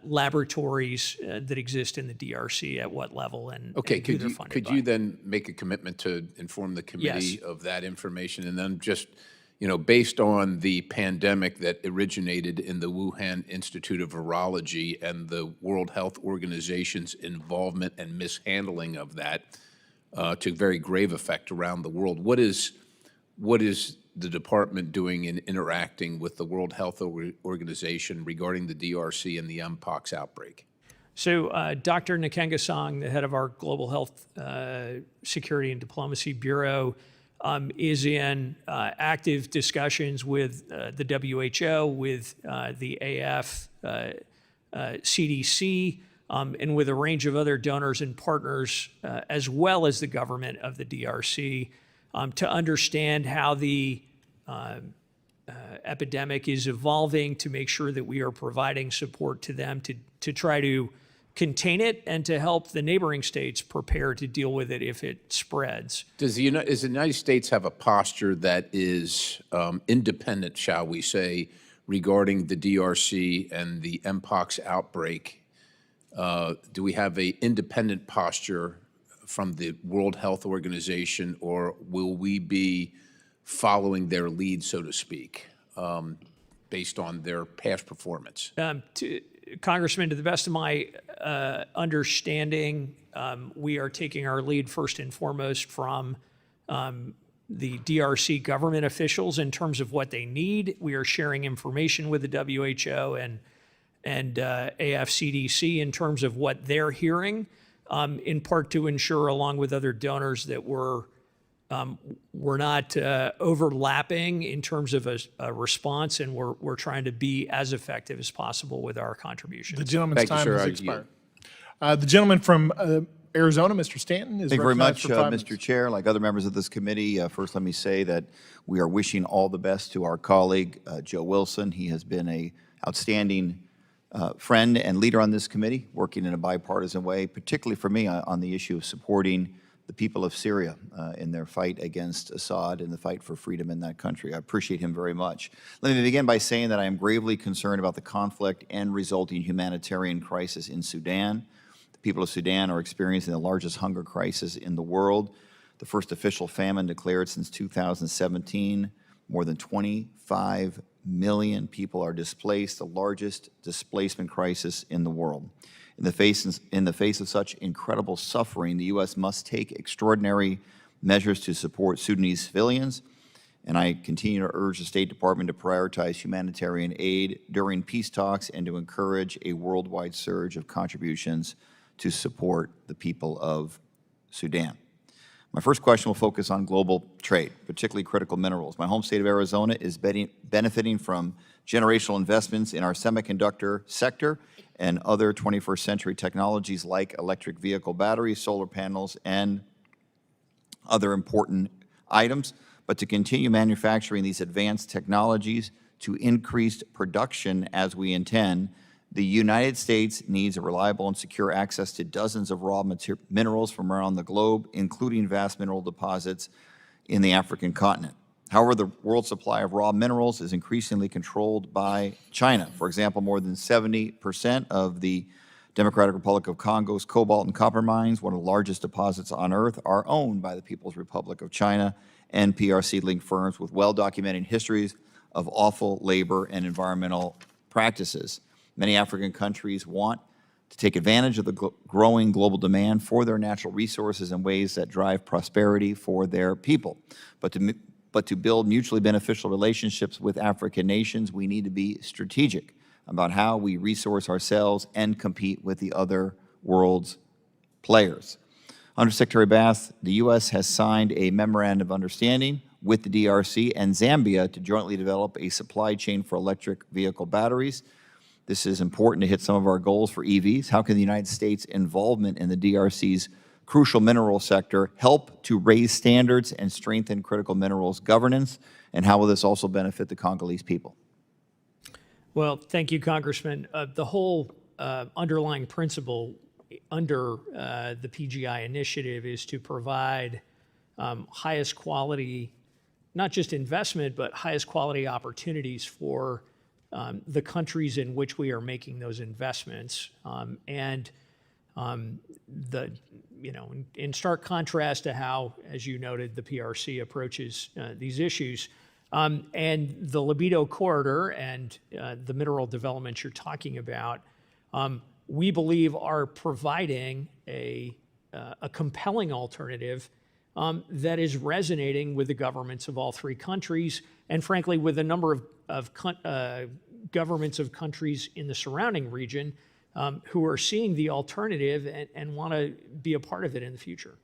laboratories that exist in the DRC at what level and okay, and who they're funded by. You then make a commitment to inform the committee Yes. of that information, and then just, you know, based on the pandemic that originated in the Wuhan Institute of Virology and the World Health Organization's involvement and mishandling of that to very grave effect around the world, what is the department doing in interacting with the World Health Organization regarding the DRC and the Mpox outbreak? So Dr. Nkenga Song, the head of our Global Health Security and Diplomacy Bureau, is in active discussions with the WHO, with the AF, CDC, and with a range of other donors and partners, as well as the government of the DRC, to understand how the epidemic is evolving, to make sure that we are providing support to them to try to contain it and to help the neighboring states prepare to deal with it if it spreads. Does the United States have a posture that is independent, shall we say, regarding the DRC and the Mpox outbreak Do we have a independent posture from the World Health Organization, or will we be following their lead, so to speak, based on their past performance? Congressman, to the best of my understanding, we are taking our lead first and foremost from the DRC government officials in terms of what they need. We are sharing information with the WHO and AFCDC in terms of what they're hearing, in part to ensure, along with other donors, that we're not overlapping in terms of a response, and we're trying to be as effective as possible with our contributions. The gentleman's Thank you, time sir. has I expired. The gentleman from Arizona, Mr. Stanton, is Thank you very recognized much, for 5 Mr. minutes. Chair. Like other members of this committee, first let me say that we are wishing all the best to our colleague, Joe Wilson. He has been an outstanding friend and leader on this committee, working in a bipartisan way, particularly for me on the issue of supporting the people of Syria in their fight against Assad and the fight for freedom in that country. I appreciate him very much. Let me begin by saying that I am gravely concerned about the conflict and resulting humanitarian crisis in Sudan. The people of Sudan are experiencing the largest hunger crisis in the world, the first official famine declared since 2017. More than 25 million people are displaced, the largest displacement crisis in the world. In the face of such incredible suffering, the U.S. must take extraordinary measures to support Sudanese civilians, and I continue to urge the State Department to prioritize humanitarian aid during peace talks and to encourage a worldwide surge of contributions to support the people of Sudan. My first question will focus on global trade, particularly critical minerals. My home state of Arizona is benefiting from generational investments in our semiconductor sector and other 21st century technologies like electric vehicle batteries, solar panels, and other important items. But to continue manufacturing these advanced technologies to increased production as we intend, the United States needs a reliable and secure access to dozens of raw minerals from around the globe, including vast mineral deposits in the African continent. However, the world supply of raw minerals is increasingly controlled by China. For example, more than 70% of the Democratic Republic of Congo's cobalt and copper mines, one of the largest deposits on Earth, are owned by the People's Republic of China and PRC-linked firms with well-documented histories of awful labor and environmental practices. Many African countries want to take advantage of the growing global demand for their natural resources in ways that drive prosperity for their people. But to build mutually beneficial relationships with African nations, we need to be strategic about how we resource ourselves and compete with the other world's players. Undersecretary Bass, the U.S. has signed a memorandum of understanding with the DRC and Zambia to jointly develop a supply chain for electric vehicle batteries. This is important to hit some of our goals for EVs. How can the United States' involvement in the DRC's crucial mineral sector help to raise standards and strengthen critical minerals governance? And how will this also benefit the Congolese people? Well, thank you, Congressman. The whole underlying principle under the PGI initiative is to provide highest quality, not just investment, but highest quality opportunities for the countries in which we are making those investments. In stark contrast to how, as you noted, the PRC approaches these issues, and the Libido Corridor and the mineral development you're talking about, we believe are providing a compelling alternative that is resonating with the governments of all three countries, and frankly, with a number of governments of countries in the surrounding region who are seeing the alternative and want to be a part of it in the future.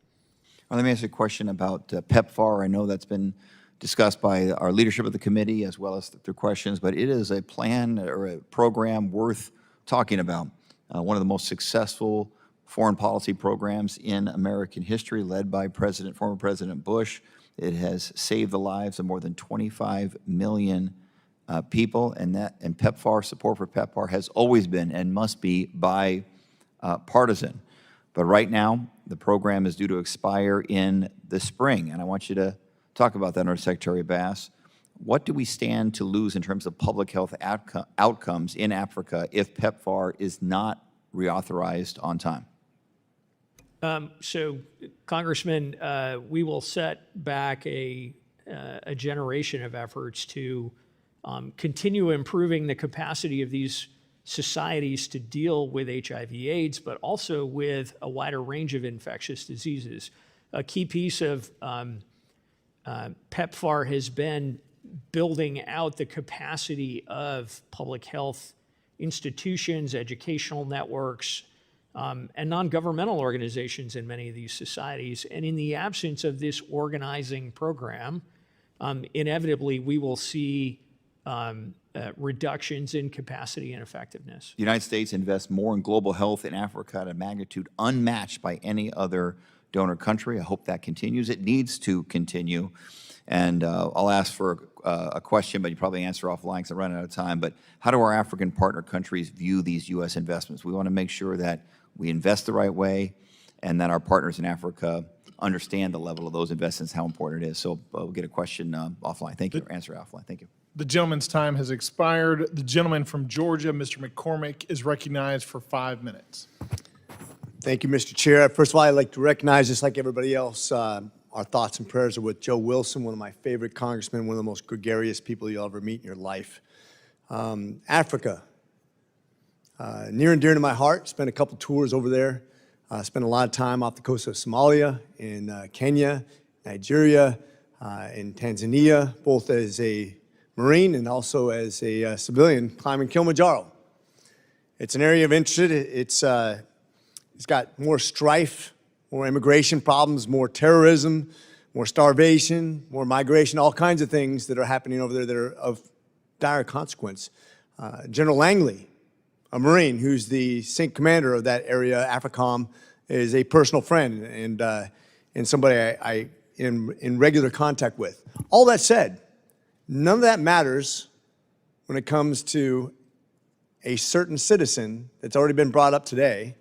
Well, let me ask you a question about PEPFAR. I know that's been discussed by our leadership of the committee as well as through questions, but it is a plan or a program worth talking about. One of the most successful foreign policy programs in American history, led by former President Bush. It has saved the lives of more than 25 million people, and PEPFAR, support for PEPFAR has always been and must be bipartisan. But right now, the program is due to expire in the spring, and I want you to talk about that, Undersecretary Bass. What do we stand to lose in terms of public health outcomes in Africa if PEPFAR is not reauthorized on time? So, Congressman, we will set back a generation of efforts to continue improving the capacity of these societies to deal with HIV/AIDS, but also with a wider range of infectious diseases. A key piece of PEPFAR has been building out the capacity of public health institutions, educational networks, and non-governmental organizations in many of these societies. And in the absence of this organizing program, inevitably we will see reductions in capacity and effectiveness. The United States invests more in global health in Africa at a magnitude unmatched by any other donor country. I hope that continues. It needs to continue. And I'll ask for a question, but you probably answer offline because I'm running out of time. But how do our African partner countries view these U.S. investments? We want to make sure that we invest the right way and that our partners in Africa understand the level of those investments, how important it is. So we'll get a question offline. Thank you. Or answer offline. Thank you. The gentleman's time has expired. The gentleman from Georgia, Mr. McCormick, is recognized for 5 minutes. Thank you, Mr. Chair. First of all, I'd like to recognize, just like everybody else, our thoughts and prayers are with Joe Wilson, one of my favorite congressmen, one of the most gregarious people you'll ever meet in your life. Africa, near and dear to my heart. Spent a couple tours over there. Spent a lot of time off the coast of Somalia, in Kenya, Nigeria, in Tanzania, both as a Marine and also as a civilian climbing Kilimanjaro. It's an area of interest. It's got more strife, more immigration problems, more terrorism, more starvation, more migration, all kinds of things that are happening over there that are of dire consequence. General Langley, a Marine who's the SINC commander of that area, AFRICOM, is a personal friend and somebody I in regular contact with. All that said, none of that matters when it comes to a certain citizen that's already been brought up today,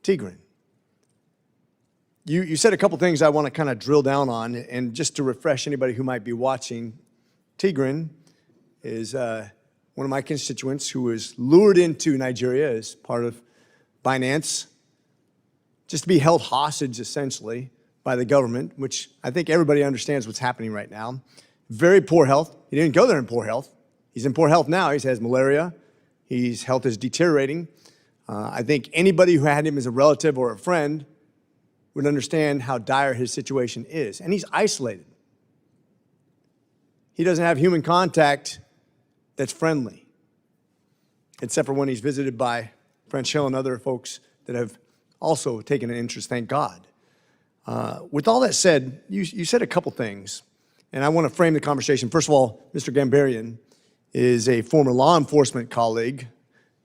Tigran. You said a couple things I want to kind of drill down on, and just to refresh anybody who might be watching, Tigran is one of my constituents who was lured into Nigeria as part of Binance, just to be held hostage, essentially, by the government, which I think everybody understands what's happening right now. Very poor health. He didn't go there in poor health. He's in poor health now. He has malaria. His health is deteriorating. I think anybody who had him as a relative or a friend would understand how dire his situation is. And he's isolated. He doesn't have human contact that's friendly, except for when he's visited by French Hill and other folks that have also taken an interest, thank God. With all that said, you said a couple things, and I want to frame the conversation. First of all, Mr. Gambarian is a former law enforcement colleague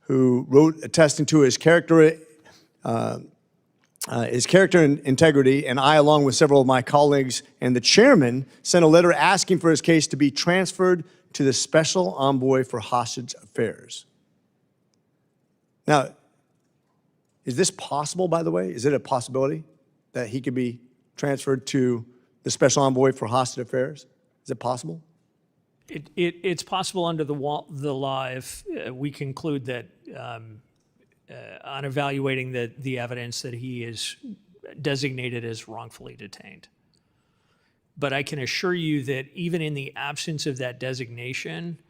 who wrote attesting to his character and integrity, and I, along with several of my colleagues and the chairman, sent a letter asking for his case to be transferred to the Special Envoy for Hostage Affairs. Now, is this possible, by the way? Is it a possibility that he could be transferred to the Special Envoy for Hostage Affairs? Is it possible? It's possible under the law if we conclude that on evaluating the evidence that he is designated as wrongfully detained. But I can assure you that even in the absence of that designation,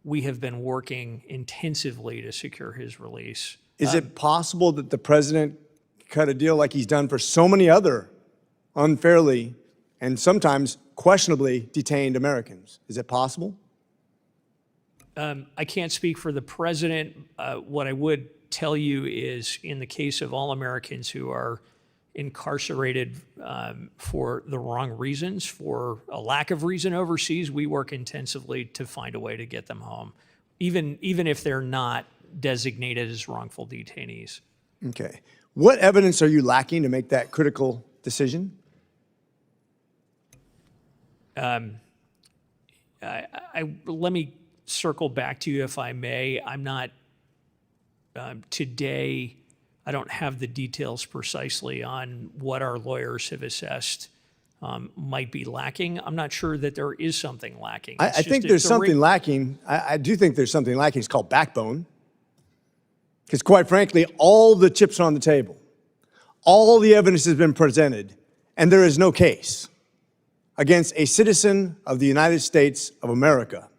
we have been working intensively to secure his release. Is it possible that the president cut a deal like he's done for so many other unfairly and sometimes questionably detained Americans? Is it possible? I can't speak for the president. What I would tell you is in the case of all Americans who are incarcerated for the wrong reasons, for a lack of reason overseas, we work intensively to find a way to get them home, even if they're not designated as wrongful detainees. Okay. What evidence are you lacking to make that critical decision? Let me circle back to you if I may. I'm not, today, I don't have the details precisely on what our lawyers have assessed might be lacking. I'm not sure that there is something lacking. I think there's something lacking. I do think there's something lacking. It's called backbone. Because quite frankly, all the chips are on the table. All the evidence has been presented, and there is no case against a citizen of the United States of America,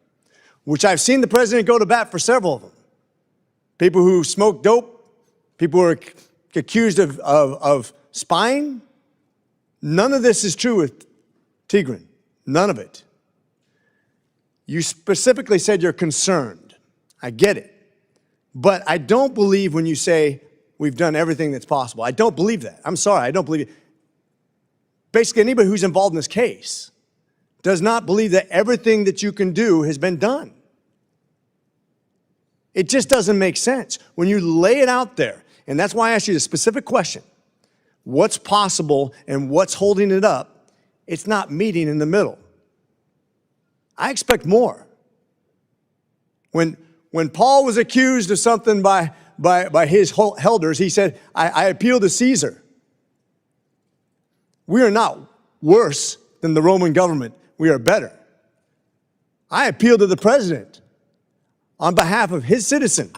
which I've seen the president go to bat for several of them. People who smoke dope, people who are accused of spying. None of this is true with Tigran. None of it. You specifically said you're concerned. I get it. But I don't believe when you say we've done everything that's possible. I don't believe that. I'm sorry, I don't believe it. Basically, anybody who's involved in this case does not believe that everything that you can do has been done. It just doesn't make sense. When you lay it out there, and that's why I asked you the specific question, what's possible and what's holding it up, it's not meeting in the middle. I expect more. When Paul was accused of something by his elders, he said, I appeal to Caesar. We are not worse than the Roman government. We are better. I appeal to the president on behalf of his citizen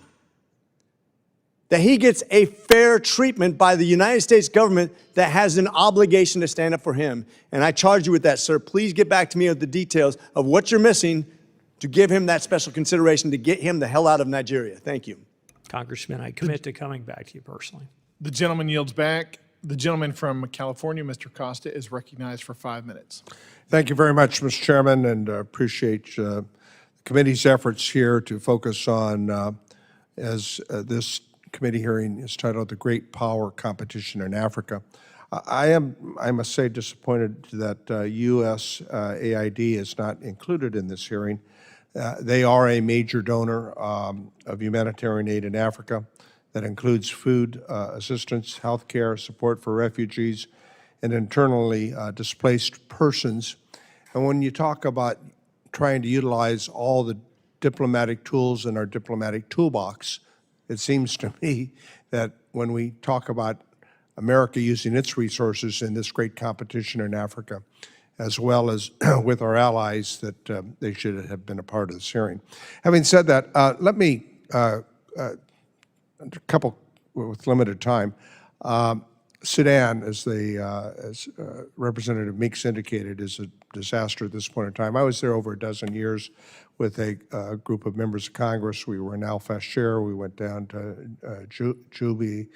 that he gets a fair treatment by the United States government that has an obligation to stand up for him. And I charge you with that, sir. Please get back to me with the details of what you're missing to give him that special consideration to get him the hell out of Nigeria. Thank you. Congressman, I commit to coming back to you personally. The gentleman yields back. The gentleman from California, Mr. Costa, is recognized for 5 minutes. Thank you very much, Mr. Chairman, and appreciate the committee's efforts here to focus on, as this committee hearing is titled, The Great Power Competition in Africa. I must say, disappointed that U.S. AID is not included in this hearing. They are a major donor of humanitarian aid in Africa that includes food assistance, health care, support for refugees, and internally displaced persons. And when you talk about trying to utilize all the diplomatic tools in our diplomatic toolbox, it seems to me that when we talk about America using its resources in this great competition in Africa, as well as with our allies, that they should have been a part of this hearing. Having said that, let me, a couple with limited time. Sudan, as Representative Meeks indicated, is a disaster at this point in time. I was there over a dozen years with a group of members of Congress. We were in Al-Fashir. We went down to Jubi.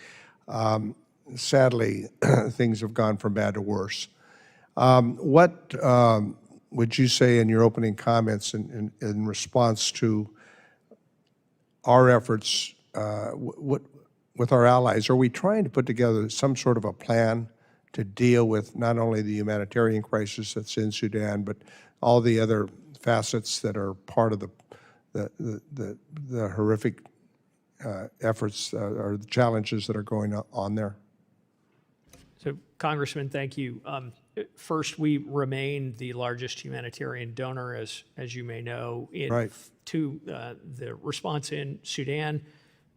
Sadly, things have gone from bad to worse. What would you say in your opening comments in response to our efforts with our allies? Are we trying to put together some sort of a plan to deal with not only the humanitarian crisis that's in Sudan, but all the other facets that are part of the horrific efforts or the challenges that are going on there? So, Congressman, thank you. First, we remain the largest humanitarian donor, as you may know, to the response in Sudan.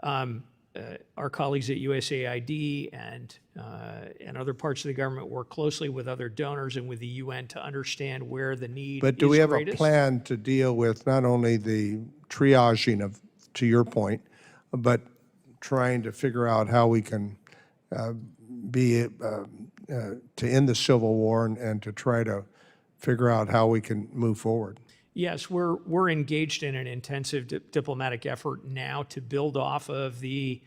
Our colleagues at USAID and other parts of the government work closely with other donors and with the UN to understand where the need is greatest. But do we have a plan to deal with not only the triaging of, to your point, but trying to figure out how we can to end the civil war and to try to figure out how we can move forward? Yes, we're engaged in an intensive diplomatic effort now to build off of the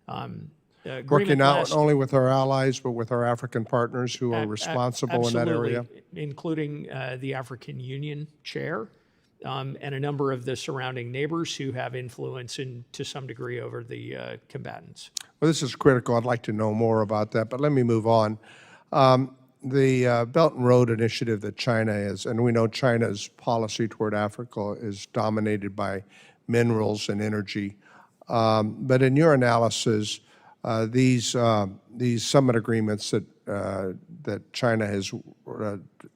agreement. Working not only with our allies, but with our African partners who are responsible in that area? Absolutely, including the African Union chair and a number of the surrounding neighbors who have influence to some degree over the combatants. Well, this is critical. I'd like to know more about that, but let me move on. The Belt and Road Initiative that China is, and we know China's policy toward Africa is dominated by minerals and energy. But in your analysis, these summit agreements that China has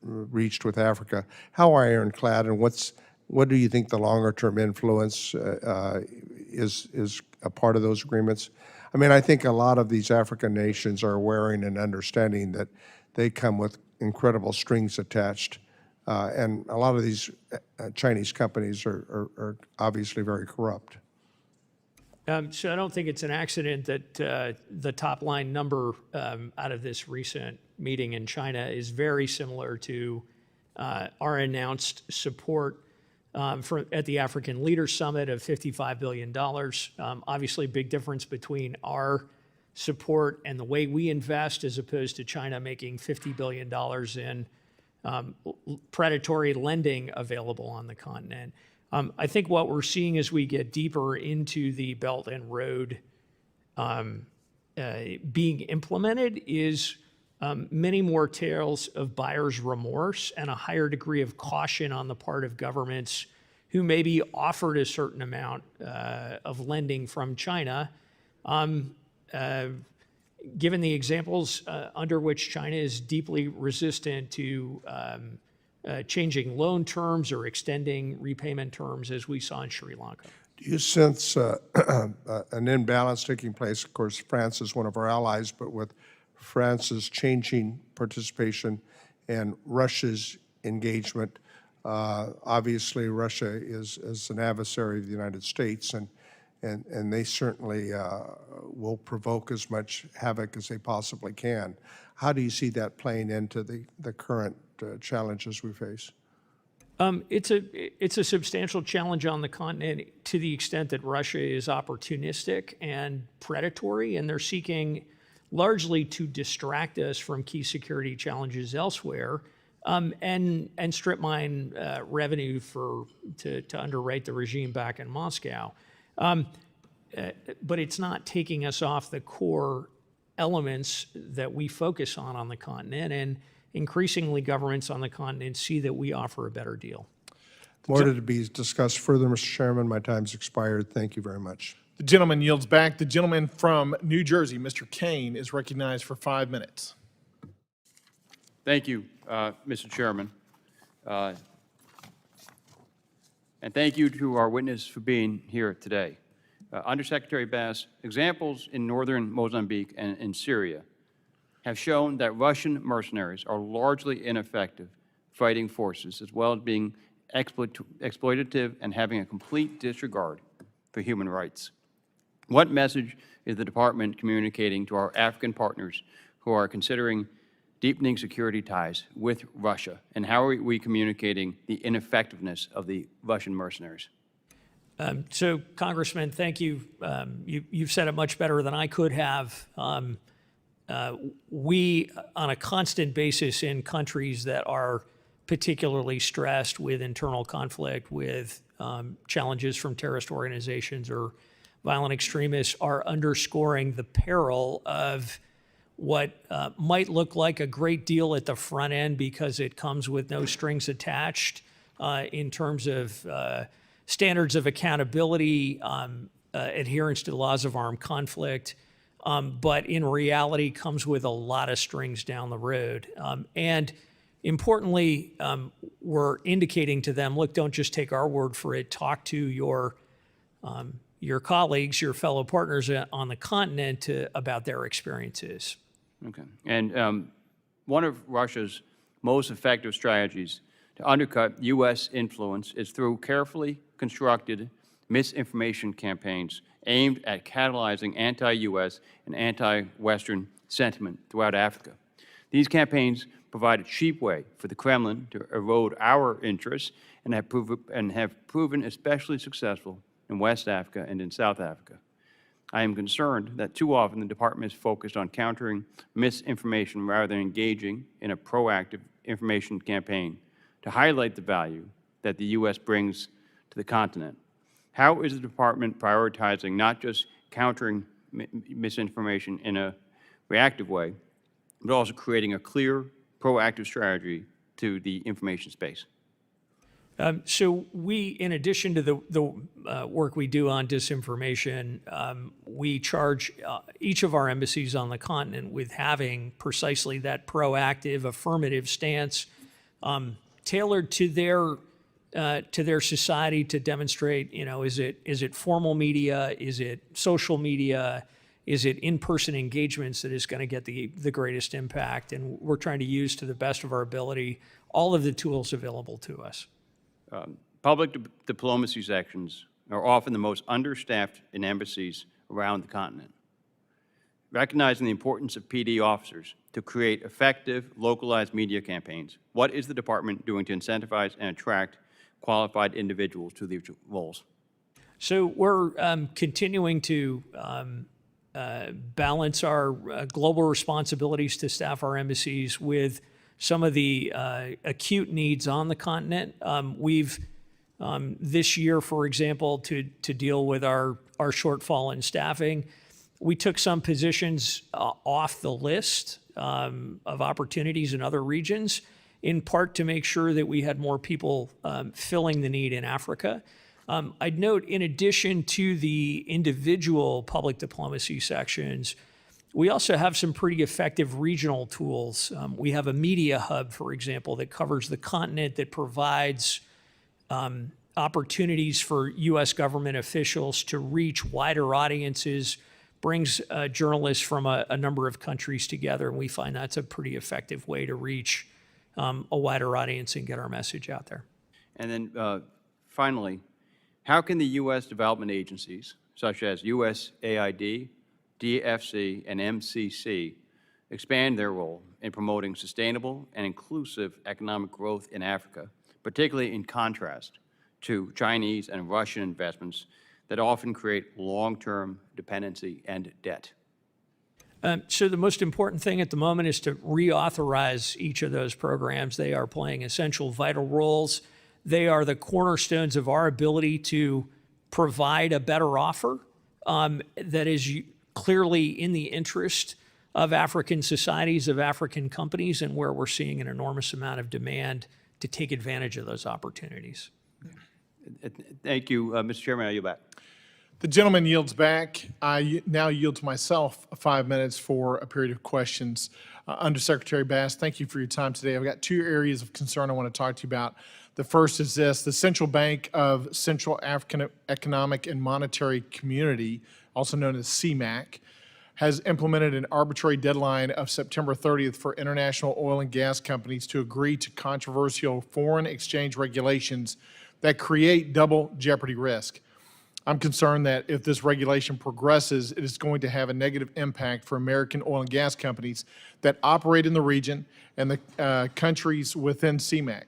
reached with Africa, how ironclad, and what do you think the longer-term influence is a part of those agreements? I mean, I think a lot of these African nations are wearing an understanding that they come with incredible strings attached. And a lot of these Chinese companies are obviously very corrupt. So I don't think it's an accident that the top line number out of this recent meeting in China is very similar to our announced support at the African Leaders Summit of $55 billion. Obviously, big difference between our support and the way we invest as opposed to China making $50 billion in predatory lending available on the continent. I think what we're seeing as we get deeper into the Belt and Road being implemented is many more tales of buyer's remorse and a higher degree of caution on the part of governments who may be offered a certain amount of lending from China, given the examples under which China is deeply resistant to changing loan terms or extending repayment terms, as we saw in Sri Lanka. Do you sense an imbalance taking place? Of course, France is one of our allies, but with France's changing participation and Russia's engagement, obviously Russia is an adversary of the United States, and they certainly will provoke as much havoc as they possibly can. How do you see that playing into the current challenges we face? It's a substantial challenge on the continent to the extent that Russia is opportunistic and predatory, and they're seeking largely to distract us from key security challenges elsewhere, and strip mine revenue to underwrite the regime back in Moscow. But it's not taking us off the core elements that we focus on the continent, and increasingly governments on the continent see that we offer a better deal. More to be discussed further, Mr. Chairman. My time's expired. Thank you very much. The gentleman yields back. The gentleman from New Jersey, Mr. Kane, is recognized for 5 minutes. Thank you, Mr. Chairman. And thank you to our witness for being here today. Undersecretary Bass, examples in northern Mozambique and in Syria have shown that Russian mercenaries are largely ineffective fighting forces, as well as being exploitative and having a complete disregard for human rights. What message is the Department communicating to our African partners who are considering deepening security ties with Russia, and how are we communicating the ineffectiveness of the Russian mercenaries? So, Congressman, thank you. You've said it much better than I could have. We, on a constant basis in countries that are particularly stressed with internal conflict, with challenges from terrorist organizations or violent extremists, are underscoring the peril of what might look like a great deal at the front end because it comes with no strings attached in terms of standards of accountability, adherence to the laws of armed conflict, but in reality comes with a lot of strings down the road. And importantly, we're indicating to them, look, don't just take our word for it. Talk to your colleagues, your fellow partners on the continent about their experiences. Okay. And one of Russia's most effective strategies to undercut U.S. influence is through carefully constructed misinformation campaigns aimed at catalyzing anti-U.S. and anti-Western sentiment throughout Africa. These campaigns provide a cheap way for the Kremlin to erode our interests and have proven especially successful in West Africa and in South Africa. I am concerned that too often the Department is focused on countering misinformation rather than engaging in a proactive information campaign to highlight the value that the U.S. brings to the continent. How is the Department prioritizing not just countering misinformation in a reactive way, but also creating a clear, proactive strategy to the information space? So we, in addition to the work we do on disinformation, we charge each of our embassies on the continent with having precisely that proactive, affirmative stance tailored to their society to demonstrate, is it formal media, is it social media, is it in-person engagements that is going to get the greatest impact? And we're trying to use, to the best of our ability, all of the tools available to us. Public diplomacy sections are often the most understaffed in embassies around the continent. Recognizing the importance of PD officers to create effective, localized media campaigns, what is the department doing to incentivize and attract qualified individuals to these roles? So we're continuing to balance our global responsibilities to staff our embassies with some of the acute needs on the continent. We've this year, for example, to deal with our shortfall in staffing, we took some positions off the list of opportunities in other regions, in part to make sure that we had more people filling the need in Africa. I'd note, in addition to the individual public diplomacy sections, we also have some pretty effective regional tools. We have a media hub, for example, that covers the continent, that provides opportunities for U.S. government officials to reach wider audiences, brings journalists from a number of countries together, and we find that's a pretty effective way to reach a wider audience and get our message out there. And then finally, how can the U.S. development agencies, such as USAID, DFC, and MCC, expand their role in promoting sustainable and inclusive economic growth in Africa, particularly in contrast to Chinese and Russian investments that often create long-term dependency and debt? So the most important thing at the moment is to reauthorize each of those programs. They are playing essential, vital roles. They are the cornerstones of our ability to provide a better offer that is clearly in the interest of African societies, of African companies, and where we're seeing an enormous amount of demand to take advantage of those opportunities. Thank you, Mr. Chairman. I yield back. The gentleman yields back. I now yield to myself 5 minutes for a period of questions. Undersecretary Bass, thank you for your time today. I've got 2 areas of concern I want to talk to you about. The first is this: the Central Bank of Central African Economic and Monetary Community, also known as CMAC, has implemented an arbitrary deadline of September 30th for international oil and gas companies to agree to controversial foreign exchange regulations that create double jeopardy risk. I'm concerned that if this regulation progresses, it is going to have a negative impact for American oil and gas companies that operate in the region and the countries within CMAC.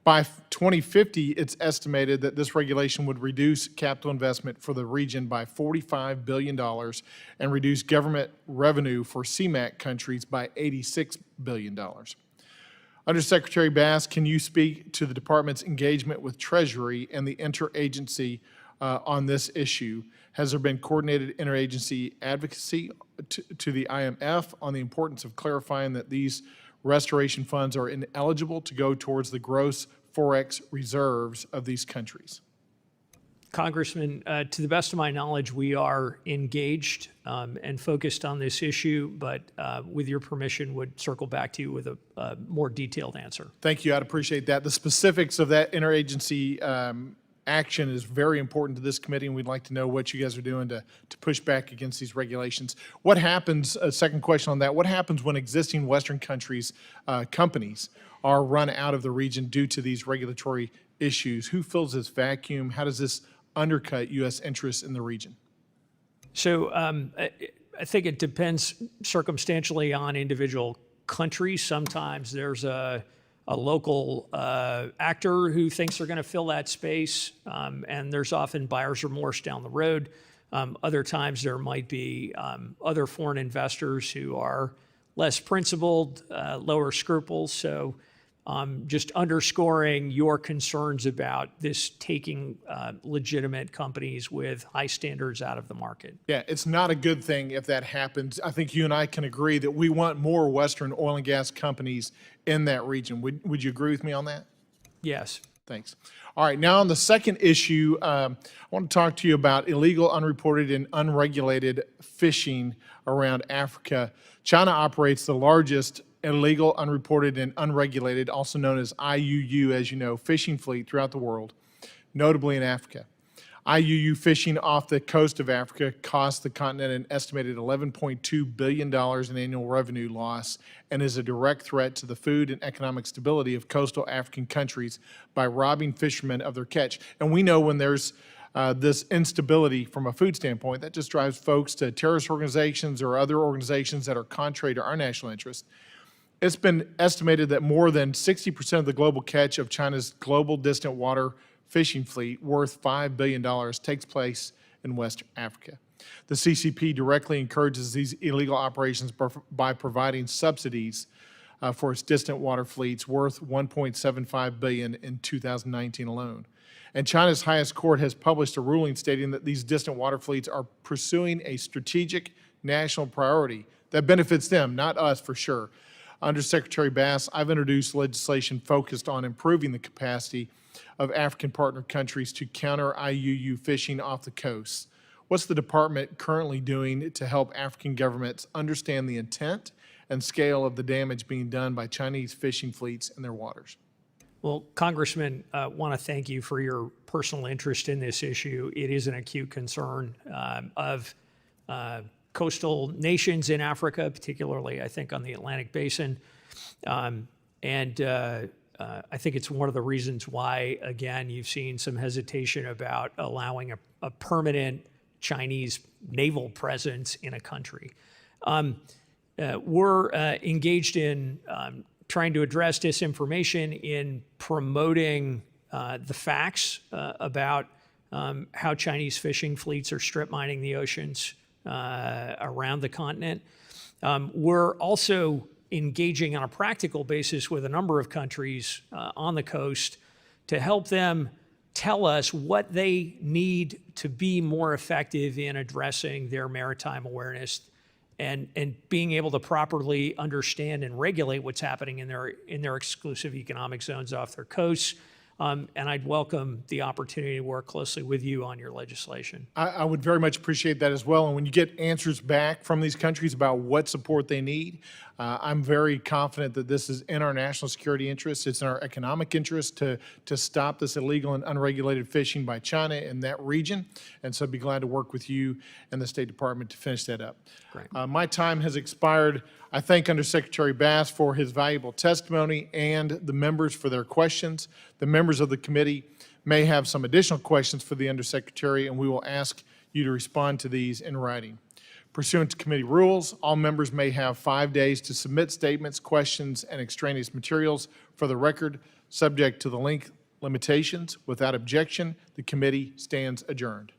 By 2050, it's estimated that this regulation would reduce capital investment for the region by $45 billion and reduce government revenue for CMAC countries by $86 billion. Undersecretary Bass, can you speak to the department's engagement with Treasury and the interagency on this issue? Has there been coordinated interagency advocacy to the IMF on the importance of clarifying that these restoration funds are ineligible to go towards the gross forex reserves of these countries? Congressman, to the best of my knowledge, we are engaged and focused on this issue, but with your permission, would circle back to you with a more detailed answer. Thank you. I'd appreciate that. The specifics of that interagency action is very important to this committee, and we'd like to know what you guys are doing to push back against these regulations. What happens, a second question on that, what happens when existing Western countries, companies, are run out of the region due to these regulatory issues? Who fills this vacuum? How does this undercut U.S. interests in the region? So I think it depends circumstantially on individual countries. Sometimes there's a local actor who thinks they're going to fill that space, and there's often buyer's remorse down the road. Other times there might be other foreign investors who are less principled, lower scruples. So just underscoring your concerns about this taking legitimate companies with high standards out of the market. Yeah, it's not a good thing if that happens. I think you and I can agree that we want more Western oil and gas companies in that region. Would you agree with me on that? Yes. Thanks. All right, now on the second issue, I want to talk to you about illegal, unreported, and unregulated fishing around Africa. China operates the largest illegal, unreported, and unregulated, also known as IUU, as you know, fishing fleet throughout the world, notably in Africa. IUU fishing off the coast of Africa costs the continent an estimated $11.2 billion in annual revenue loss and is a direct threat to the food and economic stability of coastal African countries by robbing fishermen of their catch. And we know when there's this instability from a food standpoint. That just drives folks to terrorist organizations or other organizations that are contrary to our national interest. It's been estimated that more than 60% of the global catch of China's global distant water fishing fleet, worth $5 billion, takes place in West Africa. The CCP directly encourages these illegal operations by providing subsidies for its distant water fleets, worth $1.75 billion in 2019 alone. And China's highest court has published a ruling stating that these distant water fleets are pursuing a strategic national priority that benefits them, not us for sure. Under Secretary Bass, I've introduced legislation focused on improving the capacity of African partner countries to counter IUU fishing off the coast. What's the department currently doing to help African governments understand the intent and scale of the damage being done by Chinese fishing fleets in their waters? Well, Congressman, I want to thank you for your personal interest in this issue. It is an acute concern of coastal nations in Africa, particularly, I think, on the Atlantic Basin. I think it's one of the reasons why, again, you've seen some hesitation about allowing a permanent Chinese naval presence in a country. We're engaged in trying to address disinformation in promoting the facts about how Chinese fishing fleets are strip mining the oceans around the continent. We're also engaging on a practical basis with a number of countries on the coast to help them tell us what they need to be more effective in addressing their maritime awareness and being able to properly understand and regulate what's happening in their exclusive economic zones off their coasts. And I'd welcome the opportunity to work closely with you on your legislation. I would very much appreciate that as well. And when you get answers back from these countries about what support they need, I'm very confident that this is in our national security interest. It's in our economic interest to stop this illegal and unregulated fishing by China in that region. And so I'd be glad to work with you and the State Department to finish that up. Great. My time has expired. I thank Undersecretary Bass for his valuable testimony and the members for their questions. The members of the committee may have some additional questions for the Undersecretary, and we will ask you to respond to these in writing. Pursuant to committee rules, all members may have 5 days to submit statements, questions, and extraneous materials for the record, subject to the length limitations. Without objection, the committee stands adjourned.